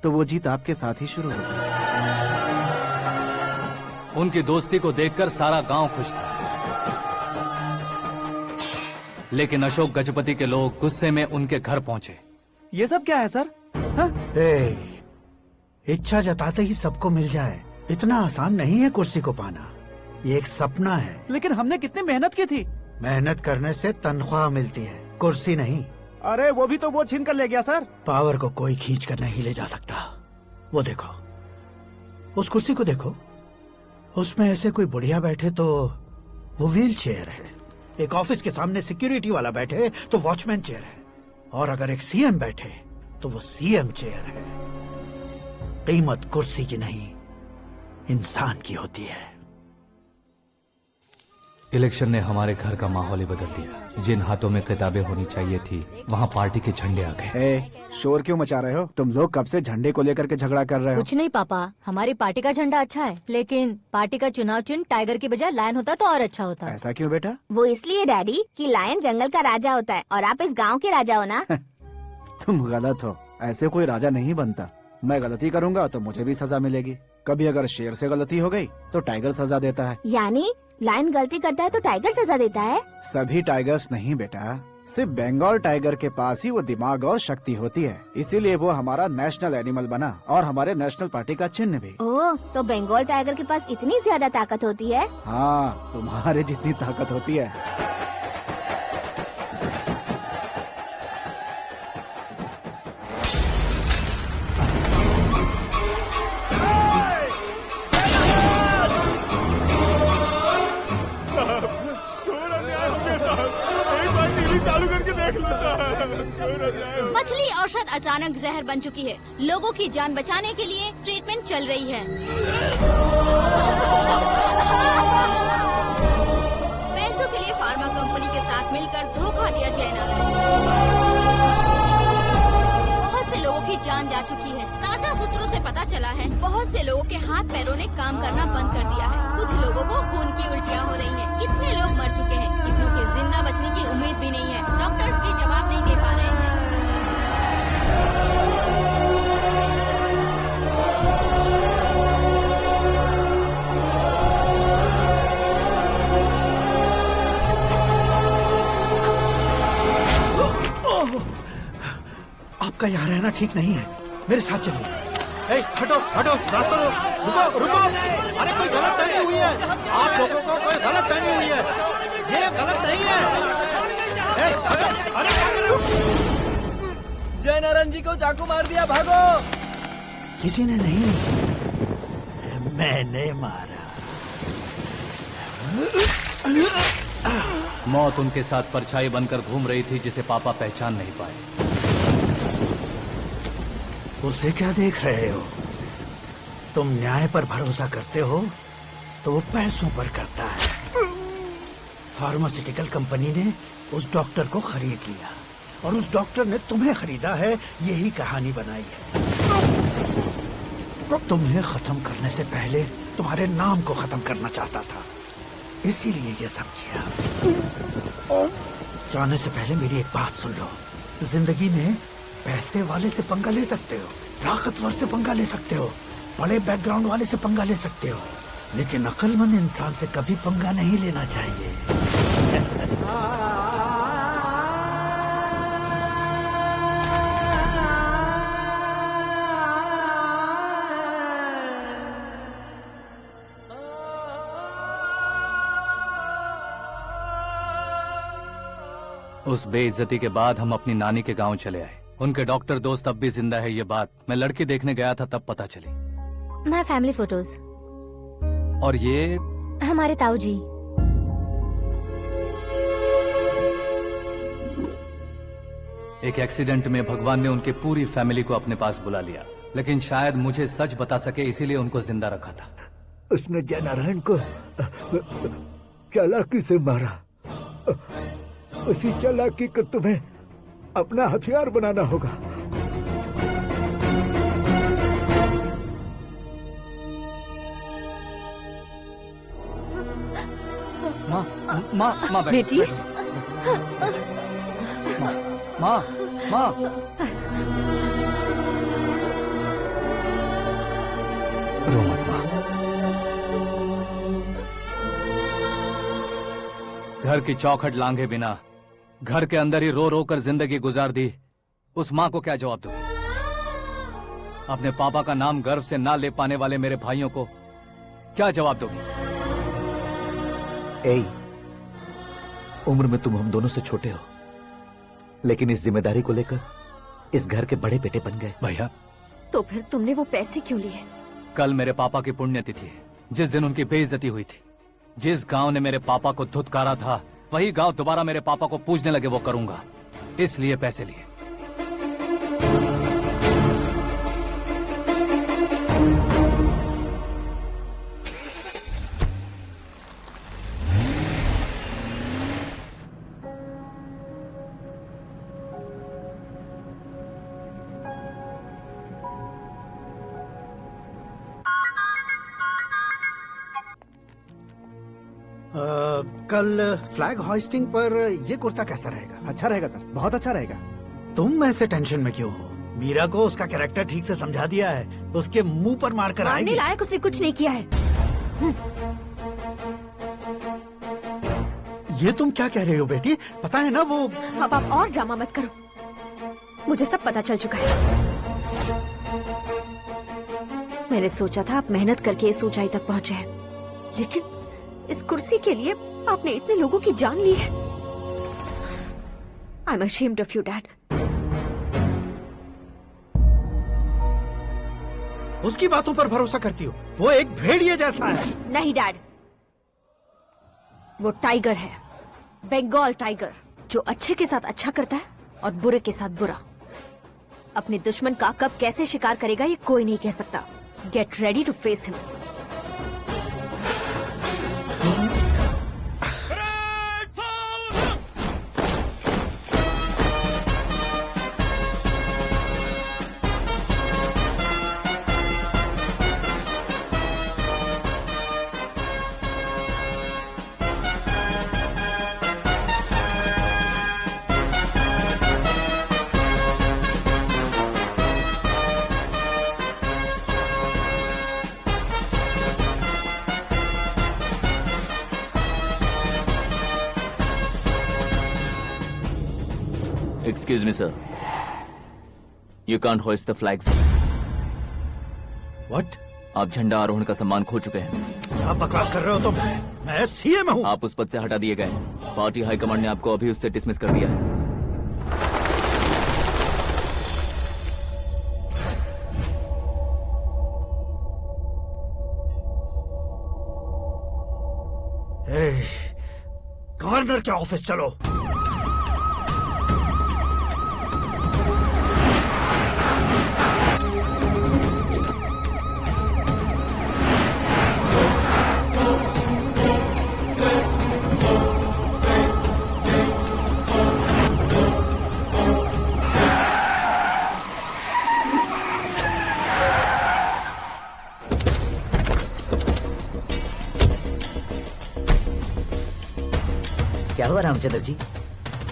तो वो जीत आपके साथ ही शुरू होगी। उनकी दोस्ती को देखकर सारा गांव खुश था, लेकिन अशोक गजपति के लोग गुस्से में उनके घर पहुंचे। ये सब क्या है सर? इच्छा जताते ही सबको मिल जाए, इतना आसान नहीं है कुर्सी को पाना। ये एक सपना है। लेकिन हमने कितनी मेहनत की थी। मेहनत करने से तनख्वाह मिलती है, कुर्सी नहीं। अरे वो भी तो वो छीन कर ले गया सर। पावर को कोई खींच कर नहीं ले जा सकता। वो देखो, उस कुर्सी को देखो, उसमें ऐसे कोई बुढ़िया बैठे तो वो व्हील चेयर है। एक ऑफिस के सामने सिक्योरिटी वाला बैठे तो वॉचमैन चेयर है, और अगर एक सीएम बैठे तो वो सीएम चेयर है। कीमत कुर्सी की नहीं, इंसान की होती है। इलेक्शन ने हमारे घर का माहौल ही बदल दिया। जिन हाथों में किताबें होनी चाहिए थी, वहाँ पार्टी के झंडे आ गए। शोर क्यों मचा रहे हो? तुम लोग कब से झंडे को लेकर के झगड़ा कर रहे हो? कुछ नहीं पापा, हमारी पार्टी का झंडा अच्छा है, लेकिन पार्टी का चुनाव चिन्ह टाइगर की बजाय लायन होता तो और अच्छा होता। ऐसा क्यों बेटा? वो इसलिए डैडी कि लायन जंगल का राजा होता है और आप इस गांव के राजा हो ना। तुम गलत हो, ऐसे कोई राजा नहीं बनता। मैं गलती करूंगा तो मुझे भी सजा मिलेगी। कभी अगर शेर से गलती हो गई तो टाइगर सजा देता है। यानी लायन गलती करता है तो टाइगर सजा देता है? सभी टाइगर्स नहीं बेटा, सिर्फ बंगाल टाइगर के पास ही वो दिमाग और शक्ति होती है, इसीलिए वो हमारा नेशनल एनिमल बना और हमारे नेशनल पार्टी का चिन्ह भी। ओह, तो बंगाल टाइगर के पास इतनी ज्यादा ताकत होती है? हाँ, तुम्हारे जितनी ताकत होती है। मछली औषध अचानक जहर बन चुकी है। लोगों की जान बचाने के लिए ट्रीटमेंट चल रही है। पैसों के लिए फार्मा कंपनी के साथ मिलकर धोखा दिया जय नारायण। बहुत से लोगों की जान जा चुकी है। ताजा सूत्रों से पता चला है बहुत से लोगों के हाथ पैरों ने काम करना बंद कर दिया है। कुछ लोगों को खून की उल्टियाँ हो रही हैं। कितने लोग मर चुके हैं, कितनों के जिंदा बचने की उम्मीद भी नहीं है। डॉक्टर्स भी जवाब नहीं दे पा रहे हैं। आपका यहाँ रहना ठीक नहीं है, मेरे साथ चलिए। हटो हटो, रास्ता दो, रुको रुको। अरे कोई गलत फहमी हुई है, आप लोगों को कोई गलत फहमी हुई है, ये गलत नहीं है। अरे जय नारायण जी को चाकू मार दिया, भागो। किसी ने नहीं, मैंने मारा। मौत उनके साथ परछाई बनकर घूम रही थी, जिसे पापा पहचान नहीं पाए। उसे क्या देख रहे हो? तुम न्याय पर भरोसा करते हो तो वो पैसों पर करता है। फार्मास्यूटिकल कंपनी ने उस डॉक्टर को खरीद लिया और उस डॉक्टर ने तुम्हें खरीदा है, यही कहानी बनाई है। तुम्हें खत्म करने से पहले तुम्हारे नाम को खत्म करना चाहता था, इसीलिए ये सब किया। जाने से पहले मेरी एक बात सुन लो। जिंदगी में पैसे वाले से पंगा ले सकते हो, ताकतवर से पंगा ले सकते हो, बड़े बैकग्राउंड वाले से पंगा ले सकते हो, लेकिन अक्लमंद इंसान से कभी पंगा नहीं लेना चाहिए। उस बेइज्जती के बाद हम अपनी नानी के गांव चले आए। उनके डॉक्टर दोस्त अब भी जिंदा है, ये बात मैं लड़की देखने गया था तब पता चली। My family photos. और ये हमारे ताऊ जी। एक एक्सीडेंट में भगवान ने उनकी पूरी फैमिली को अपने पास बुला लिया, लेकिन शायद मुझे सच बता सके इसीलिए उनको जिंदा रखा था। उसने जयनारायण को चालाकी से मारा। उसी चालाकी को तुम्हें अपना हथियार बनाना होगा। माँ बेटी। माँ रो मत माँ। घर की चौखट लांघे बिना घर के अंदर ही रो रो कर जिंदगी गुजार दी उस माँ को क्या जवाब दूं? अपने पापा का नाम गर्व से ना ले पाने वाले मेरे भाइयों को क्या जवाब दोगी? ए, उम्र में तुम हम दोनों से छोटे हो, लेकिन इस जिम्मेदारी को लेकर इस घर के बड़े बेटे बन गए। भैया, तो फिर तुमने वो पैसे क्यों लिए? कल मेरे पापा की पुण्यतिथि है, जिस दिन उनकी बेइज्जती हुई थी। जिस गांव ने मेरे पापा को धुतकारा था वही गांव दोबारा मेरे पापा को पूजने लगे, वो करूंगा, इसलिए पैसे लिए। कल फ्लैग होइस्टिंग पर ये कुर्ता कैसा रहेगा? अच्छा रहेगा सर, बहुत अच्छा रहेगा। तुम ऐसे टेंशन में क्यों हो? मीरा को उसका कैरेक्टर ठीक से समझा दिया है, उसके मुंह पर मारकर आएगी। मारने लायक उसने कुछ नहीं किया है। ये तुम क्या कह रहे हो बेटी? पता है ना वो। अब आप और ड्रामा मत करो, मुझे सब पता चल चुका है। मैंने सोचा था आप मेहनत करके इस ऊंचाई तक पहुंचे हैं, लेकिन इस कुर्सी के लिए आपने इतने लोगों की जान ली है। I am ashamed of you, Dad. उसकी बातों पर भरोसा करती हो? वो एक भेड़िए जैसा है। नहीं डैड, वो टाइगर है, बंगाल टाइगर, जो अच्छे के साथ अच्छा करता है और बुरे के साथ बुरा। अपने दुश्मन का कब कैसे शिकार करेगा ये कोई नहीं कह सकता। Get ready to face him. Excuse me, sir. You can't hoist the flags. What? आप झंडा आरोहण का सम्मान खो चुके हैं। आप बकवास कर रहे हो तुम? मैं सीएम हूँ। आप उस पद से हटा दिए गए। पार्टी हाईकमांड ने आपको अभी उससे डिसमिस कर दिया है। गवर्नर के ऑफिस चलो। क्या हुआ Ramchandra ji?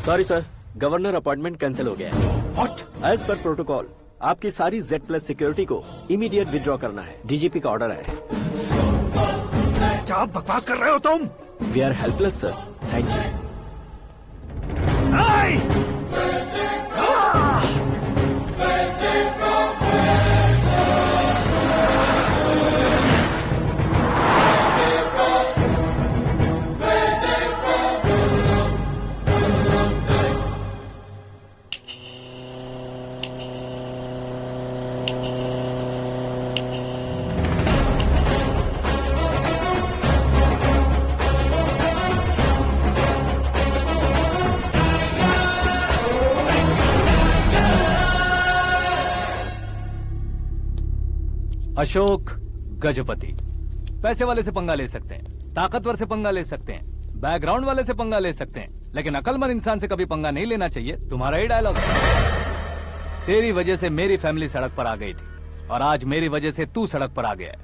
Sorry sir, governor appointment cancel हो गया है। What? एज पर प्रोटोकॉल आपकी सारी Z+ सिक्योरिटी को इमीडिएट विड्रॉ करना है। डीजीपी का ऑर्डर है। क्या बकवास कर रहे हो तुम? We are helpless sir. Thank you. Ashok Gajapati पैसे वाले से पंगा ले सकते हैं, ताकतवर से पंगा ले सकते हैं, बैकग्राउंड वाले से पंगा ले सकते हैं, लेकिन अकलमंद इंसान से कभी पंगा नहीं लेना चाहिए। तुम्हारा ही डायलॉग। तेरी वजह से मेरी फैमिली सड़क पर आ गई थी और आज मेरी वजह से तू सड़क पर आ गया है।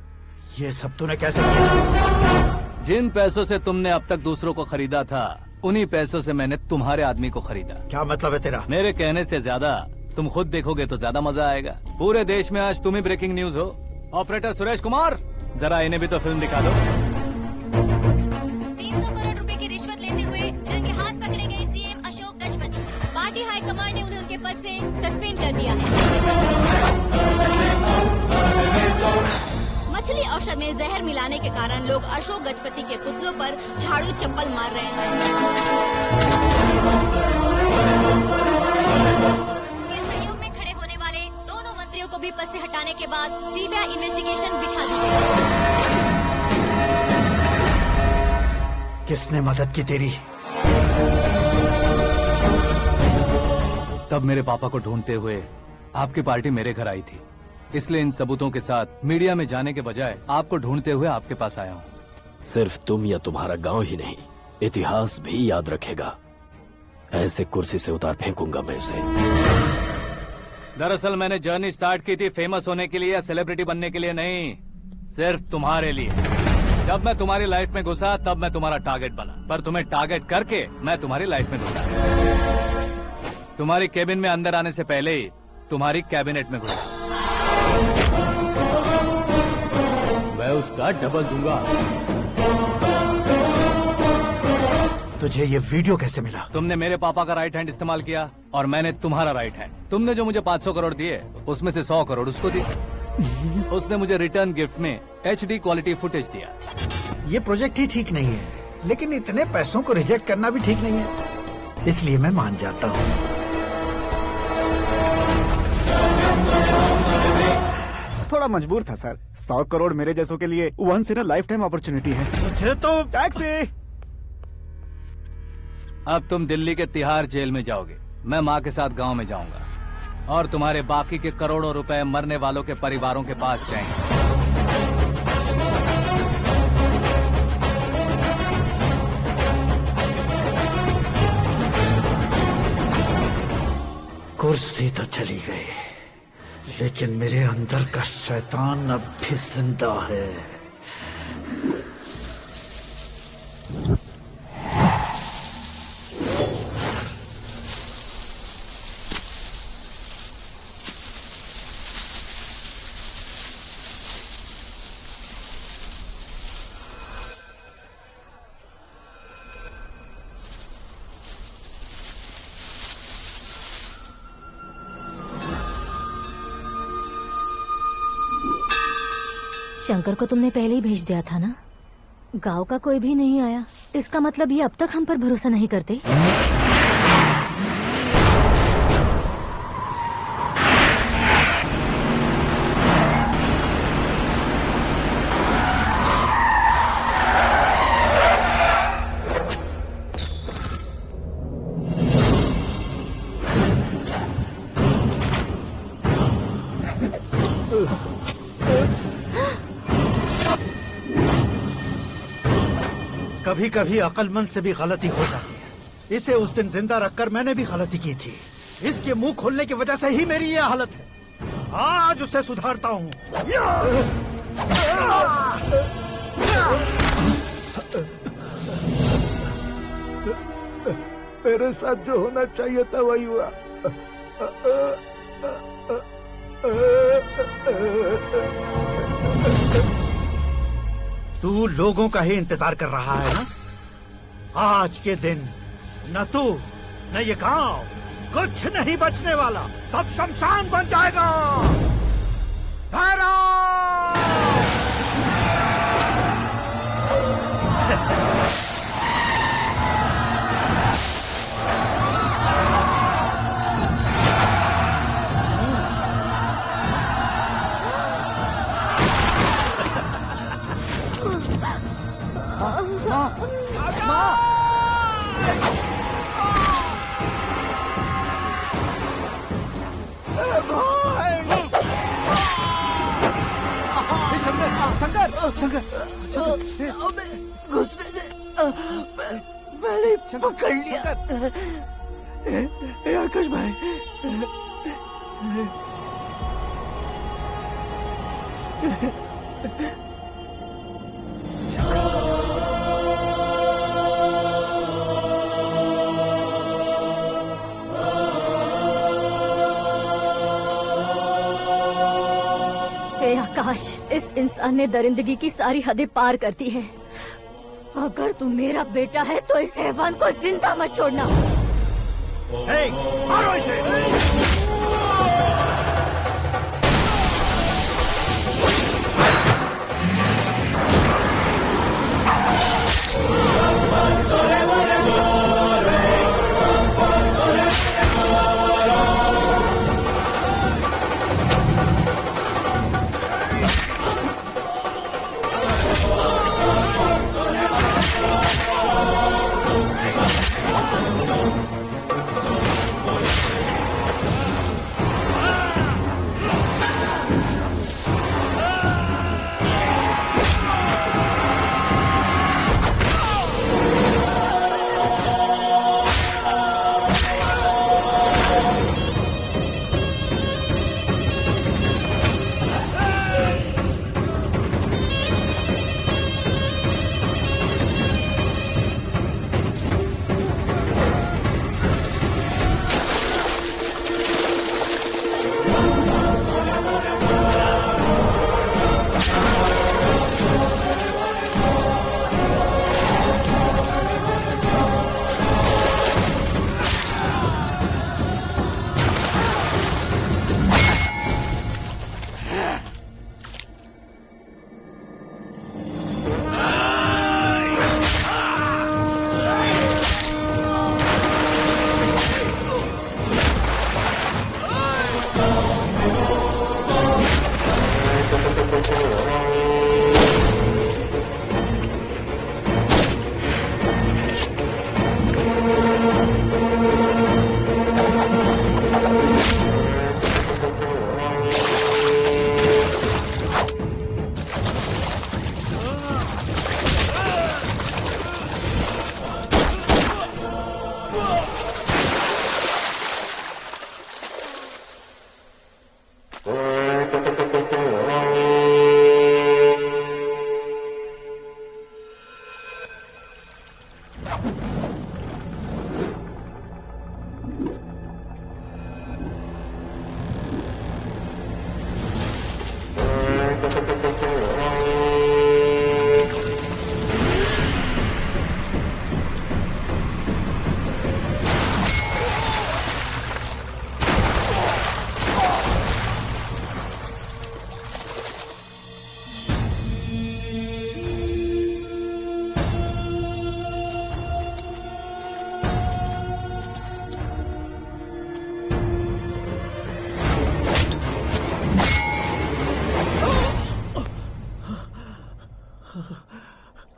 ये सब तूने कैसे किया? जिन पैसों से तुमने अब तक दूसरों को खरीदा था, उन्हीं पैसों से मैंने तुम्हारे आदमी को खरीदा। क्या मतलब है तेरा? मेरे कहने से ज्यादा तुम खुद देखोगे तो ज्यादा मजा आएगा। पूरे देश में आज तुम ही ब्रेकिंग न्यूज हो। ऑपरेटर सुरेश कुमार, जरा इन्हें भी तो फिल्म दिखा दो। 300 करोड़ रुपए की रिश्वत लेते हुए रंगे हाथ पकड़े गए CM Ashok Gajapati. Party high command ने उन्हें उनके पद से सस्पेंड कर दिया है। मछली औषध में जहर मिलाने के कारण लोग अशोक गजपति के पुतलों पर झाड़ू चप्पल मार रहे हैं। को भी पद से हटाने के बाद सीबीआई इन्वेस्टिगेशन बिठा दी गई। किसने मदद की तेरी? तब मेरे पापा को ढूंढते हुए आपकी पार्टी मेरे घर आई थी, इसलिए इन सबूतों के साथ मीडिया में जाने के बजाय आपको ढूंढते हुए आपके पास आया हूँ। सिर्फ तुम या तुम्हारा गांव ही नहीं, इतिहास भी याद रखेगा। ऐसे कुर्सी से उतार फेंकूंगा मैं उसे। दरअसल मैंने जर्नी स्टार्ट की थी फेमस होने के लिए या सेलिब्रिटी बनने के लिए नहीं, सिर्फ तुम्हारे लिए। जब मैं तुम्हारी लाइफ में घुसा तब मैं तुम्हारा टारगेट बना, पर तुम्हें टारगेट करके मैं तुम्हारी लाइफ में घुसा। तुम्हारी केबिन में अंदर आने से पहले ही तुम्हारी कैबिनेट में घुसा। मैं उसका डबल दूंगा। तुझे ये वीडियो कैसे मिला? तुमने मेरे पापा का राइट हैंड इस्तेमाल किया और मैंने तुम्हारा राइट हैंड। तुमने जो मुझे 500 करोड़ दिए उसमें से 100 करोड़ उसको दिए। उसने मुझे रिटर्न गिफ्ट में HD क्वालिटी फुटेज दिया। ये प्रोजेक्ट ही ठीक नहीं है, लेकिन इतने पैसों को रिजेक्ट करना भी ठीक नहीं है, इसलिए मैं मान जाता हूँ। थोड़ा मजबूर था सर। 100 करोड़ मेरे जैसों के लिए once in a lifetime opportunity है। मुझे तो टैक्सी। अब तुम दिल्ली के तिहाड़ जेल में जाओगे, मैं माँ के साथ गांव में जाऊंगा और तुम्हारे बाकी के करोड़ों रुपए मरने वालों के परिवारों के पास जाएंगे। कुर्सी तो चली गई, लेकिन मेरे अंदर का शैतान अब भी जिंदा है। शंकर को तुमने पहले ही भेज दिया था ना? गांव का कोई भी नहीं आया, इसका मतलब ये अब तक हम पर भरोसा नहीं करते। कभी कभी अक्लमंद से भी गलती हो जाती है। इसे उस दिन जिंदा रखकर मैंने भी गलती की थी। इसके मुंह खोलने की वजह से ही मेरी ये हालत है। आज उसे सुधारता हूँ। मेरे साथ जो होना चाहिए था वही हुआ। तू लोगों का ही इंतजार कर रहा है ना? आज के दिन न तू न ये गांव कुछ नहीं बचने वाला, सब शमशान बन जाएगा। भैरव! घुसने से मैंने पकड़ लिया। आकाश भाई, हे आकाश, इस इंसान ने दरिंदगी की सारी हदें पार कर दी है। अगर तू मेरा बेटा है तो इस हैवान को जिंदा मत छोड़ना। मारो इसे!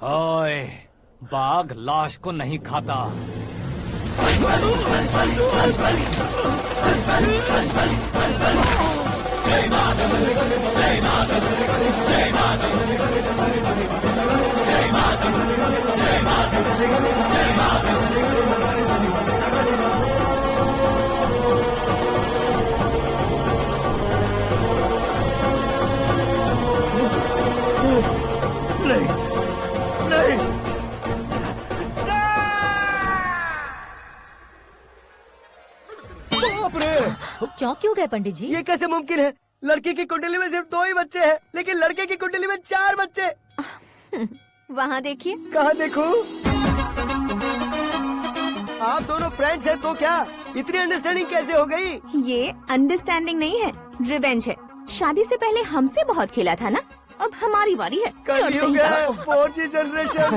ओए, बाघ लाश को नहीं खाता। नहीं, नहीं। चौंक क्यों गए पंडित जी? ये कैसे मुमकिन है? लड़की की कुंडली में सिर्फ 2 ही बच्चे हैं, लेकिन लड़के की कुंडली में 4 बच्चे। वहाँ देखिए। कहाँ देखूं? आप दोनों फ्रेंड्स हैं तो क्या इतनी अंडरस्टैंडिंग कैसे हो गई? ये अंडरस्टैंडिंग नहीं है, रिवेंज है। शादी से पहले हमसे बहुत खेला था ना, अब हमारी बारी है। कल ही हो गया 4G जनरेशन।